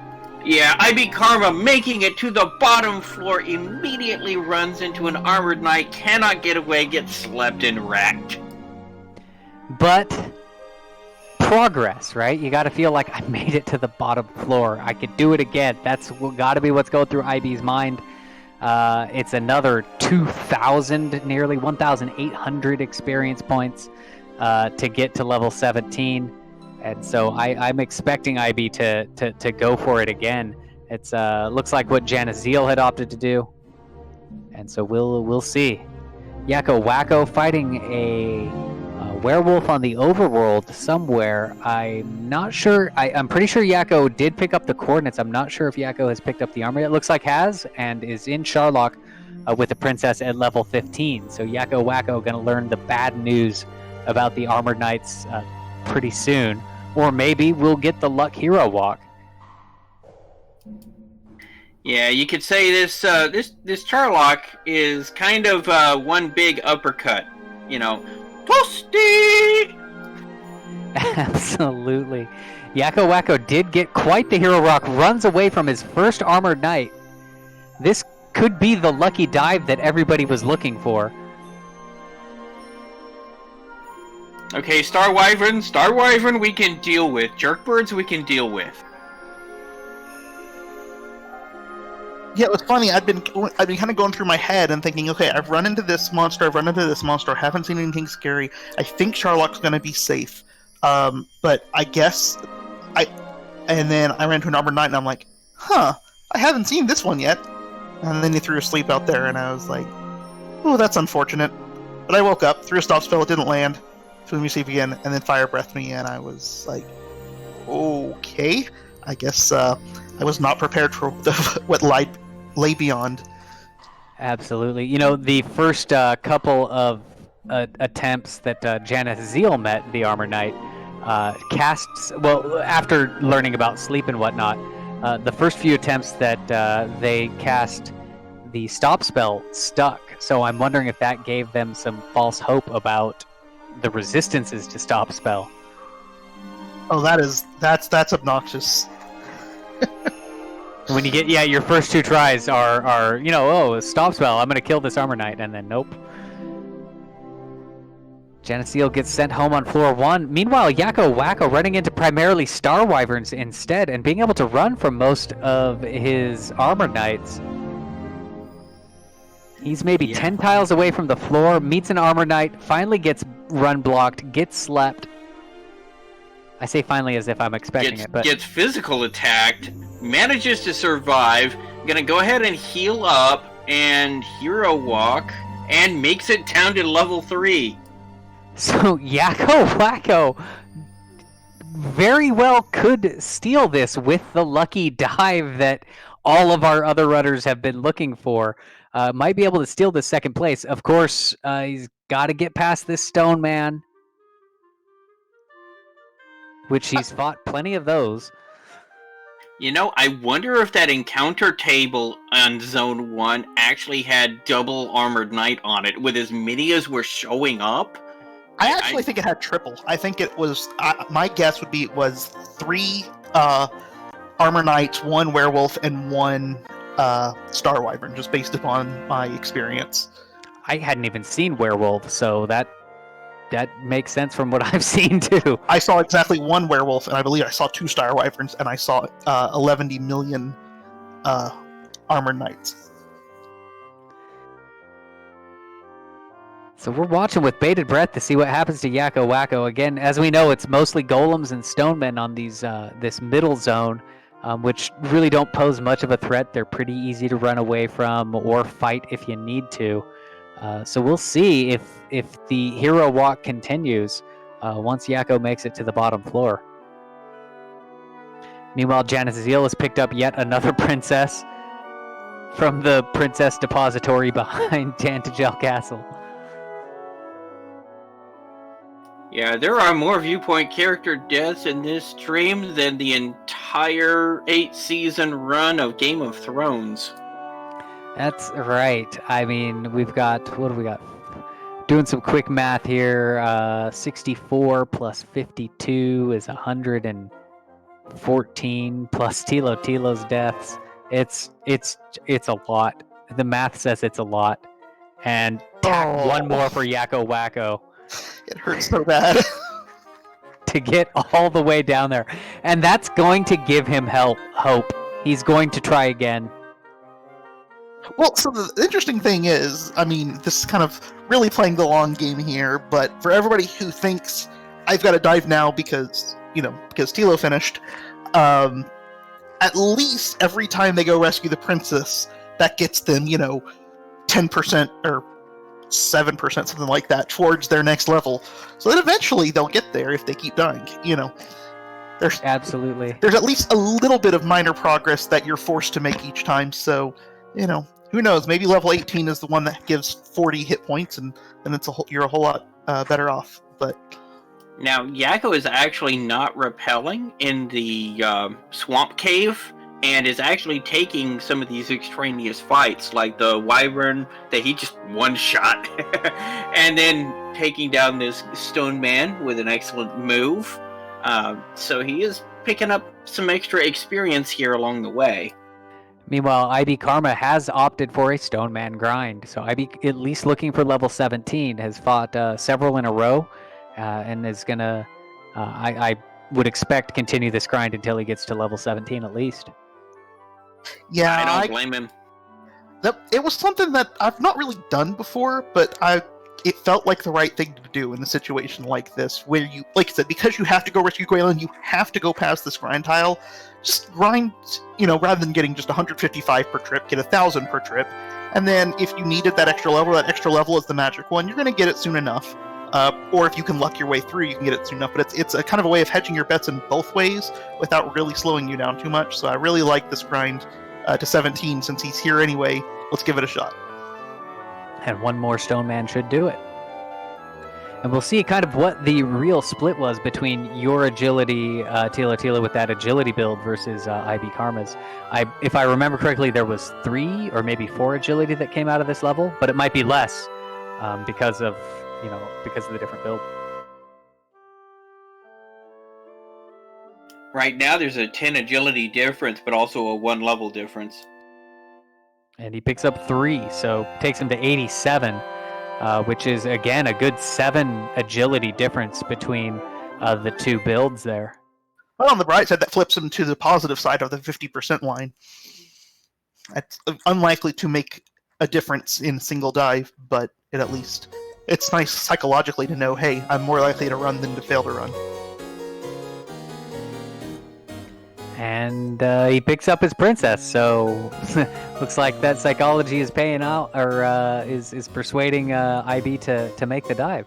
Yeah, IB Karma making it to the bottom floor immediately runs into an armored knight, cannot get away, gets slept and wrecked. But progress, right? You got to feel like I made it to the bottom floor. I could do it again. That's got to be what's going through IB's mind. It's another 2,000, nearly 1,800 experience points to get to level 17. And so I'm expecting IB to go for it again. It's looks like what Janice Zeal had opted to do, and so we'll see. Yakko Wacko fighting a werewolf on the overworld somewhere. I'm not sure. I'm pretty sure Yakko did pick up the coordinates. I'm not sure if Yakko has picked up the armor. It looks like has, and is in Charlock with the princess at level 15. So Yakko Wacko going to learn the bad news about the armored knights pretty soon. Or maybe we'll get the Luck Hero walk. Yeah, you could say this Charlock is kind of one big uppercut. Toasty! Absolutely. Yakko Wacko did get quite the hero rock, runs away from his first armored knight. This could be the lucky dive that everybody was looking for. Okay, Star Wyvern we can deal with. Jerkbirds we can deal with. Yeah, it was funny. I've been kind of going through my head and thinking, okay, I've run into this monster, haven't seen anything scary. I think Sharlock's going to be safe. But I guess and then I ran into an Armored Knight and I'm like, I haven't seen this one yet. And then he threw a sleep out there and I was like, oh, that's unfortunate. But I woke up, threw a stop spell, it didn't land, threw me sleep again, and then fire breathed me, and I was like, okay, I guess I was not prepared for what lay beyond. Absolutely. You know, the first couple of attempts that Janaziel met the Armor Knight casts, well, after learning about sleep and whatnot, the first few attempts that they cast the stop spell stuck. So I'm wondering if that gave them some false hope about the resistances to stop spell. Oh, that's obnoxious. When you get, your first two tries are stop spell, I'm going to kill this Armor Knight, and then nope. Janaziel gets sent home on floor 1. Meanwhile, Yakko Wacko running into primarily Star Wyverns instead and being able to run from most of his Armor Knights. He's maybe 10 tiles away from the floor, meets an Armor Knight, finally gets run blocked, gets slept. I say finally as if I'm expecting it, but... Gets physical attacked, manages to survive, gonna go ahead and heal up and hero walk, and makes it down to level 3. So Yakko Wacko very well could steal this with the lucky dive that all of our other runners have been looking for. Might be able to steal the second place. Of course, he's got to get past this Stone Man, which he's fought plenty of those. You know, I wonder if that encounter table on Zone 1 actually had double Armored Knight on it, with as many as were showing up. I actually think it had triple. I think it was, my guess would be it was 3 Armor Knights, 1 Werewolf, and 1 Star Wyvern, just based upon my experience. I hadn't even seen Werewolf, so that makes sense from what I've seen too. I saw exactly 1 Werewolf, and I believe I saw 2 Star Wyverns, and I saw 11 million Armored Knights. So we're watching with bated breath to see what happens to Yakko Wacko. Again, as we know, it's mostly golems and stonemen on these this middle zone, which really don't pose much of a threat. They're pretty easy to run away from or fight if you need to. So we'll see if the hero walk continues once Yakko makes it to the bottom floor. Meanwhile, Janaziel has picked up yet another princess from the princess depository behind Tantagel Castle. Yeah, there are more viewpoint character deaths in this stream than the entire 8-season run of Game of Thrones. That's right. I mean, we've got, what do we got? Doing some quick math here. 64 plus 52 is 114 plus Tilo's deaths. It's a lot. The math says it's a lot. And one more for Yakko Wacko. It hurts so bad. To get all the way down there. And that's going to give him hope. He's going to try again. Well, so the interesting thing is, I mean, this is kind of really playing the long game here, but for everybody who thinks I've got to dive now because Tilo finished, at least every time they go rescue the princess, that gets them, 10% or 7%, something like that, towards their next level. So that eventually they'll get there if they keep dying, There's absolutely. There's at least a little bit of minor progress that you're forced to make each time, so, who knows? Maybe level 18 is the one that gives 40 hit points, and you're a whole lot better off. But now, Yakko is actually not repelling in the swamp cave, and is actually taking some of these extraneous fights, like the Wyvern that he just one-shot, and then taking down this stone man with an excellent move. So he is picking up some extra experience here along the way. Meanwhile, IB Karma has opted for a Stone Man grind. So IB, at least looking for level 17, has fought several in a row and is gonna, I would expect, continue this grind until he gets to level 17 at least. Yeah, I don't blame him. It was something that I've not really done before, but it felt like the right thing to do in a situation like this, where you, like I said, because you have to go rescue Gwaelin, you have to go past this grind tile. Just grind, rather than getting just 155 per trip, get 1,000 per trip, and then if you needed that extra level is the magic one. You're going to get it soon enough. Or if you can luck your way through, you can get it soon enough. But it's a kind of a way of hedging your bets in both ways without really slowing you down too much. So I really like this grind to 17 since he's here anyway. Let's give it a shot. And one more Stone Man should do it. And we'll see kind of what the real split was between your agility, Tila with that agility build versus IB Karma's. If I remember correctly, there was 3 or maybe 4 agility that came out of this level, but it might be less because of the different build. Right now, there's a 10 agility difference, but also a 1 level difference. And he picks up 3, so takes him to 87, which is, again, a good 7 agility difference between the 2 builds there. Well, on the bright side, that flips him to the positive side of the 50% line. That's unlikely to make a difference in single dive, but it's nice psychologically to know, hey, I'm more likely to run than to fail to run. And he picks up his princess, so looks like that psychology is paying out, or is persuading IB to make the dive.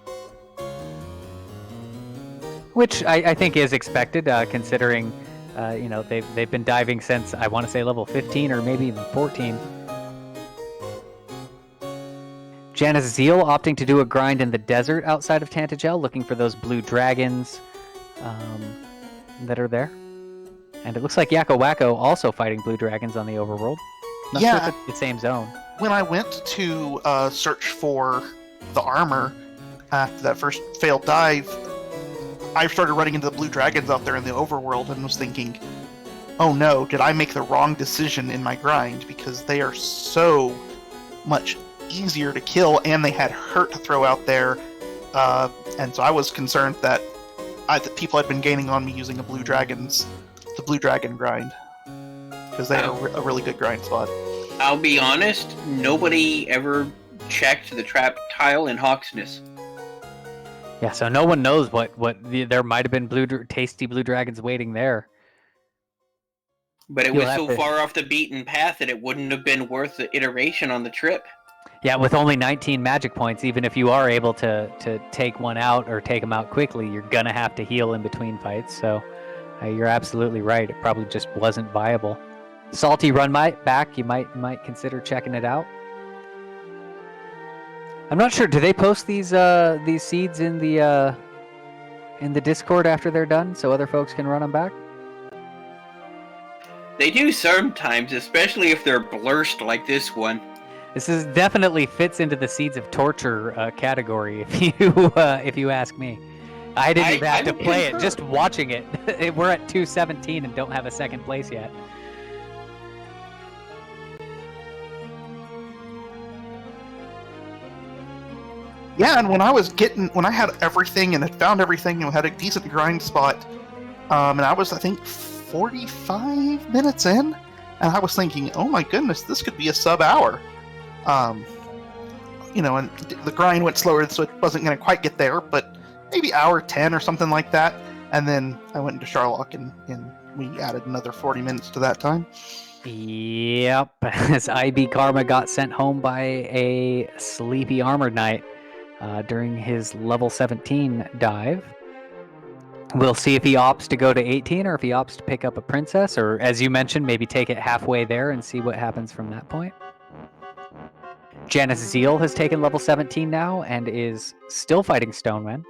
Which I think is expected, considering they've been diving since, I want to say, level 15 or maybe even 14. Janice Zeal opting to do a grind in the desert outside of Tantagel, looking for those blue dragons that are there. And it looks like Yakko Wacko also fighting blue dragons on the overworld. Not sure if it's the same zone. When I went to search for the armor after that first failed dive, I started running into the blue dragons out there in the overworld and was thinking, oh no, did I make the wrong decision in my grind? Because they are so much easier to kill, and they had hurt to throw out there. And so I was concerned that people had been gaining on me using the blue dragon grind, because they are a really good grind spot. I'll be honest, nobody ever checked the trap tile in Hawksness. Yeah, so no one knows there might have been tasty blue dragons waiting there. But it was so far off the beaten path that it wouldn't have been worth the iteration on the trip. Yeah, with only 19 magic points, even if you are able to take one out or take them out quickly, you're gonna have to heal in between fights. So you're absolutely right. It probably just wasn't viable. Salty run back. You might consider checking it out. I'm not sure. Do they post these seeds in the Discord after they're done, so other folks can run them back? They do sometimes, especially if they're blurst like this one. This definitely fits into the Seeds of Torture category, if you ask me. I didn't even have to play it, just watching it. We're at 217 and don't have a second place yet. Yeah, and when I had everything and had found everything and had a decent grind spot, and I was, I think, 45 minutes in, and I was thinking, oh my goodness, this could be a sub-hour. And the grind went slower, so it wasn't going to quite get there, but maybe hour 10 or something like that. And then I went into Sharlock, and we added another 40 minutes to that time. Yep, as IB Karma got sent home by a sleepy Armored Knight during his level 17 dive. We'll see if he opts to go to 18 or if he opts to pick up a princess, or as you mentioned, maybe take it halfway there and see what happens from that point. Janice Zeal has taken level 17 now and is still fighting Stoneman.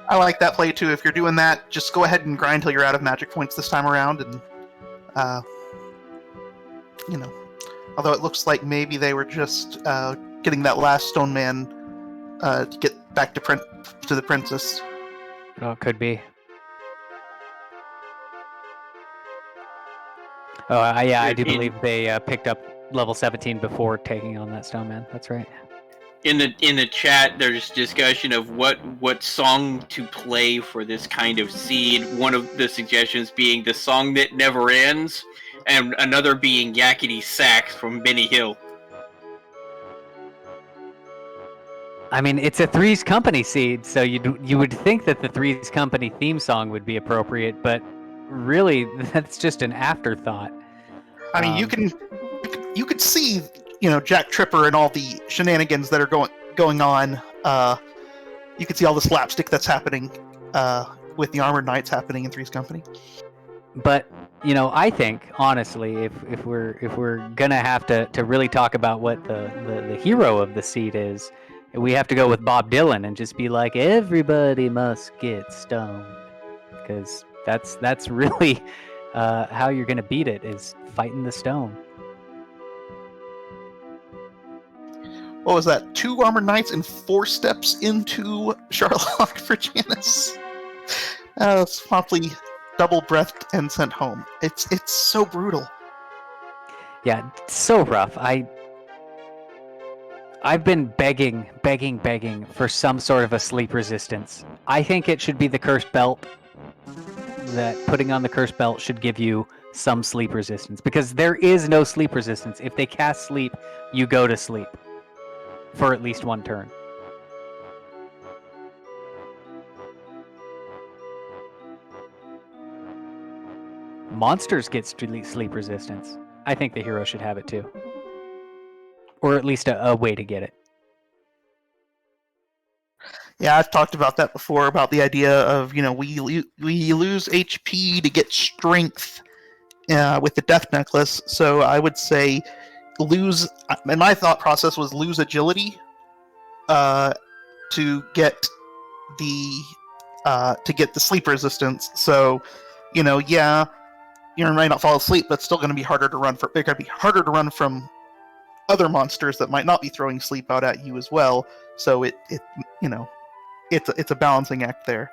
I like that play too. If you're doing that, just go ahead and grind until you're out of magic points this time around, and although it looks like maybe they were just getting that last Stone Man to get back to the princess. Oh, it could be. Oh, yeah, I do believe they picked up level 17 before taking on that Stone Man. That's right. In the chat, there's discussion of what song to play for this kind of seed. One of the suggestions being the song that never ends, and another being Yakety Sax from Benny Hill. I mean, it's a Three's Company seed, so you would think that the Three's Company theme song would be appropriate, but really, that's just an afterthought. I mean, you could see, Jack Tripper and all the shenanigans that are going on. You could see all the slapstick that's happening with the Armored Knights happening in Three's Company. But I think honestly, if we're gonna have to really talk about what the hero of the seed is, we have to go with Bob Dylan and just be like, everybody must get stoned, because that's really how you're gonna beat it, is fighting the stone. What was that? 2 Armored Knights and 4 steps into Sharlock for Janice. It's promptly double-breathed and sent home. It's so brutal. Yeah, it's so rough. I've been begging for some sort of a sleep resistance. I think it should be the cursed belt. That putting on the cursed belt should give you some sleep resistance, because there is no sleep resistance. If they cast sleep, you go to sleep for at least 1 turn. Monsters get sleep resistance. I think the hero should have it too. Or at least a way to get it. Yeah, I've talked about that before, about the idea of, we lose HP to get strength with the Death Necklace. So I would say and my thought process was lose agility to get the sleep resistance. So, you might not fall asleep, but it's still going to be harder to run It's going to be harder to run from other monsters that might not be throwing sleep out at you as well. So it's a balancing act there.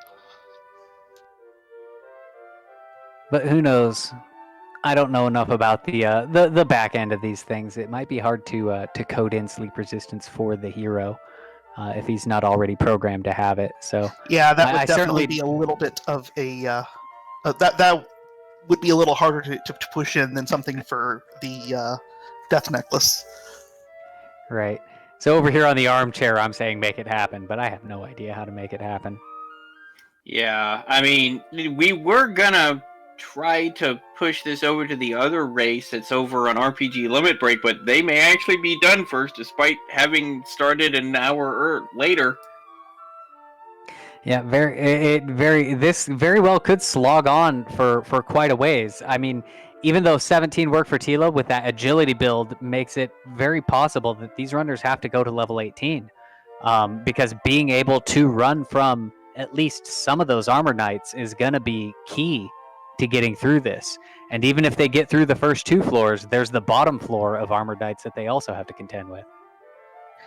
But who knows? I don't know enough about the back end of these things. It might be hard to code in sleep resistance for the hero if he's not already programmed to have it. So yeah, that would definitely be a little bit of a that would be a little harder to push in than something for the Death Necklace. Right. So over here on the armchair, I'm saying make it happen, but I have no idea how to make it happen. Yeah, I mean, we were gonna try to push this over to the other race that's over on RPG Limit Break, but they may actually be done first, despite having started an hour later. Yeah, this very well could slog on for quite a ways. I mean, even though 17 worked for Tila, with that agility build makes it very possible that these runners have to go to level 18. Because being able to run from at least some of those Armor Knights is going to be key to getting through this. And even if they get through the first 2 floors, there's the bottom floor of Armor Knights that they also have to contend with.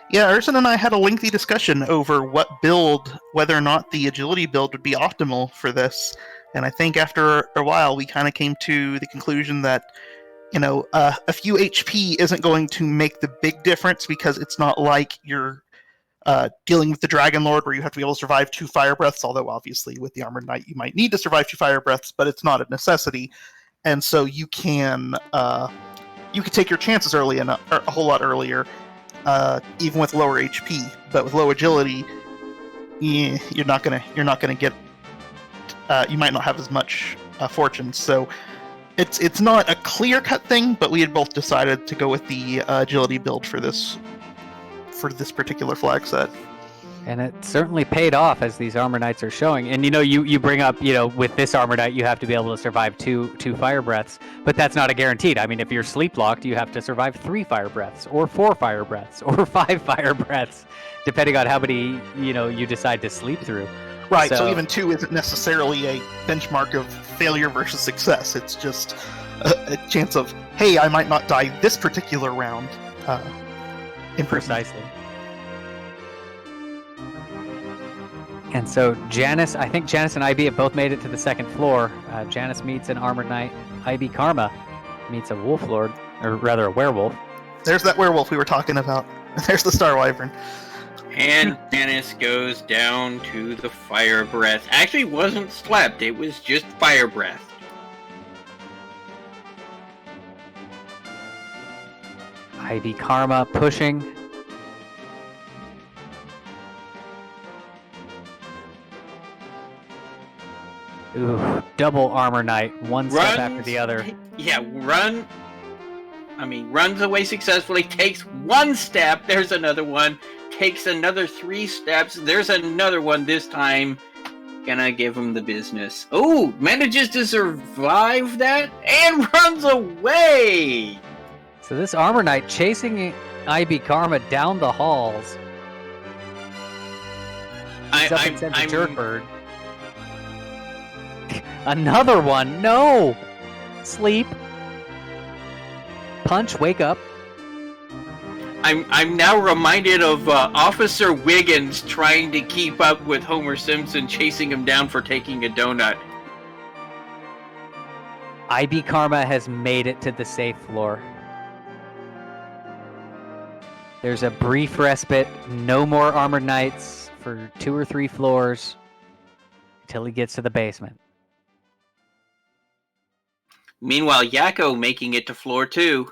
Yeah, Urson and I had a lengthy discussion over whether or not the agility build would be optimal for this. And I think after a while, we kind of came to the conclusion that, a few HP isn't going to make the big difference, because it's not like you're dealing with the Dragon Lord where you have to be able to survive 2 fire breaths, although obviously with the Armored Knight you might need to survive 2 fire breaths, but it's not a necessity. And so you can take your chances early enough, or a whole lot earlier, even with lower HP. But with low agility, you're not gonna get. You might not have as much fortune. So it's not a clear-cut thing, but we had both decided to go with the agility build for this particular flag set. And it certainly paid off, as these Armor Knights are showing. And you bring up, with this Armor Knight, you have to be able to survive two fire breaths, but that's not a guaranteed. I mean, if you're sleep locked, you have to survive 3 fire breaths, or 4 fire breaths, or 5 fire breaths, depending on how many you decide to sleep through. Right. So even 2 isn't necessarily a benchmark of failure versus success. It's just a chance of, hey, I might not die this particular round. Precisely. And so I think Janice and IB have both made it to the 2nd floor. Janice meets an Armored Knight. IB Karma meets a Wolf Lord, or rather a werewolf. There's that werewolf we were talking about. There's the Star Wyvern. And Janice goes down to the fire breath. Actually, wasn't slept. It was just fire breath. Ivy Karma pushing. Ooh, double Armor Knight. One step after the other. Yeah, runs away successfully, takes one step, there's another one, takes another 3 steps, there's another one this time. Gonna give him the business. Oh, manages to survive that and runs away! So this Armor Knight chasing IB Karma down the halls. He's up and sends a Jerkbird. Another one! No! Sleep. Punch, wake up. I'm now reminded of Officer Wiggins trying to keep up with Homer Simpson, chasing him down for taking a donut. IB Karma has made it to the safe floor. There's a brief respite. No more Armored Knights for 2 or 3 floors until he gets to the basement. Meanwhile, Yakko making it to floor 2.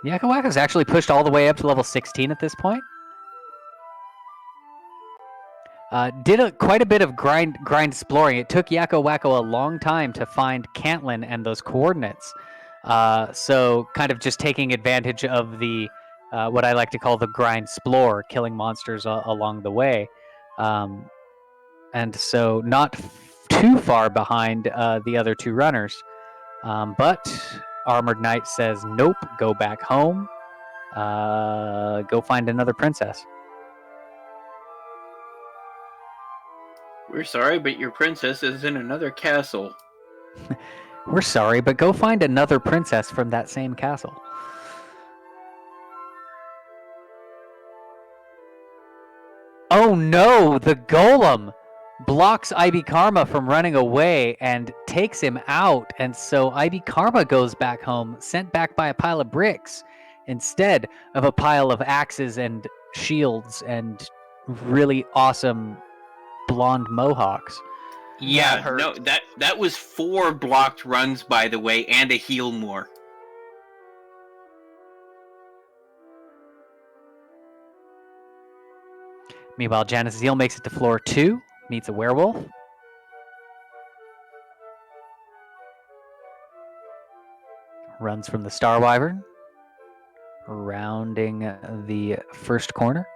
Yakko Wakko's actually pushed all the way up to level 16 at this point. Did quite a bit of grind exploring. It took Yakko Wakko a long time to find Cantlin and those coordinates. So kind of just taking advantage of the what I like to call the grind explore, killing monsters along the way. And so not too far behind the other 2 runners. But Armored Knight says, nope, go back home. Go find another princess. We're sorry, but your princess is in another castle. We're sorry, but go find another princess from that same castle. Oh no, the golem blocks IB Karma from running away and takes him out, and so IB Karma goes back home, sent back by a pile of bricks instead of a pile of axes and shields and really awesome blonde mohawks. Yeah, no, that was 4 blocked runs, by the way, and a heal more. Meanwhile, Janice Zeal makes it to floor 2, meets a werewolf. Runs from the Star Wyvern, rounding the first corner.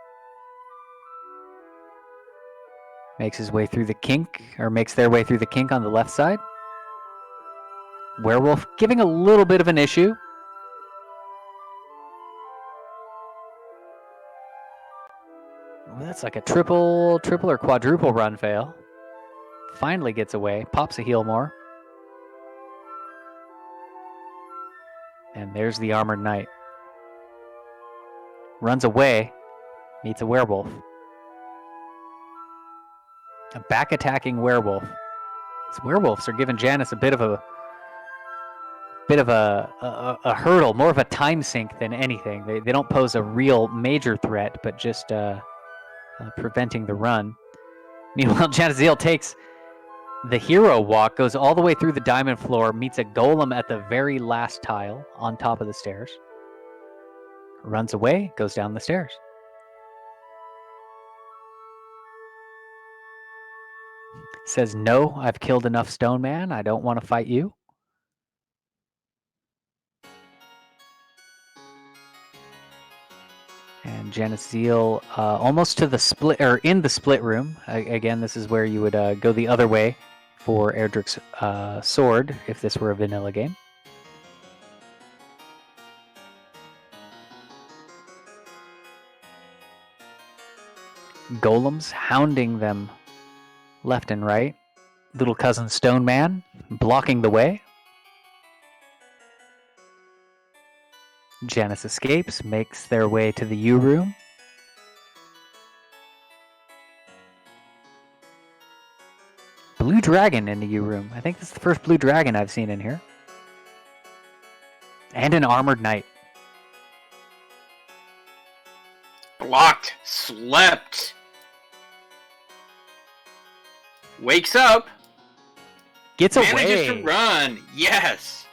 Makes his way through the kink, or makes their way through the kink on the left side. Werewolf giving a little bit of an issue. Well, that's like a triple or quadruple run fail. Finally gets away, pops a heal more. And there's the Armored Knight. Runs away, meets a werewolf. A back attacking werewolf. These werewolves are giving Janice a bit of a hurdle, more of a time sink than anything. They don't pose a real major threat, but just preventing the run. Meanwhile, Janice Zeal takes the hero walk, goes all the way through the diamond floor, meets a golem at the very last tile on top of the stairs. Runs away, goes down the stairs. Says, no, I've killed enough Stone Man. I don't want to fight you. And Janice Zeal almost to the split, or in the split room. Again, this is where you would go the other way for Erdrick's sword if this were a vanilla game. Golems hounding them left and right. Little cousin Stone Man blocking the way. Janice escapes, makes their way to the U room. Blue dragon in the U room. I think this is the first blue dragon I've seen in here. And an armored knight. Blocked. Slept. Wakes up. Gets Manages away. to run. Yes.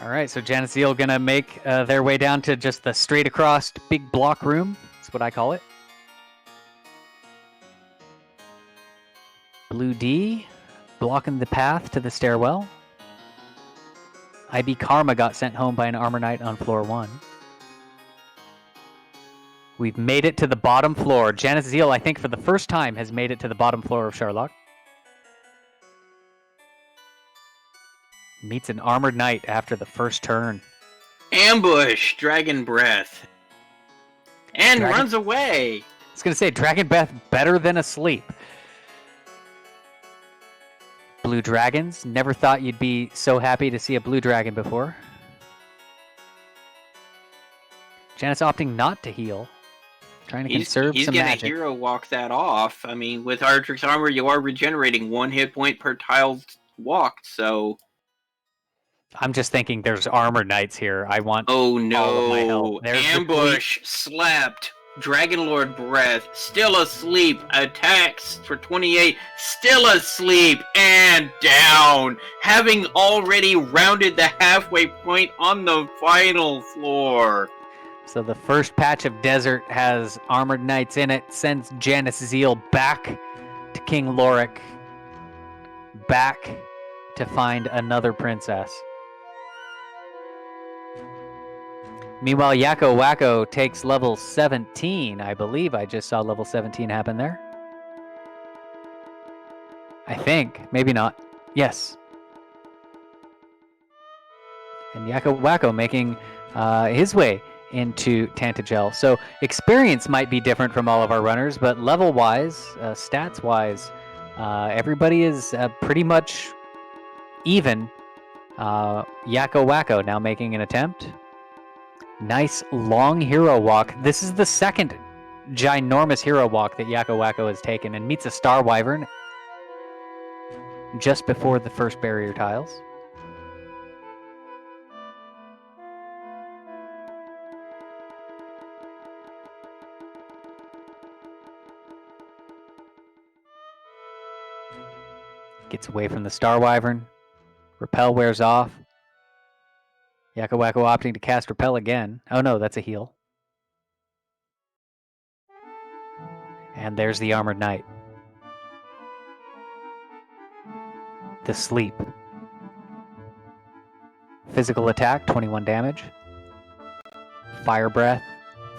All right, so Janice Zeal gonna make their way down to just the straight across big block room. That's what I call it. Blue D blocking the path to the stairwell. IB Karma got sent home by an Armor Knight on floor 1. We've made it to the bottom floor. Janice Zeal, I think for the first time, has made it to the bottom floor of Sherlock. Meets an Armored Knight after the first turn. Ambush. Dragon Breath. And runs away. I was going to say, Dragon Breath better than Asleep. Blue dragons. Never thought you'd be so happy to see a blue dragon before. Janice opting not to heal. Trying to conserve some magic. He's going to hero walk that off. I mean, with Ardrick's Armor, you are regenerating 1 hit point per tile walked, so... I'm just thinking there's Armor Knights here. I want all of my help. There's Ambush, slept, Dragonlord Breath, still asleep, attacks for 28, still asleep, and down, having already rounded the halfway point on the final floor. So the first patch of desert has Armored Knights in it, sends Janice Zeal back to King Lorik, back to find another princess. Meanwhile, Yakko Wacko takes level 17. I believe I just saw level 17 happen there. I think. Maybe not. Yes. And Yakko Wacko making his way into Tantagel. So experience might be different from all of our runners, but level-wise, stats-wise, everybody is pretty much even. Yakko Wacko now making an attempt. Nice long hero walk. This is the second ginormous hero walk that Yakko Wacko has taken, and meets a Star Wyvern just before the first barrier tiles. Gets away from the Star Wyvern. Repel wears off. Yakko Wacko opting to cast Repel again. Oh no, that's a heal. And there's the Armored Knight. The Sleep. Physical attack, 21 damage. Fire Breath,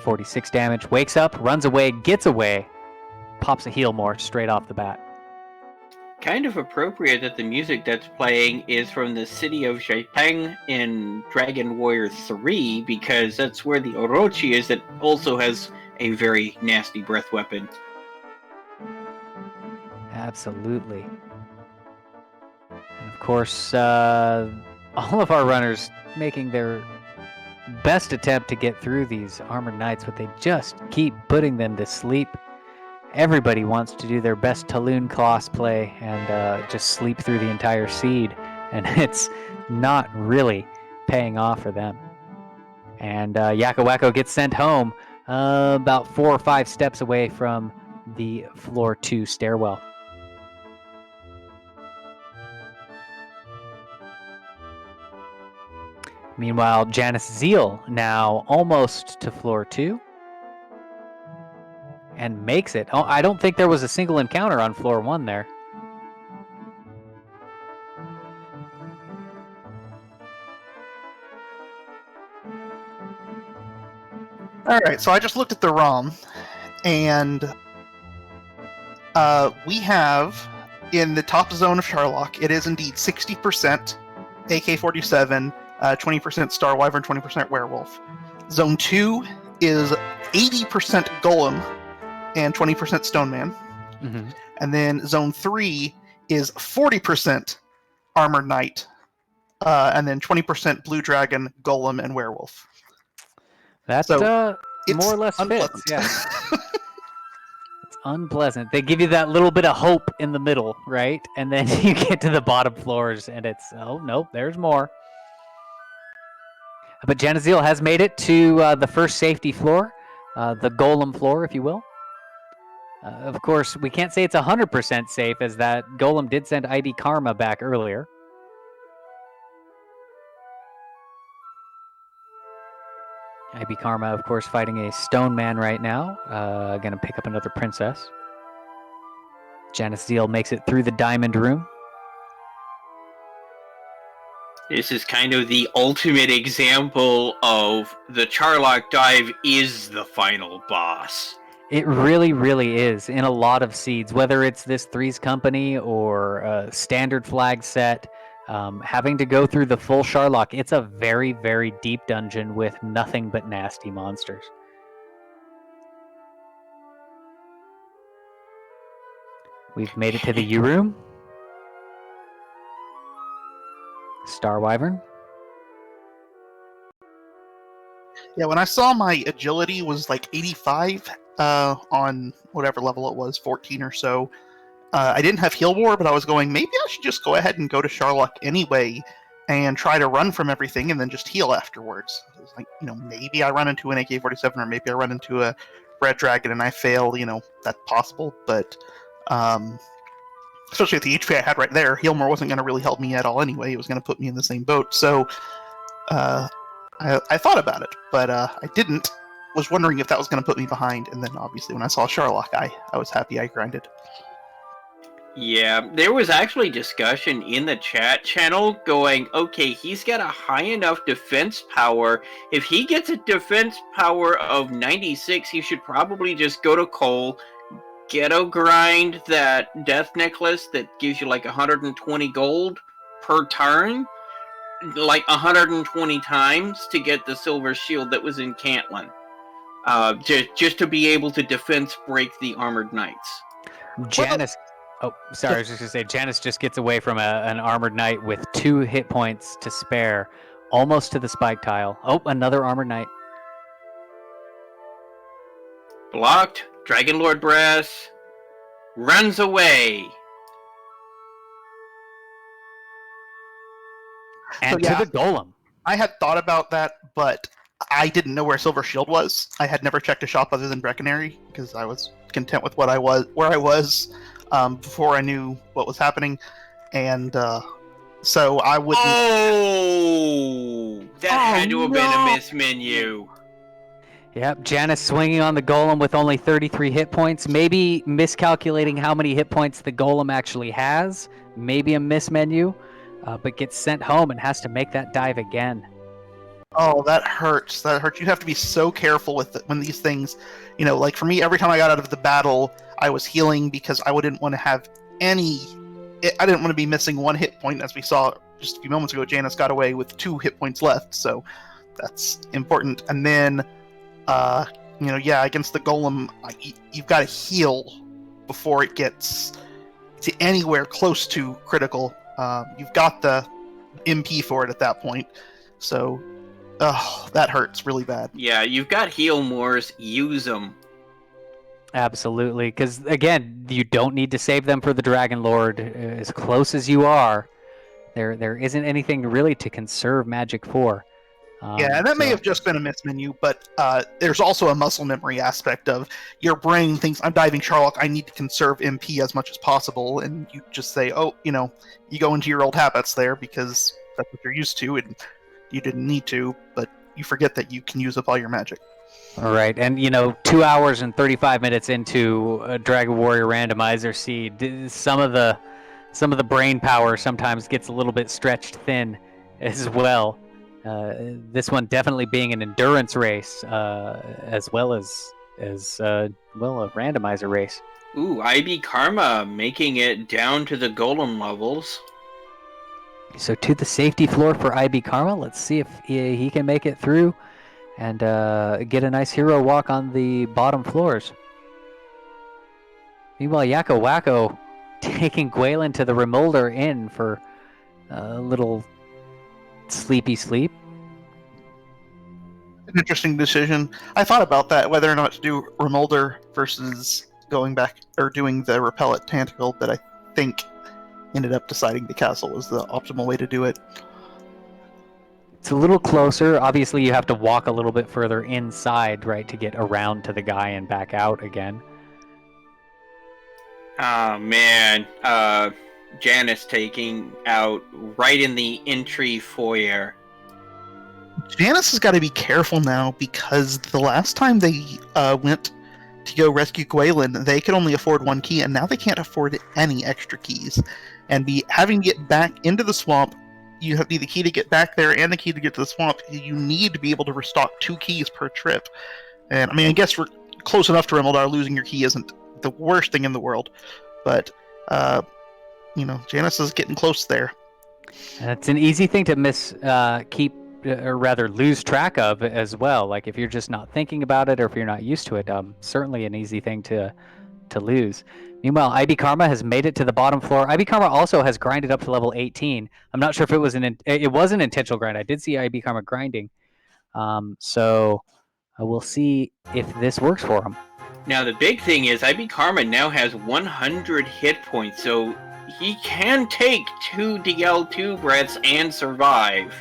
46 damage. Wakes up, runs away, gets away. Pops a heal more straight off the bat. Kind of appropriate that the music that's playing is from the city of Jaipeng in Dragon Warrior 3, because that's where the Orochi is, that also has a very nasty breath weapon. Absolutely. And of course, all of our runners making their best attempt to get through these Armored Knights, but they just keep putting them to sleep. Everybody wants to do their best Talon cosplay and just sleep through the entire seed, and it's not really paying off for them. And Yakko Wacko gets sent home about 4 or 5 steps away from the floor 2 stairwell. Meanwhile, Janice Zeal now almost to floor 2. And makes it. Oh, I don't think there was a single encounter on floor 1 there. Alright, so I just looked at the ROM, and we have, in the top zone of Sherlock, it is indeed 60% AK-47, 20% Star Wyvern, 20% Werewolf. Zone 2 is 80% Golem, and 20% Stoneman. Mm-hmm. And then Zone 3 is 40% Armored Knight, and then 20% Blue Dragon, Golem, and Werewolf. That's So, more or less unpleasant. fits, yeah. It's unpleasant. They give you that little bit of hope in the middle, right? And then you get to the bottom floors, and it's, oh, nope, there's more. But Janice Zeal has made it to the first safety floor. the golem floor, if you will. Of course, we can't say it's 100% safe, as that golem did send IB Karma back earlier. IB Karma, of course, fighting a stone man right now. Gonna pick up another princess. Janice Zeal makes it through the diamond room. This is kind of the ultimate example of the Charlock dive is the final boss. It really, really is in a lot of seeds, whether it's this Threes Company or a standard flag set. Having to go through the full Charlock, it's a very, very deep dungeon with nothing but nasty monsters. We've made it to the U room. Star Wyvern. Yeah, when I saw my agility was like 85 on whatever level it was, 14 or so, I didn't have Heal War, but I was going, maybe I should just go ahead and go to Charlock anyway and try to run from everything and then just heal afterwards. It was like, maybe I run into an AK-47 or maybe I run into a Red Dragon and I fail, that's possible, but especially with the HP I had right there, Heal War wasn't going to really help me at all anyway. It was going to put me in the same boat, so I thought about it, but I didn't. Was wondering if that was going to put me behind, and then obviously when I saw Charlock, I was happy I grinded. Yeah, there was actually discussion in the chat channel going, okay, he's got a high enough defense power. If he gets a defense power of 96, he should probably just go to Cole, ghetto grind that death necklace that gives you like 120 gold per turn, like 120 times to get the silver shield that was in Cantlin. Just to be able to defense break the armored knights. Janice... Oh, sorry, I was just going to say, Janice just gets away from an armored knight with 2 hit points to spare, almost to the spike tile. Oh, another armored knight. Blocked. Dragon Lord Brass runs away. And to the golem. I had thought about that, but I didn't know where Silver Shield was. I had never checked a shop other than Breckenary, because I was content with where I was before I knew what was happening, and so I wouldn't. Oh, that had to have been a miss menu. Yep, Janice swinging on the golem with only 33 hit points. Maybe miscalculating how many hit points the golem actually has. Maybe a miss menu, but gets sent home and has to make that dive again. Oh, that hurts. That hurts. You have to be so careful with it when these things, like for me, every time I got out of the battle, I was healing because I didn't want to have I didn't want to be missing 1 hit point, as we saw just a few moments ago. Janice got away with 2 hit points left, so that's important. And then, against the golem, you've got to heal before it gets to anywhere close to critical. You've got the MP for it at that point, so that hurts really bad. Yeah, you've got heal mores, use them. Absolutely, because again, you don't need to save them for the Dragon Lord. As close as you are, there isn't anything really to conserve magic for. Yeah, and that may have just been a miss menu, but there's also a muscle memory aspect of your brain thinks, I'm diving Charlock, I need to conserve MP as much as possible, and you just say, you go into your old habits there because that's what you're used to, and you didn't need to, but you forget that you can use up all your magic. All right, and 2 hours and 35 minutes into a Dragon Warrior Randomizer seed, some of the brain power sometimes gets a little bit stretched thin as well. This one definitely being an endurance race, as well as a randomizer race. Ooh, IB Karma making it down to the golem levels. So to the safety floor for IB Karma. Let's see if he can make it through and get a nice hero walk on the bottom floors. Meanwhile, Yakko Wacko taking Gwaelin to the Remolder Inn for a little sleepy sleep. An interesting decision. I thought about that, whether or not to do Remolder versus going back or doing the Repel at Tentacle, but I think ended up deciding the castle was the optimal way to do it. It's a little closer. Obviously, you have to walk a little bit further inside, right, to get around to the guy and back out again. Oh man, Janice taking out right in the entry foyer. Janice has got to be careful now because the last time they went to go rescue Gwaylin, they could only afford one key, and now they can't afford any extra keys. And having to get back into the swamp, you need the key to get back there and the key to get to the swamp. You need to be able to restock 2 keys per trip. And I mean, I guess we're close enough to Remeldar. Losing your key isn't the worst thing in the world, but Janice is getting close there. It's an easy thing to lose track of as well. Like if you're just not thinking about it or if you're not used to it, certainly an easy thing to lose. Meanwhile, IB Karma has made it to the bottom floor. IB Karma also has grinded up to level 18. I'm not sure if it was an intentional grind. I did see IB Karma grinding. So we'll see if this works for him. Now the big thing is IB Karma now has 100 hit points, so he can take 2 DL2 breaths and survive.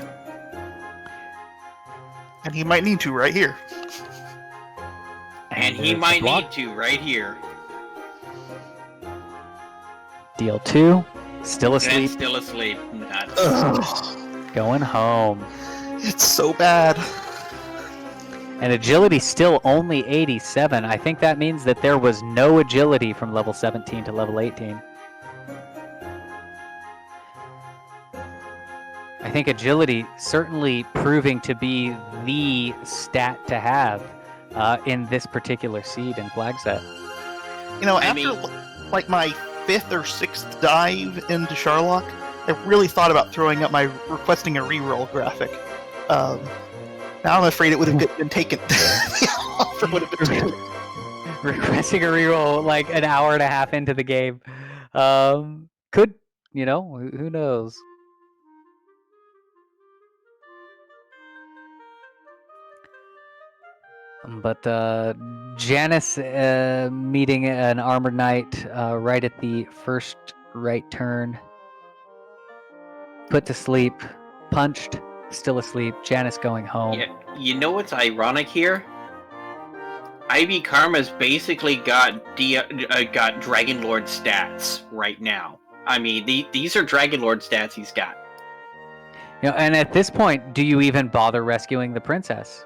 And he might need to right here. And he might need to right here. DL2, still asleep. And still asleep. Going home. It's so bad. And agility still only 87. I think that means that there was no agility from level 17 to level 18. I think agility certainly proving to be the stat to have in this particular seed and flag set. After my 5th or 6th dive into Sharlock, I really thought about throwing up my requesting a reroll graphic. Now I'm afraid it would have been taken. The offer would have been taken. Requesting a reroll like an hour and a half into the game. Could, who knows? But Janice meeting an armored knight right at the first right turn. Put to sleep, punched, still asleep. Janice going home. Yeah, you know what's ironic here? IB Karma's basically got Dragon Lord stats right now. I mean, these are Dragon Lord stats he's got. And at this point, do you even bother rescuing the princess?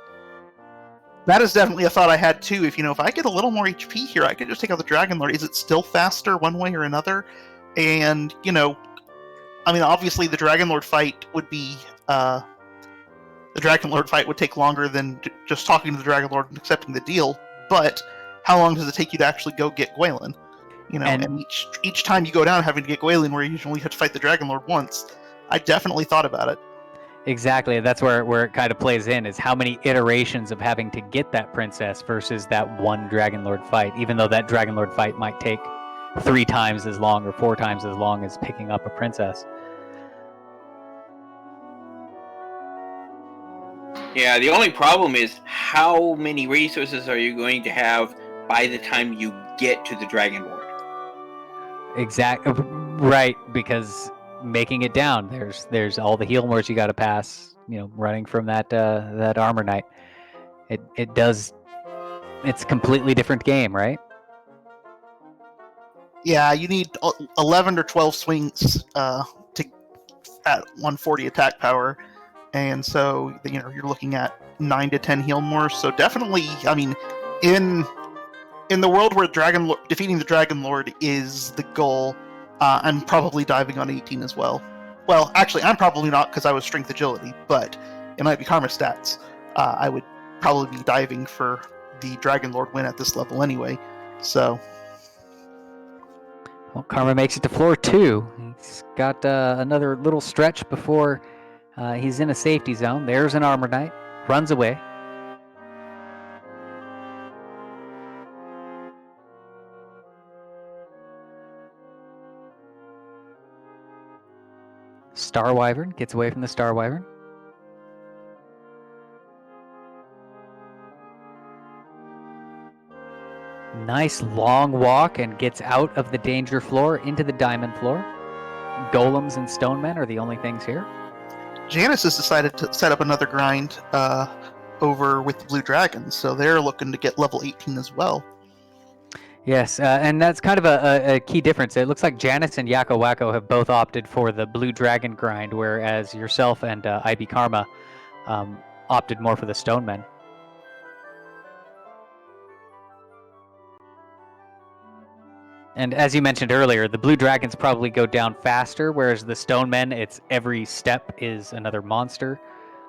That is definitely a thought I had too. If I get a little more HP here, I could just take out the Dragon Lord. Is it still faster one way or another? And obviously the Dragon Lord fight would be the Dragon Lord fight would take longer than just talking to the Dragon Lord and accepting the deal. But how long does it take you to actually go get Gwaylin? And each time you go down having to get Gwaylin, where you usually have to fight the Dragon Lord once, I definitely thought about it. Exactly. That's where it kind of plays in, is how many iterations of having to get that princess versus that one Dragon Lord fight, even though that Dragon Lord fight might take 3 times as long or 4 times as long as picking up a princess. Yeah, the only problem is how many resources are you going to have by the time you get to the Dragon Lord? Exactly. Right, because making it down, there's all the heal moors you got to pass, running from that armor knight. It's a completely different game, right? Yeah, you need 11 or 12 swings at 140 attack power, and so you're looking at 9 to 10 heal moors. So definitely, I mean, in the world where defeating the Dragon Lord is the goal, I'm probably diving on 18 as well. Well, actually, I'm probably not because I was strength agility, but it might be Karma stats. I would probably be diving for the Dragon Lord win at this level anyway. So, well, Karma makes it to floor 2. He's got another little stretch before he's in a safety zone. There's an armor knight, runs away. Star Wyvern gets away from the Star Wyvern. Nice long walk and gets out of the danger floor into the diamond floor. Golems and stonemen are the only things here. Janice has decided to set up another grind over with the Blue Dragons, so they're looking to get level 18 as well. Yes, and that's kind of a key difference. It looks like Janice and Yakko Wacko have both opted for the Blue Dragon grind, whereas yourself and IB Karma opted more for the Stonemen. And as you mentioned earlier, the Blue Dragons probably go down faster, whereas the Stonemen, it's every step is another monster.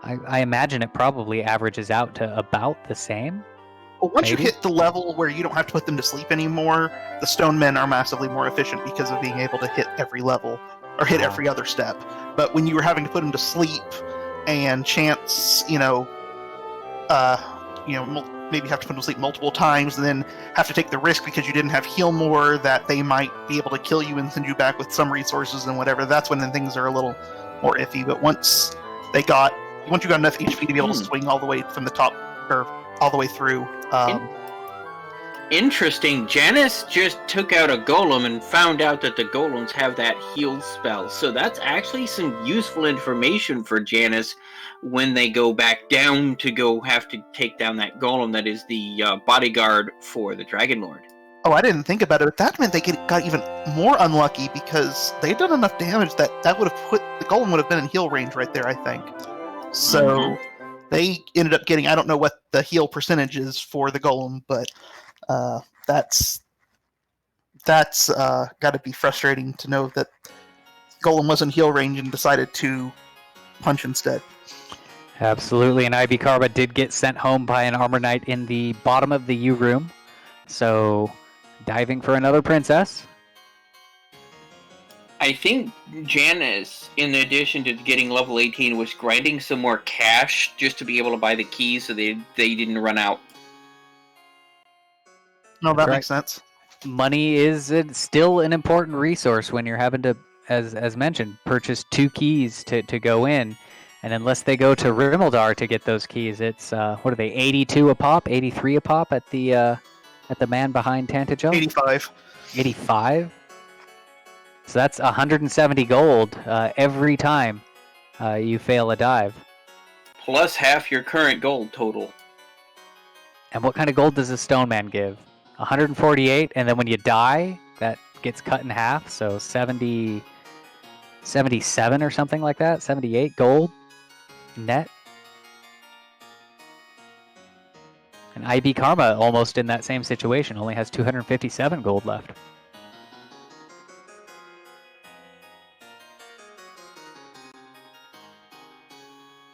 I imagine it probably averages out to about the same. Well, once Maybe. you hit the level where you don't have to put them to sleep anymore, the Stonemen are massively more efficient because of being able to hit every level, or hit every other step. But when you were having to put them to sleep, and chance, maybe have to put them to sleep multiple times, and then have to take the risk because you didn't have heal more that they might be able to kill you and send you back with some resources and whatever. That's when things are a little more iffy. But once you got enough HP to be able to swing all the way from the top, or all the way through. Interesting. Janice just took out a golem and found out that the golems have that heal spell. So that's actually some useful information for Janice when they go back down to go have to take down that golem that is the bodyguard for the Dragon Lord. Oh, I didn't think about it, but that meant they got even more unlucky because they'd done enough damage that would have put the golem would have been in heal range right there, I think. So they ended up getting, I don't know what the heal percentage is for the golem, but that's got to be frustrating to know that golem was in heal range and decided to punch instead. Absolutely, and IB Karma did get sent home by an Armor Knight in the bottom of the U room. So, diving for another princess. I think Janice, in addition to getting level 18, was grinding some more cash just to be able to buy the keys so they didn't run out. No, that makes sense. Money is still an important resource when you're having to, as mentioned, purchase 2 keys to go in. And unless they go to Rimmeldar to get those keys, it's, what are they, 82 a pop, 83 a pop at the man behind Tantajo? 85. 85? So that's 170 gold every time you fail a dive. Plus half your current gold total. And what kind of gold does a stone man give? 148, and then when you die, that gets cut in half, so 77 or something like that, 78 gold net. And IB Karma, almost in that same situation, only has 257 gold left.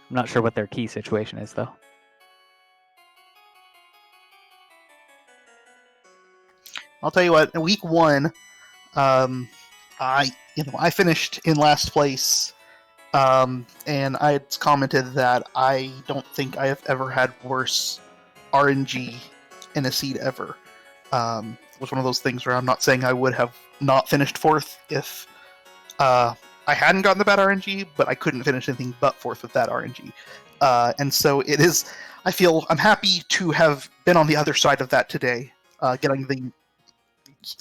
I'm not sure what their key situation is, though. I'll tell you what. In week 1, I finished in last place, and I had commented that I don't think I have ever had worse RNG in a seed ever. It was one of those things where I'm not saying I would have not finished 4th if I hadn't gotten the bad RNG, but I couldn't finish anything but 4th with that RNG. And so it is. I'm happy to have been on the other side of that today, getting the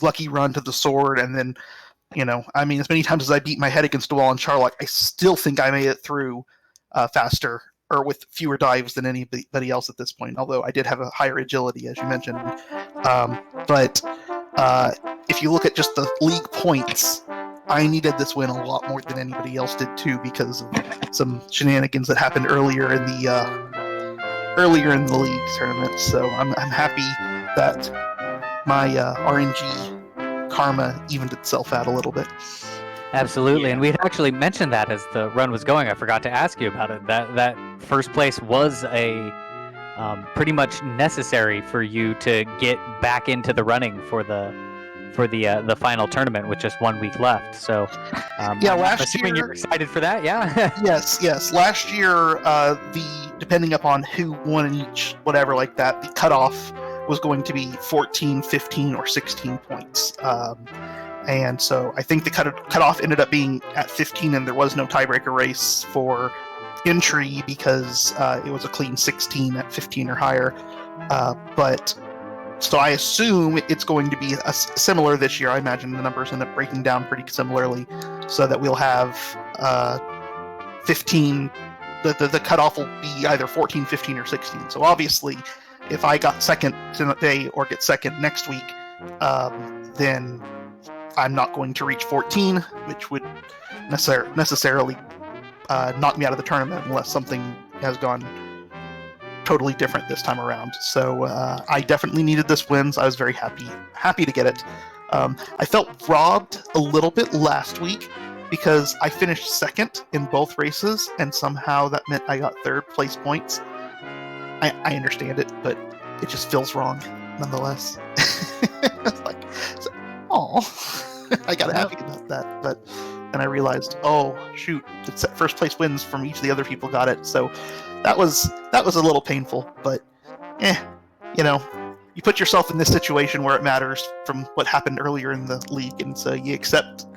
lucky run to the sword, and then, as many times as I beat my head against a wall in Charlock, I still think I made it through faster, or with fewer dives than anybody else at this point, although I did have a higher agility, as you mentioned. But if you look at just the league points, I needed this win a lot more than anybody else did too, because of some shenanigans that happened earlier in the league tournament. So I'm happy that my RNG karma evened itself out a little bit. Absolutely, Yeah. and we had actually mentioned that as the run was going. I forgot to ask you about it. That first place was a pretty much necessary for you to get back into the running for the final tournament with just 1 week left. So Yeah, I'm last assuming year- you're excited for that. Yeah. Yes. Last year, depending upon who won in each whatever like that, the cutoff was going to be 14, 15, or 16 points. And so I think the cutoff ended up being at 15, and there was no tiebreaker race for entry because it was a clean 16 at 15 or higher. So I assume it's going to be similar this year. I imagine the numbers end up breaking down pretty similarly, so that we'll have 15. The cutoff will be either 14, 15, or 16. So obviously, if I got second today or get second next week, then I'm not going to reach 14, which would necessarily knock me out of the tournament unless something has gone totally different this time around. So I definitely needed this win. So I was very happy to get it. I felt robbed a little bit last week because I finished second in both races, and somehow that meant I got third place points. I understand it, but it just feels wrong nonetheless. Like, I got happy about that, but then I realized, oh shoot, it's first place wins from each of the other people got it. So that was a little painful, but you put yourself in this situation where it matters from what happened earlier in the league, and so you accept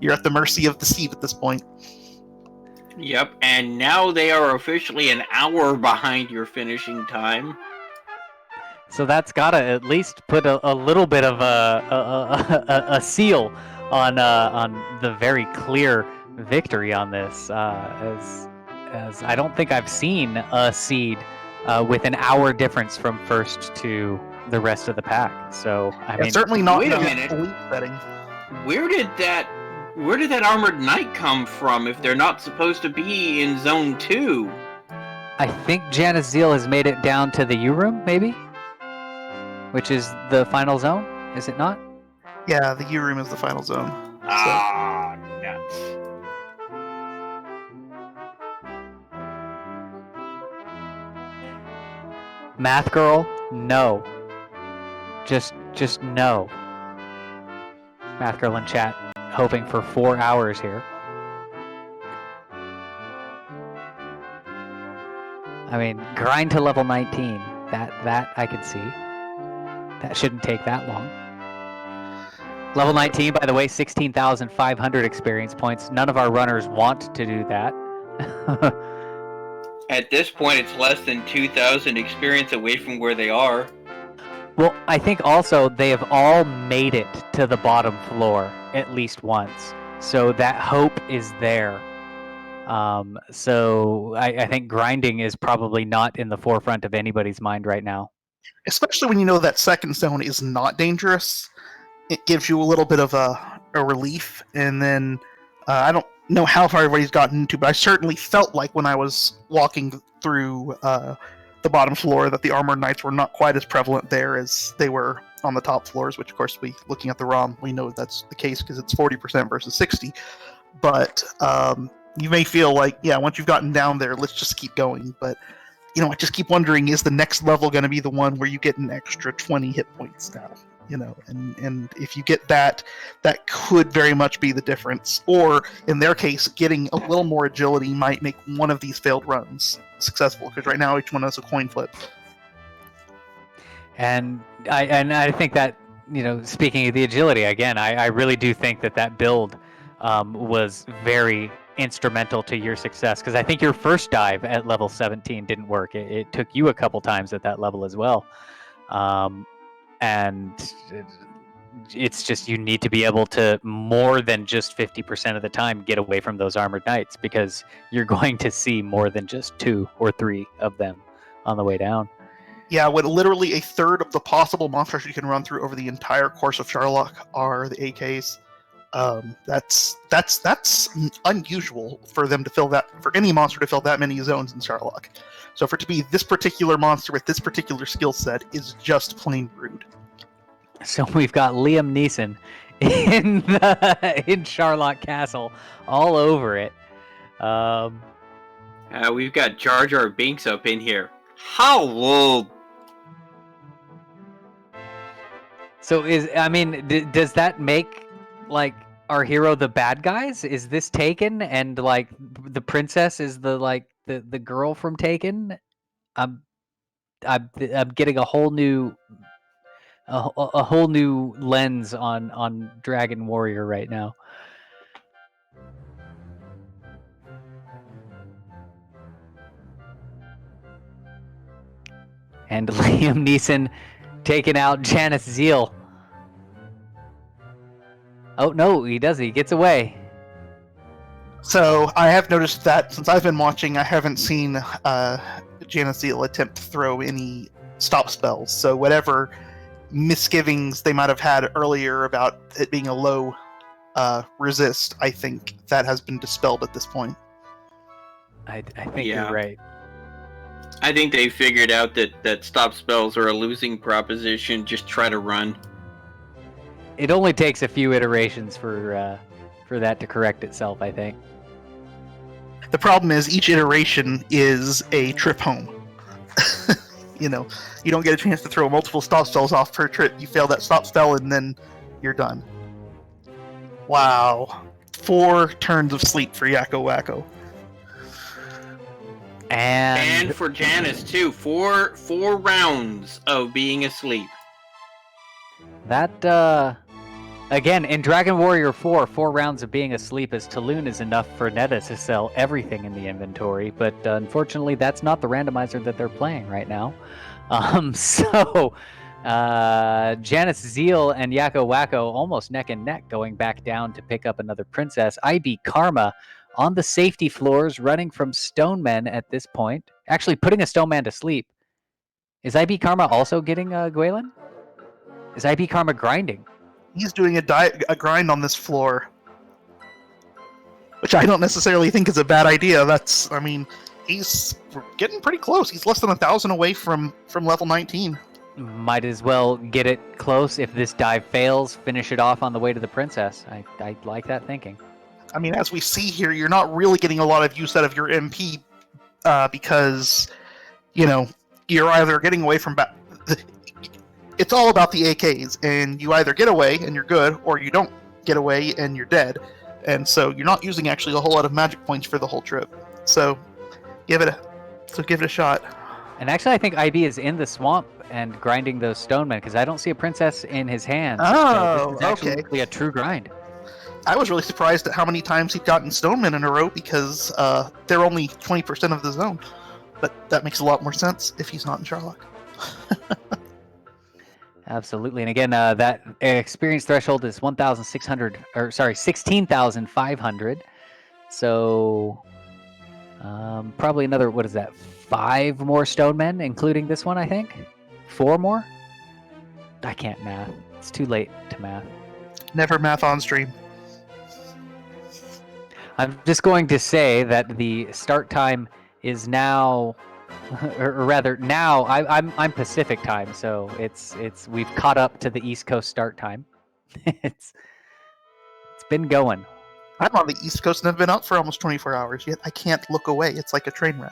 you're at the mercy of the seed at this point. Yep, and now they are officially an hour behind your finishing time. So that's gotta at least put a little bit of a seal on the very clear victory on this, as I don't think I've seen a seed with an hour difference from first to the rest of the pack. So I mean, certainly not wait in a a minute. elite setting. Where did that armored knight come from if they're not supposed to be in zone 2? I think Janice Zeal has made it down to the U room, maybe, which is the final zone. Is it not? Yeah, the U room is the final zone. Ah, nuts. Math girl, no. Just no. Math girl in chat, hoping for 4 hours here. I mean, grind to level 19. That I could see. That shouldn't take that long. Level 19, by the way, 16,500 experience points. None of our runners want to do that. At this point, it's less than 2,000 experience away from where they are. Well, I think also they have all made it to the bottom floor at least once. So that hope is there. So I think grinding is probably not in the forefront of anybody's mind right now. Especially when you know that second zone is not dangerous. It gives you a little bit of a relief. And then I don't know how far everybody's gotten into, but I certainly felt like when I was walking through the bottom floor that the armored knights were not quite as prevalent there as they were on the top floors, which of course looking at the ROM, we know that's the case because it's 40% versus 60. But you may feel like, yeah, once you've gotten down there, let's just keep going. But I just keep wondering, is the next level going to be the one where you get an extra 20 hit points now? And if you get that could very much be the difference. Or in their case, getting a little more agility might make one of these failed runs successful, because right now each one has a coin flip. And I think that, speaking of the agility again, I really do think that build was very instrumental to your success, because I think your first dive at level 17 didn't work. It took you a couple times at that level as well. And it's just, you need to be able to more than just 50% of the time get away from those armored knights, because you're going to see more than just 2 or 3 of them on the way down. Yeah, when literally a third of the possible monsters you can run through over the entire course of Sharlock are the AKs. That's unusual for them to fill that, for any monster to fill that many zones in Sharlock. So for it to be this particular monster with this particular skill set is just plain rude. So we've got Liam Neeson in Sharlock Castle, all over it. We've got Jar Jar Binks up in here. How? So does that make like our hero the bad guys? Is this Taken, and like the princess is the girl from Taken? I'm getting a whole new lens on Dragon Warrior right now. And Liam Neeson taking out Janice Zeal. Oh no, he does. He gets away. So I have noticed that since I've been watching, I haven't seen Janethiel attempt to throw any stop spells. So whatever misgivings they might have had earlier about it being a low resist, I think that has been dispelled at this point. I think Yeah. you're right. I think they figured out that stop spells are a losing proposition. Just try to run. It only takes a few iterations for that to correct itself, I think. The problem is each iteration is a trip home. You know, you don't get a chance to throw multiple stop spells off per trip. You fail that stop spell and then you're done. Wow. 4 turns of sleep for Yakko Wacko. And And for Janice too, four rounds of being asleep. that, again, in Dragon Warrior 4, 4 rounds of being asleep as Taloon is enough for Netta to sell everything in the inventory, but unfortunately that's not the randomizer that they're playing right now. So Janice Zeal and Yakko Wacko almost neck and neck going back down to pick up another princess. IB Karma on the safety floors running from Stoneman at this point. Actually putting a Stoneman to sleep. Is IB Karma also getting Gwaelin? Is IB Karma grinding? He's doing a grind on this floor, which I don't necessarily think is a bad idea. He's getting pretty close. He's less than 1,000 away from level 19. Might as well get it close. If this dive fails, finish it off on the way to the princess. I like that thinking. I mean, as we see here, you're not really getting a lot of use out of your MP because, you're either getting away from... It's all about the AKs, and you either get away and you're good, or you don't get away and you're dead. And so you're not using actually a whole lot of magic points for the whole trip. So give it a shot. And actually, I think IB is in the swamp and grinding those stonemen, because I don't see a princess in his hands. Oh, so this is actually okay. a true grind. I was really surprised at how many times he'd gotten stonemen in a row because they're only 20% of the zone. But that makes a lot more sense if he's not in Sherlock. Absolutely. And again, that experience threshold is 16,500. So probably another, 5 more stonemen, including this one, I think? 4 more? I can't math. It's too late to math. Never math on stream. I'm just going to say that the start time is now, or rather now I'm Pacific time, so it's we've caught up to the East Coast start time. It's been going. I'm on the East Coast and I've been up for almost 24 hours, yet I can't look away. It's like a train wreck.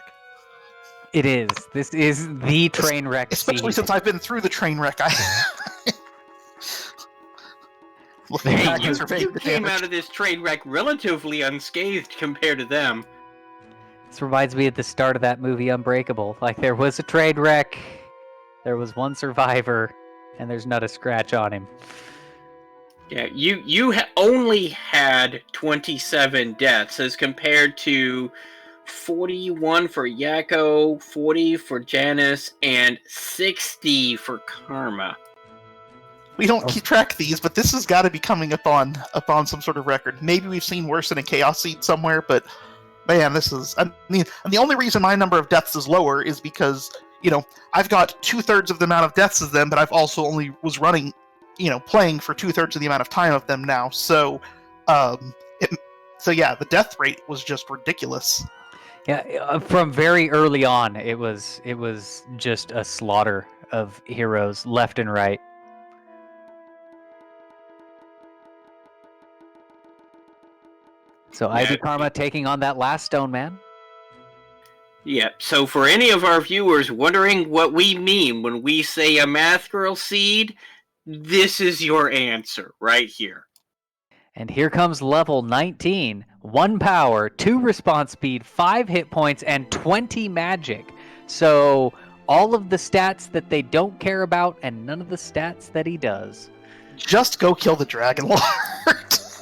It is. This is the train wreck. Especially since I've been through the train wreck. Hey, you came out of this train wreck relatively unscathed compared to them. This reminds me of the start of that movie Unbreakable. Like, there was a train wreck, there was one survivor, and there's not a scratch on him. Yeah, you only had 27 deaths as compared to 41 for Yakko, 40 for Janice, and 60 for Karma. We don't keep track of these, but this has got to be coming upon some sort of record. Maybe we've seen worse in a Chaos Seed somewhere, but man, this is... and the only reason my number of deaths is lower is because, I've got 2/3 of the amount of deaths as them, but I've also only was running, playing for 2/3 of the amount of time of them now. So, yeah, the death rate was just ridiculous. Yeah, from very early on, it was just a slaughter of heroes left and right. So IB Karma taking on that last stone man. Yeah, so for any of our viewers wondering what we mean when we say a Math Girl seed, this is your answer right here. And here comes level 19. 1 power, 2 response speed, 5 hit points, and 20 magic. So all of the stats that they don't care about and none of the stats that he does. Just go kill the Dragon Lord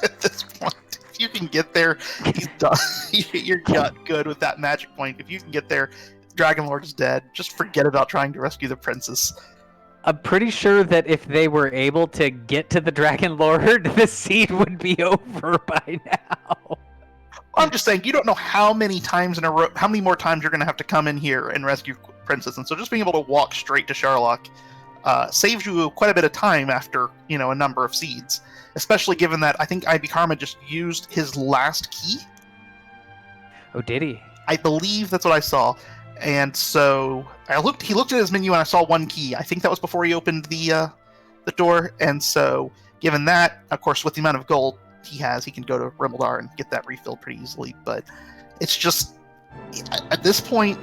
at this point. If you can get there, he's done. You're good with that magic point. If you can get there, Dragon Lord is dead. Just forget about trying to rescue the princess. I'm pretty sure that if they were able to get to the Dragon Lord, the seed would be over by now. I'm just saying, you don't know how many times in a row, how many more times you're going to have to come in here and rescue Princess, and so just being able to walk straight to Sharlock saves you quite a bit of time after, a number of seeds. Especially given that I think Ivy Karma just used his last key. Oh, did he? I believe that's what I saw. And so he looked at his menu and I saw one key. I think that was before he opened the door. And so given that, of course, with the amount of gold he has, he can go to Rimeldar and get that refilled pretty easily. But it's just, at this point,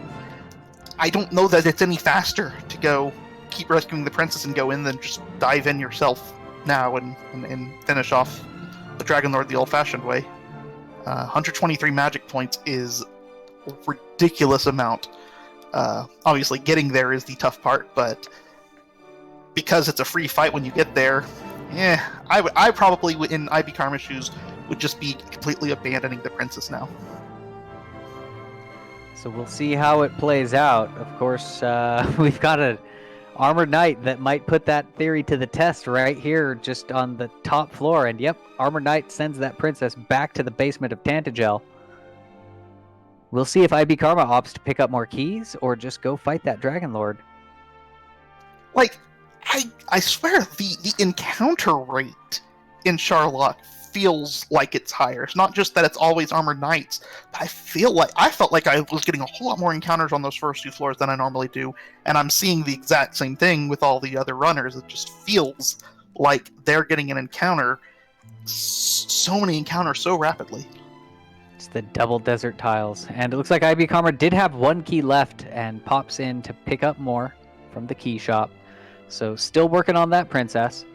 I don't know that it's any faster to go keep rescuing the princess and go in than just dive in yourself now and finish off the Dragon Lord the old-fashioned way. 123 magic points is a ridiculous amount. Obviously, getting there is the tough part, but because it's a free fight when you get there, I probably, in Ivy Karma's shoes, would just be completely abandoning the princess now. So we'll see how it plays out. Of course, we've got an Armored Knight that might put that theory to the test right here just on the top floor. And yep, Armored Knight sends that princess back to the basement of Tantagel. We'll see if IB Karma opts to pick up more keys or just go fight that Dragon Lord. Like, I swear, the encounter rate in Sharlock feels like it's higher. It's not just that it's always Armored Knights, but I felt like I was getting a whole lot more encounters on those first two floors than I normally do, and I'm seeing the exact same thing with all the other runners. It just feels like they're getting an encounter, so many encounters so rapidly. It's the double desert tiles, and it looks like IB Karma did have one key left and pops in to pick up more from the key shop. So still working on that princess.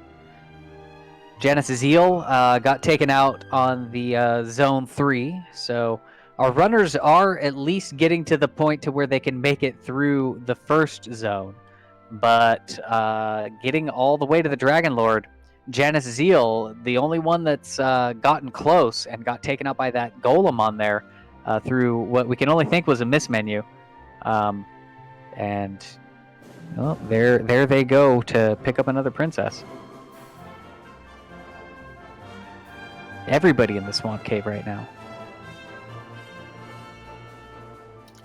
Janice Azeel got taken out on the Zone 3, so our runners are at least getting to the point to where they can make it through the first zone. But getting all the way to the Dragon Lord, Janice Azeel, the only one that's gotten close and got taken out by that golem on there through what we can only think was a mismenu. And well, there they go to pick up another princess. Everybody in the Swamp Cave right now.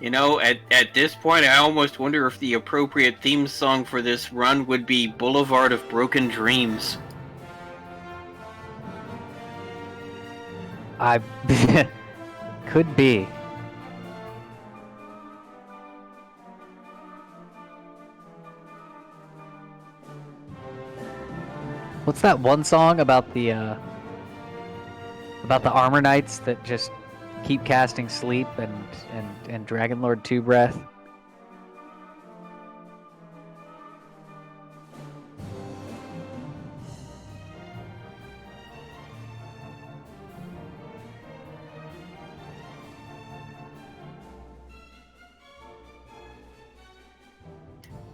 At this point, I almost wonder if the appropriate theme song for this run would be Boulevard of Broken Dreams. Could be. What's that one song about the Armor Knights that just keep casting Sleep and Dragon Lord Two Breath?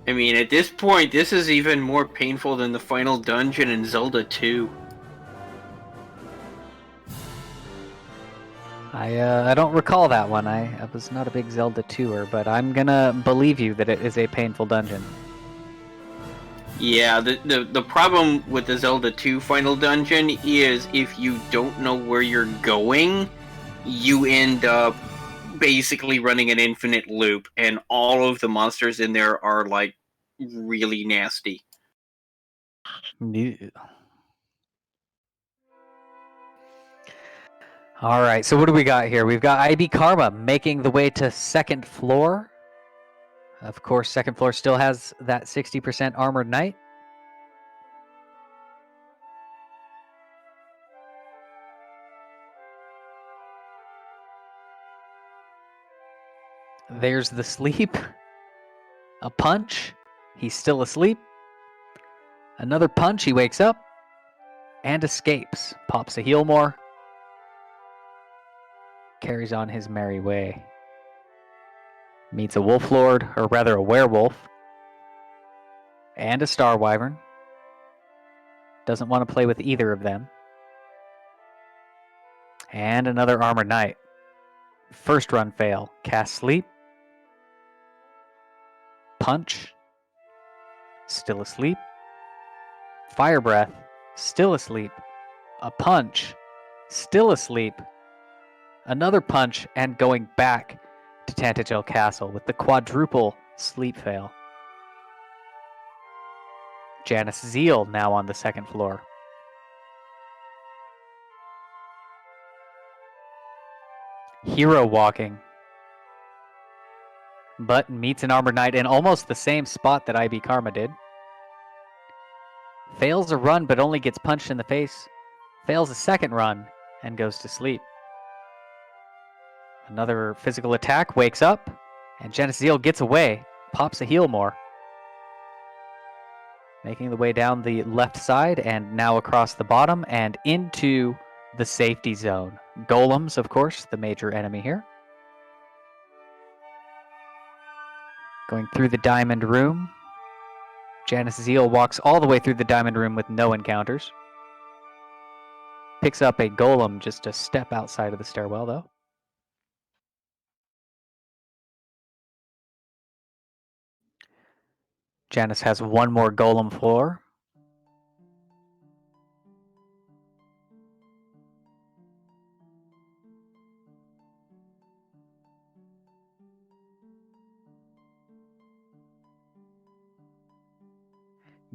I mean, at this point, this is even more painful than the final dungeon in Zelda 2. I don't recall that one. I was not a big Zelda 2er, but I'm gonna believe you that it is a painful dungeon. Yeah, the problem with the Zelda 2 final dungeon is if you don't know where you're going, you end up basically running an infinite loop, and all of the monsters in there are, like, really nasty. All right, so what do we got here? We've got IB Karma making the way to second floor. Of course, second floor still has that 60% Armored Knight. There's the sleep. A punch. He's still asleep. Another punch. He wakes up and escapes. Pops a heal more. Carries on his merry way. Meets a wolf lord, or rather a werewolf. And a star wyvern. Doesn't want to play with either of them. And another Armored Knight. First run fail. Cast sleep. Punch. Still asleep. Fire breath. Still asleep. A punch. Still asleep. Another punch and going back to Tantagel Castle with the quadruple sleep fail. Janice Zeal now on the second floor. Hero walking. But meets an Armored Knight in almost the same spot that IB Karma did. Fails a run but only gets punched in the face. Fails a second run and goes to sleep. Another physical attack, wakes up, and Janice Zeal gets away, pops a heal more. Making the way down the left side and now across the bottom and into the safety zone. Golems, of course, the major enemy here. Going through the diamond room. Janice Zeal walks all the way through the diamond room with no encounters. Picks up a golem just a step outside of the stairwell, though. Janice has one more golem floor.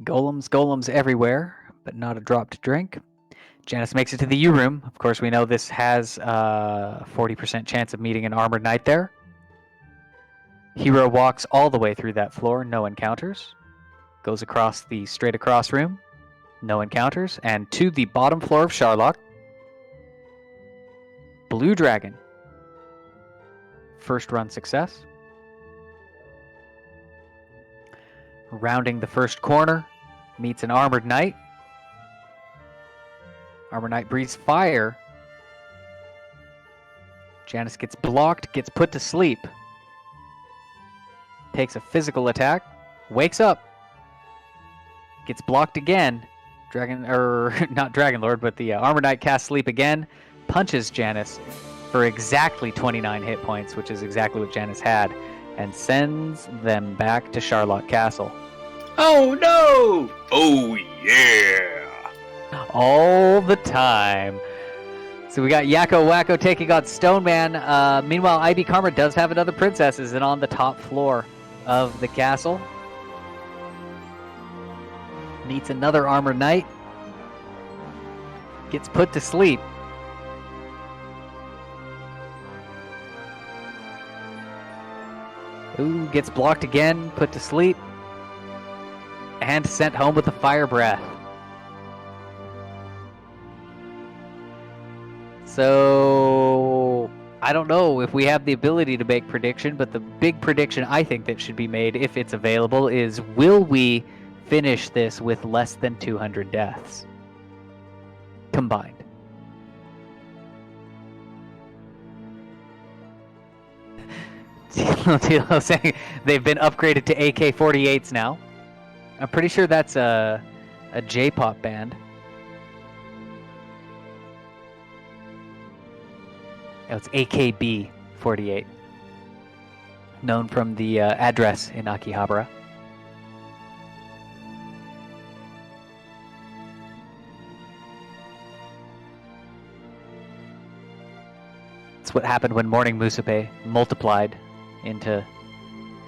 Golems everywhere, but not a drop to drink. Janice makes it to the U room. Of course, we know this has a 40% chance of meeting an Armored Knight there. Hero walks all the way through that floor, no encounters. Goes across the straight across room, no encounters. And to the bottom floor of Sharlock. Blue Dragon. First run success. Rounding the first corner, meets an Armored Knight. Armored Knight breathes fire. Janice gets blocked, gets put to sleep. Takes a physical attack, wakes up. Gets blocked again. Not Dragon Lord, but the Armored Knight casts sleep again. Punches Janice for exactly 29 hit points, which is exactly what Janice had. And sends them back to Sharlock Castle. Oh no! Oh yeah! All the time. So we got Yakko Wacko taking on Stoneman. Meanwhile, IB Karma does have another princess, and on the top floor of the castle. Meets another Armored Knight. Gets put to sleep. Ooh, gets blocked again, put to sleep. And sent home with a fire breath. So, I don't know if we have the ability to make prediction, but the big prediction I think that should be made, if it's available, is will we finish this with less than 200 deaths? Combined. Tilo saying they've been upgraded to AK-48s now. I'm pretty sure that's a J-pop band. Oh, it's AKB-48. Known from the address in Akihabara. It's what happened when Morning Musupe multiplied into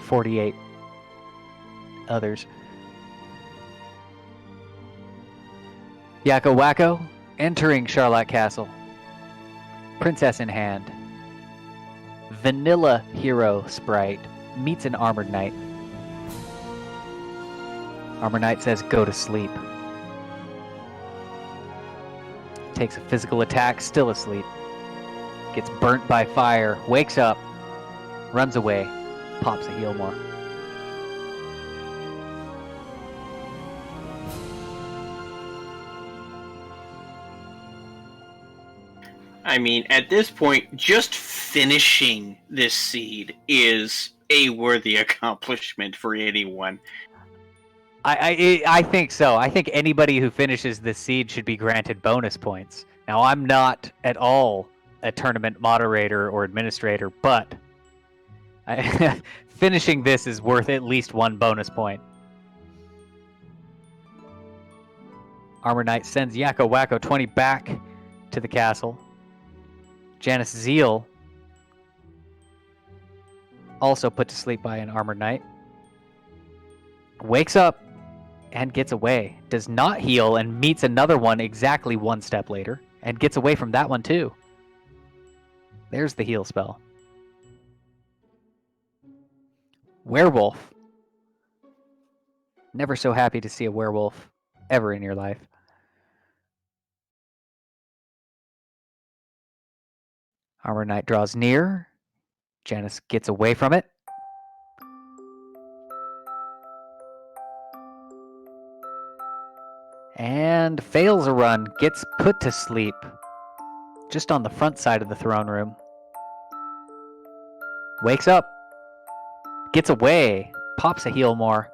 48 others. Yakko Wacko entering Sharlock Castle. Princess in hand. Vanilla hero sprite meets an Armored Knight. Armored Knight says go to sleep. Takes a physical attack, still asleep. Gets burnt by fire, wakes up, runs away, pops a heal more. I mean, at this point, just finishing this seed is a worthy accomplishment for anyone. I think so. I think anybody who finishes this seed should be granted bonus points. Now, I'm not at all a tournament moderator or administrator, but finishing this is worth at least one bonus point. Armored Knight sends Yakko Wacko 20 back to the castle. Janice Zeal, also put to sleep by an armored knight, wakes up and gets away. Does not heal and meets another one exactly one step later and gets away from that one too. There's the heal spell. Werewolf. Never so happy to see a werewolf ever in your life. Armor Knight draws near. Janice gets away from it. And fails a run. Gets put to sleep. Just on the front side of the throne room. Wakes up. Gets away. Pops a heal more.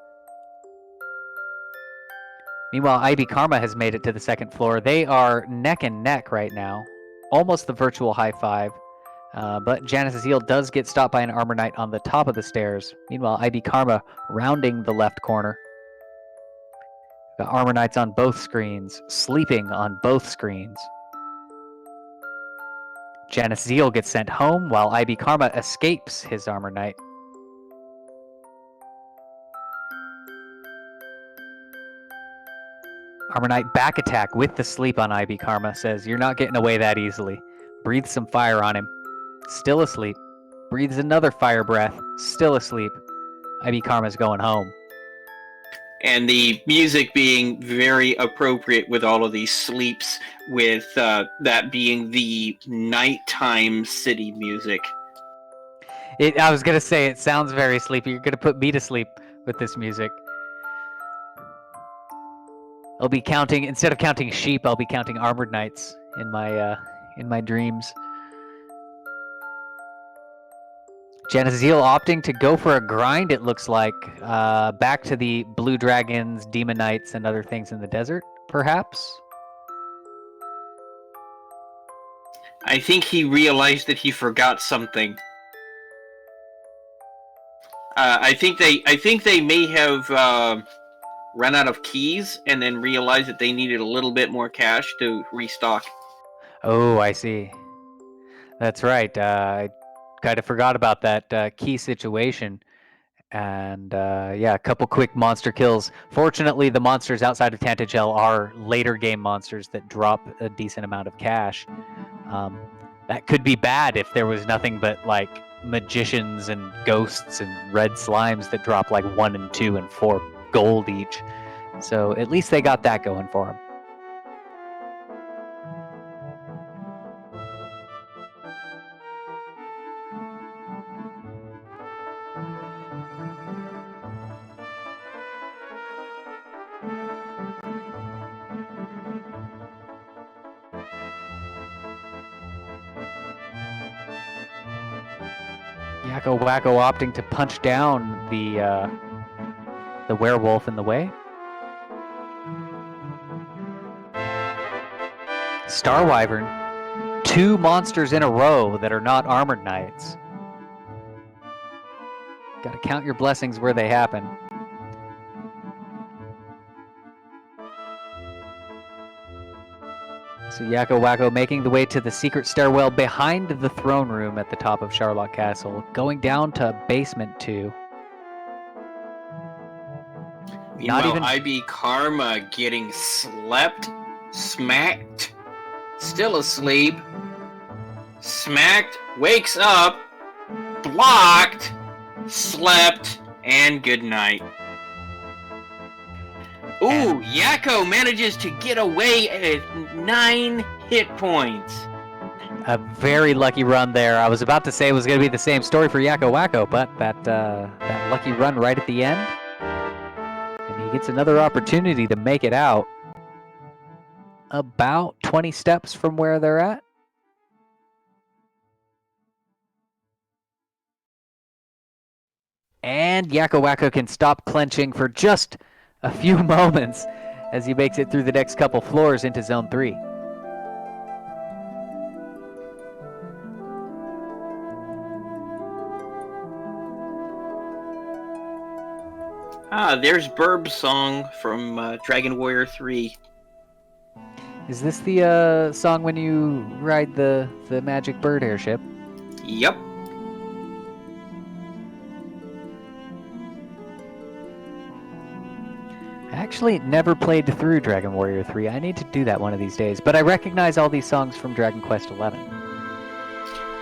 Meanwhile, IB Karma has made it to the second floor. They are neck and neck right now. Almost the virtual high five. But Janice Zeal does get stopped by an Armor Knight on the top of the stairs. Meanwhile, IB Karma rounding the left corner. Got Armor Knights on both screens, sleeping on both screens. Janice Zeal gets sent home while IB Karma escapes his Armor Knight. Armor Knight back attack with the sleep on IB Karma. Says, you're not getting away that easily. Breathes some fire on him. Still asleep. Breathes another fire breath. Still asleep. IB Karma's going home. And the music being very appropriate with all of these sleeps, with that being the nighttime city music. I was going to say, it sounds very sleepy. You're going to put me to sleep with this music. I'll be counting, instead of counting sheep, I'll be counting armored knights in my dreams. Janice Zeal opting to go for a grind, it looks like. Back to the blue dragons, demon knights, and other things in the desert, perhaps? I think he realized that he forgot something. I think they may have run out of keys and then realized that they needed a little bit more cash to restock. Oh, I see. That's right. I kind of forgot about that key situation. And yeah, a couple quick monster kills. Fortunately, the monsters outside of Tantagel are later game monsters that drop a decent amount of cash. That could be bad if there was nothing but like magicians and ghosts and red slimes that drop like 1 and 2 and 4 gold each. So at least they got that going for them. Yakko Wacko opting to punch down the werewolf in the way. Star Wyvern, 2 monsters in a row that are not armored knights. Gotta count your blessings where they happen. So Yakko Wacko making the way to the secret stairwell behind the throne room at the top of Charlotte Castle, going down to basement 2. Meanwhile, IB Karma getting slept, smacked, still asleep, smacked, wakes up, blocked, slept, and good night. Ooh, Yakko manages to get away at 9 hit points. A very lucky run there. I was about to say it was going to be the same story for Yakko Wacko, but that lucky run right at the end. And he gets another opportunity to make it out. About 20 steps from where they're at. And Yakko Wacko can stop clenching for just a few moments as he makes it through the next couple floors into Zone 3. There's Burb's song from Dragon Warrior 3. Is this the song when you ride the magic bird airship? Yep. I actually never played through Dragon Warrior 3. I need to do that one of these days. But I recognize all these songs from Dragon Quest XI.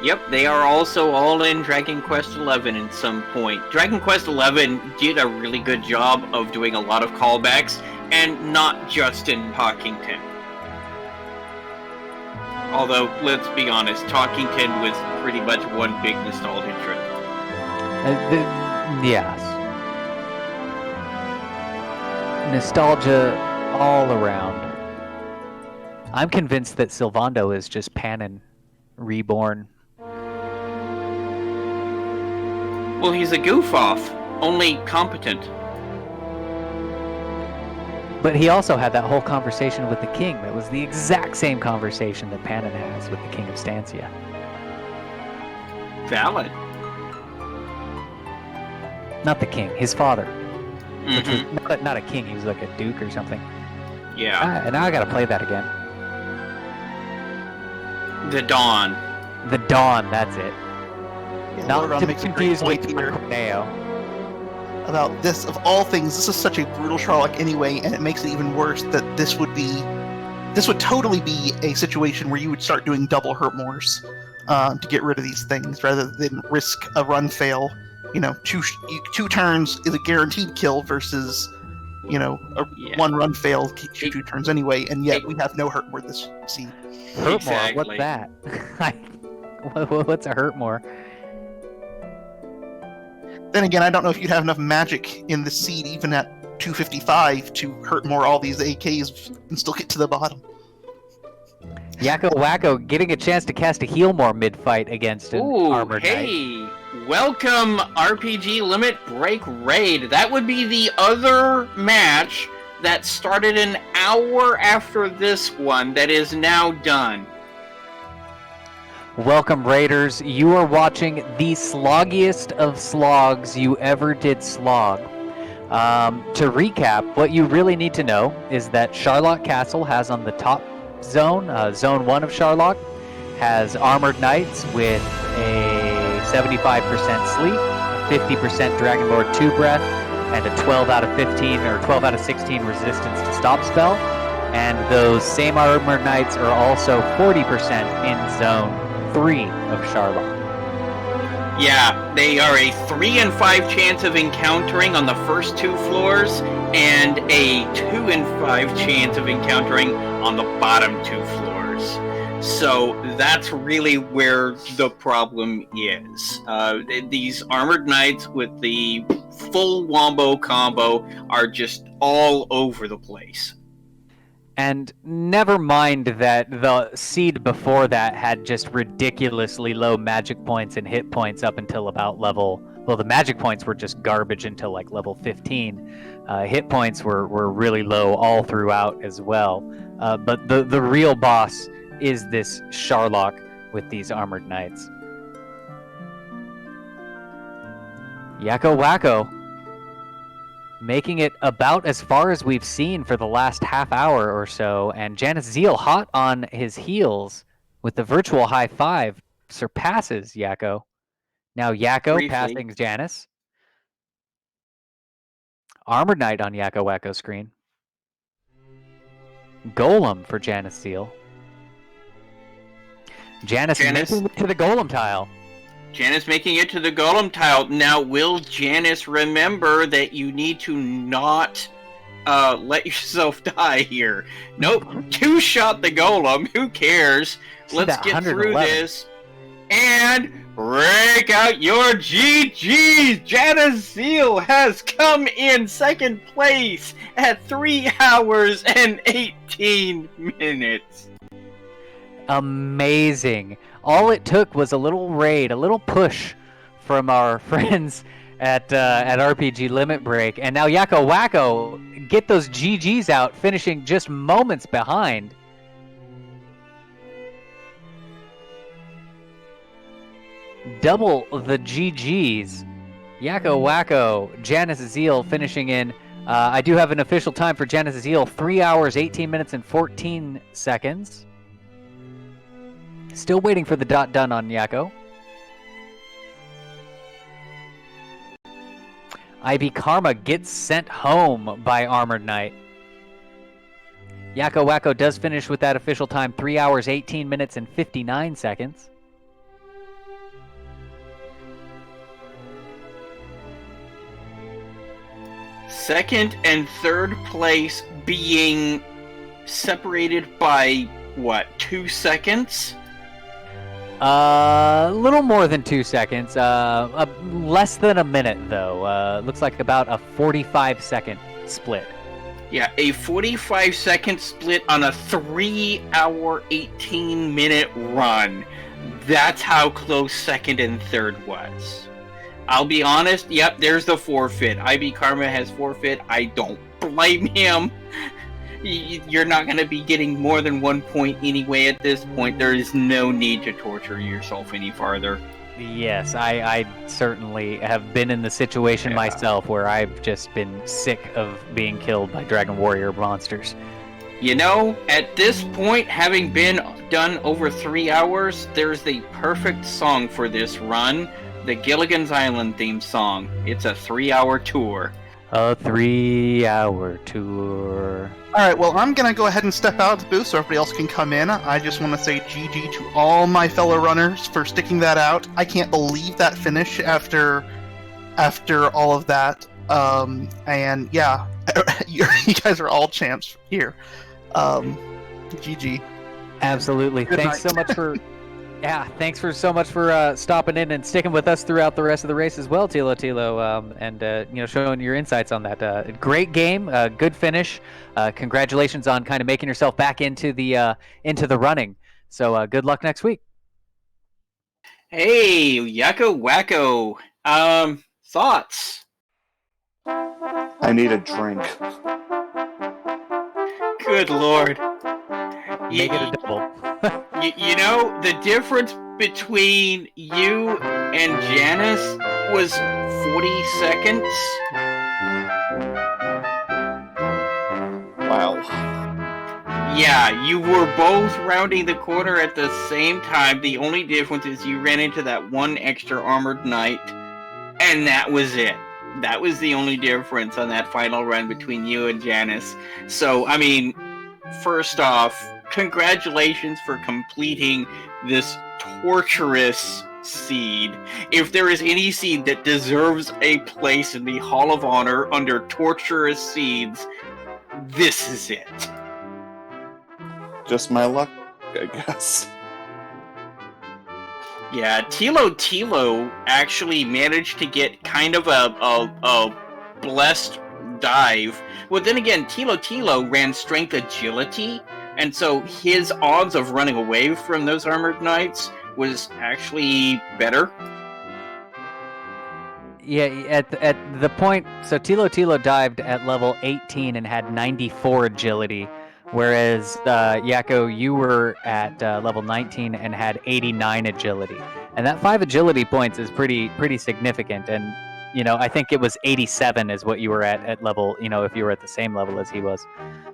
Yep, they are also all in Dragon Quest XI at some point. Dragon Quest XI did a really good job of doing a lot of callbacks, and not just in Talkington. Although, let's be honest, Talkington was pretty much one big nostalgia trip. Yes. Nostalgia all around. I'm convinced that Sylvando is just Panon reborn. Well, he's a goof-off, only competent. But he also had that whole conversation with the king that was the exact same conversation that Panon has with the king of Stancia. Valid. Not the king, his father. Which Mm-hmm. was not a king, he was like a duke or something. Yeah. And now I gotta play that again. The Dawn. The Dawn, that's it. Yeah, Not Lordron to be makes a great confused with point here Corneo. about this. Of all things, this is such a brutal Sherlock anyway, and it makes it even worse that this would totally be a situation where you would start doing double Hurtmores to get rid of these things, rather than risk a run fail. You know, two turns is a guaranteed kill versus, you know, one run fail keeps you 2 turns anyway, and yet we have no Hurtmore this scene. Hurtmore, Exactly. what's that? What's a Hurtmore? Then again, I don't know if you'd have enough magic in the seed, even at 255, to Hurtmore all these AKs and still get to the bottom. Yakko Wacko getting a chance to cast a heal more mid-fight against an Ooh, armored knight. hey! Welcome, RPG Limit Break Raid. That would be the other match that started an hour after this one that is now done. Welcome, Raiders. You are watching the sloggiest of slogs you ever did slog. To recap, what you really need to know is that Sharlock Castle has on the top zone, Zone 1 of Sharlock, has armored knights with a 75% sleep, 50% Dragonlord 2 breath, and a 12 out of 15 or 12 out of 16 resistance to stop spell. And those same armored knights are also 40% in Zone 3 of Sharlock. Yeah, they are a 3 in 5 chance of encountering on the first 2 floors, and a 2 in 5 chance of encountering on the bottom 2 floors. So that's really where the problem is. These armored knights with the full wombo combo are just all over the place. And never mind that the seed before that had just ridiculously low magic points and hit points up until about level... Well, the magic points were just garbage until like level 15. Hit points were really low all throughout as well. But the real boss is this Sharlock with these armored knights. Yakko Wacko making it about as far as we've seen for the last half hour or so, and Janice Zeal hot on his heels with the virtual high five surpasses Yakko. Now Yakko Briefly. passing Janice. Armored Knight on Yakko Wacko screen. Golem for Janice Zeal. Janice making it to the Golem tile. Janice making it to the Golem tile. Now, will Janice remember that you need to not let yourself die here? Nope. 2-shot the Golem. Who cares? Let's get through this. And break out your GGs! Janice Zeal has come in second place at 3 hours and 18 minutes. Amazing. All it took was a little raid, a little push from our friends at RPG Limit Break, and now Yakko Wacko get those GGs out, finishing just moments behind. Double the GGs. Yakko Wacko, Janice Zeal finishing in I do have an official time for Genesis Eel, 3 hours, 18 minutes, and 14 seconds. Still waiting for the dot done on Yakko. IB Karma gets sent home by Armored Knight. Yakko Wacko does finish with that official time, 3 hours, 18 minutes, and 59 seconds. Second and third place being separated by, what, 2 seconds? A little more than 2 seconds. Less than a minute, though. Looks like about a 45-second split. Yeah, a 45-second split on a 3-hour, 18-minute run. That's how close second and third was. I'll be honest, yep, there's the forfeit. IB Karma has forfeit. I don't blame him. You're not going to be getting more than 1 point anyway at this point. There is no need to torture yourself any farther. Yes, I certainly have been in the situation myself where I've just been sick of being killed by Dragon Warrior monsters. You know, at this point, having been done over 3 hours, there's the perfect song for this run. The Gilligan's Island theme song. It's a 3-hour tour. A 3-hour tour. Alright, well, I'm going to go ahead and step out of the booth so everybody else can come in. I just want to say GG to all my fellow runners for sticking that out. I can't believe that finish after all of that. And yeah, you guys are all champs here. GG. Absolutely. Good Thanks night. so much for... Yeah, thanks so much for stopping in and sticking with us throughout the rest of the race as well, Tilo, and showing your insights on that. Great game, good finish. Congratulations on kind of making yourself back into the running. So good luck next week. Hey, Yakko Wacko. Thoughts? I need a drink. Good lord. Make it a double. You know, the difference between you and Janice was 40 seconds. Wow. Yeah, you were both rounding the corner at the same time. The only difference is you ran into that one extra armored knight, and that was it. That was the only difference on that final run between you and Janice. So, I mean, first off, congratulations for completing this torturous seed. If there is any seed that deserves a place in the Hall of Honor under torturous seeds, this is it. Just my luck, I guess. Yeah, Tilo actually managed to get kind of a blessed dive. Well, then again, Tilo ran strength agility, and so his odds of running away from those armored knights was actually better. Yeah, at the point, so Tilo dived at level 18 and had 94 agility, whereas Yakko, you were at level 19 and had 89 agility. And that 5 agility points is pretty significant. And, I think it was 87 is what you were at level, if you were at the same level as he was.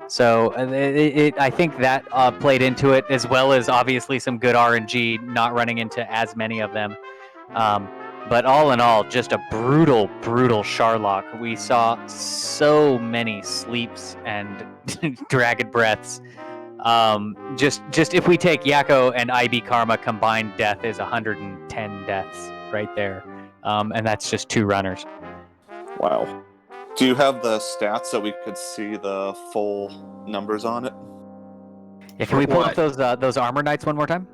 So I think that played into it, as well as obviously some good RNG, not running into as many of them. But all in all, just a brutal Charlock. We saw so many sleeps and dragon breaths. Just if we take Yakko and IB Karma, combined death is 110 deaths right there. And that's just 2 runners. Wow. Do you have the stats so we could see the full numbers on it? Yeah, can we pull up those armor knights one more time?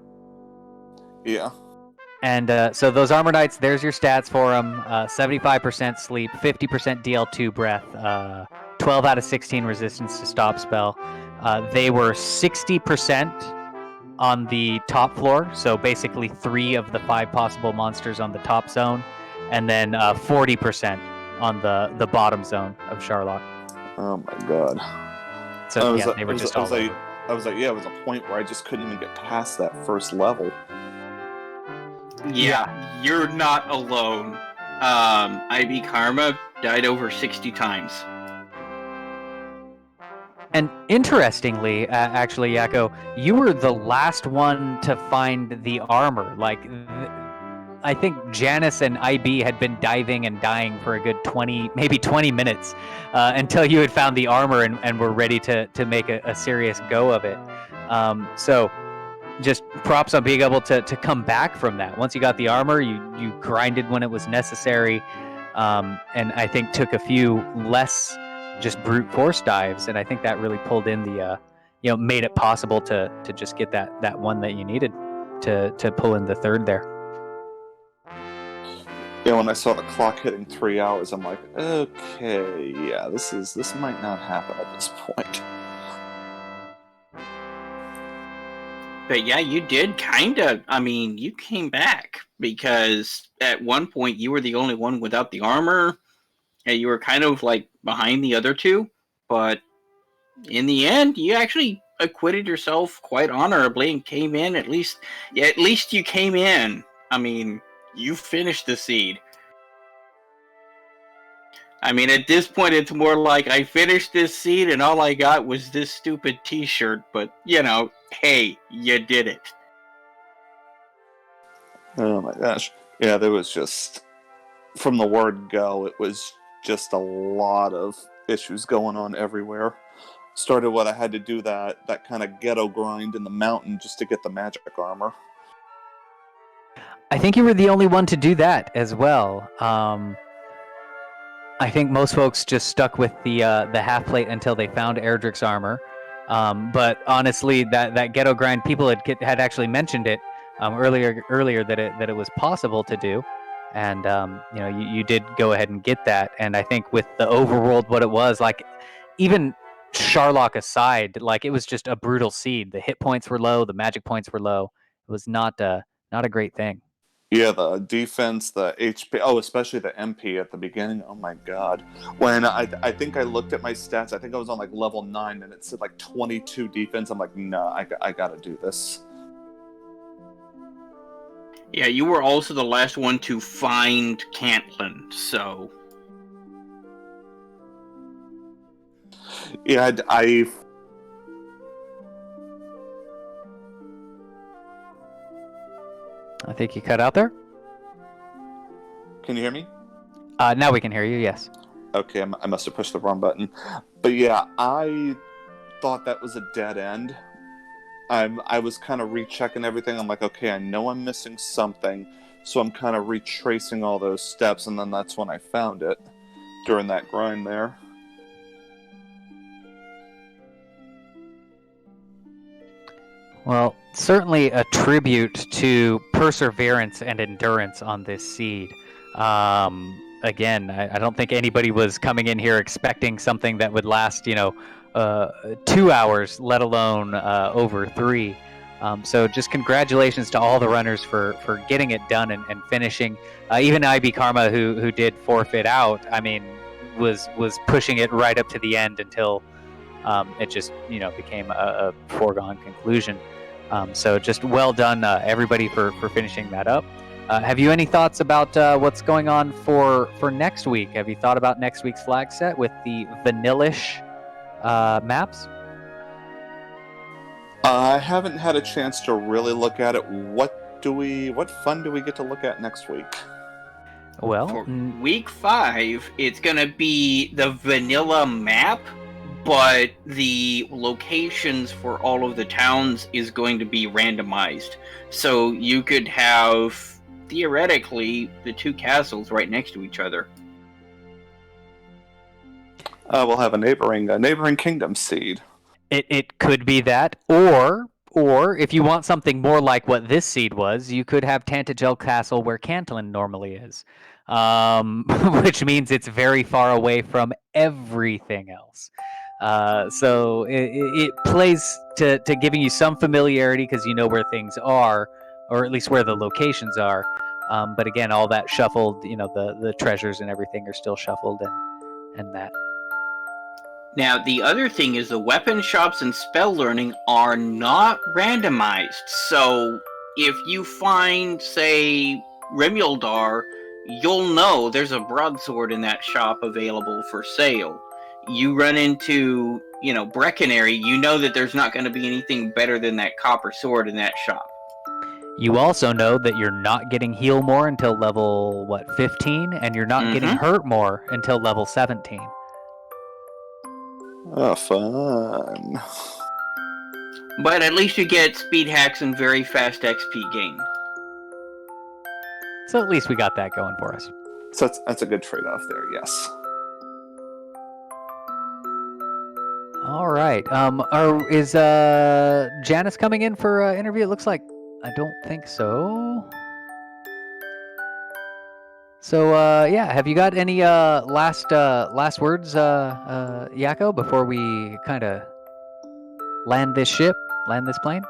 Yeah. And so those armor knights, there's your stats for them. 75% sleep, 50% DL2 breath, 12 out of 16 resistance to stop spell. They were 60% on the top floor, so basically 3 of the 5 possible monsters on the top zone, and then 40% on the bottom zone of Charlock. Oh my god. So yeah, they were just all over. I was like, yeah, it was a point where I just couldn't even get past that first level. Yeah, you're not alone. IB Karma died over 60 times. And interestingly, actually, Yakko, you were the last one to find the armor. I think Janice and IB had been diving and dying for a good 20, maybe 20 minutes until you had found the armor and were ready to make a serious go of it. So just props on being able to come back from that. Once you got the armor, you grinded when it was necessary, and I think took a few less just brute force dives, and I think that really pulled in the, made it possible to just get that one that you needed to pull in the third there. Yeah, when I saw the clock hitting 3 hours, I'm like, okay, yeah, this might not happen at this point. But yeah, you did kind of. I mean, you came back because at one point you were the only one without the armor, and you were kind of like behind the other two. But in the end, you actually acquitted yourself quite honorably and came in. At least you came in. I mean, you finished the seed. I mean, at this point, it's more like I finished this seed and all I got was this stupid T-shirt. But hey, you did it. Oh my gosh. Yeah, there was just, from the word go, it was just a lot of issues going on everywhere. Started what I had to do that kind of ghetto grind in the mountain just to get the magic armor. I think you were the only one to do that as well. I think most folks just stuck with the half plate until they found Erdrick's armor. But honestly, that ghetto grind, people had actually mentioned it earlier that it was possible to do, and you did go ahead and get that. And I think with the overworld, what it was like, even Sharlock aside, like it was just a brutal seed. The hit points were low, the magic points were low. It was not a great thing. Yeah, the defense, the HP, especially the MP at the beginning. Oh my god. When I think I looked at my stats, I think I was on like level 9 and it said like 22 defense. I'm like, no, I gotta do this. Yeah, you were also the last one to find Cantlin, so... Yeah, I think you cut out there. Can you hear me? Now we can hear you, yes. Okay, I must have pushed the wrong button. But yeah, I thought that was a dead end. I was kind of rechecking everything. I'm like, okay, I know I'm missing something, so I'm kind of retracing all those steps, and then that's when I found it during that grind there. Well, certainly a tribute to perseverance and endurance on this seed. Again, I don't think anybody was coming in here expecting something that would last, 2 hours, let alone over 3. So just congratulations to all the runners for getting it done and finishing. Even IB Karma, who did forfeit out, I mean, was pushing it right up to the end until it just became a foregone conclusion. So just well done, everybody, for finishing that up. Have you any thoughts about what's going on for next week? Have you thought about next week's flag set with the vanillish maps? I haven't had a chance to really look at it. What fun do we get to look at next week? Well, for week 5, it's gonna be the vanilla map, but the locations for all of the towns is going to be randomized. So you could have, theoretically, the 2 castles right next to each other. We'll have a neighboring kingdom seed. It could be that, or if you want something more like what this seed was, you could have Tantagel Castle where Cantlin normally is, which means it's very far away from everything else. So it plays to giving you some familiarity because you know where things are, or at least where the locations are. But again, all that shuffled, the treasures and everything are still shuffled and that. Now, the other thing is the weapon shops and spell learning are not randomized. So if you find, say, Remuldar, you'll know there's a broadsword in that shop available for sale. you run into, Breckenary, you know that there's not going to be anything better than that copper sword in that shop. You also know that you're not getting heal more until level, 15? And you're not getting hurt more until level 17. Oh, fun. But at least you get speed hacks and very fast XP gain. So at least we got that going for us. So that's a good trade-off there, yes. All right. Is Janice coming in for an interview? It looks like I don't think so. So yeah, have you got any last words, Yakko, before we kind of land this plane?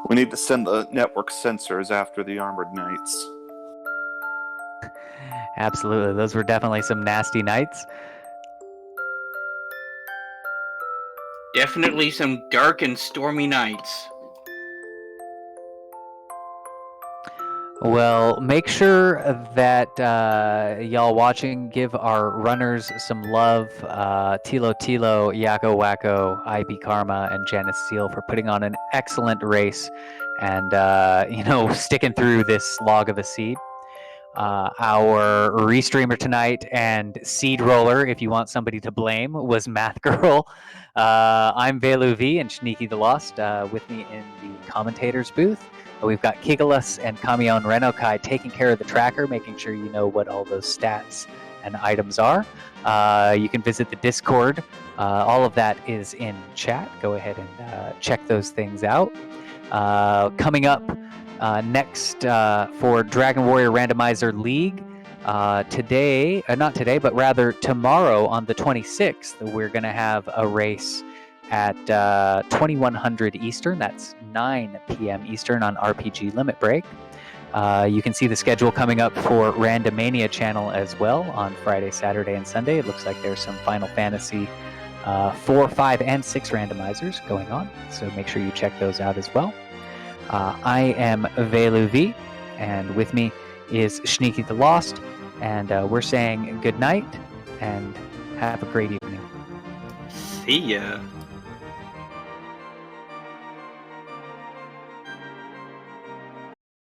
We need to send the network sensors after the armored knights. Absolutely, those were definitely some nasty nights. Definitely some dark and stormy nights. Well, make sure that y'all watching give our runners some love. Tilo, Yakko Wacko, IB Karma, and Janice Seal for putting on an excellent race and, sticking through this log of a seed. Our restreamer tonight and seed roller, if you want somebody to blame, was Math Girl. I'm Velu V and Sneaky the Lost with me in the commentators booth. We've got Kigalus and Kamion Renokai taking care of the tracker, making sure you know what all those stats and items are. You can visit the Discord. All of that is in chat. Go ahead and check those things out. Coming up next for Dragon Warrior Randomizer League, not today, but rather tomorrow on the 26th, we're going to have a race at 2100 Eastern. That's 9 p.m. Eastern on RPG Limit Break. You can see the schedule coming up for Randomania channel as well on Friday, Saturday, and Sunday. It looks like there's some Final Fantasy 4, 5, and 6 randomizers going on, so make sure you check those out as well. I am Velu V, and with me is Sneaky the Lost, and we're saying good night and have a great evening. See ya.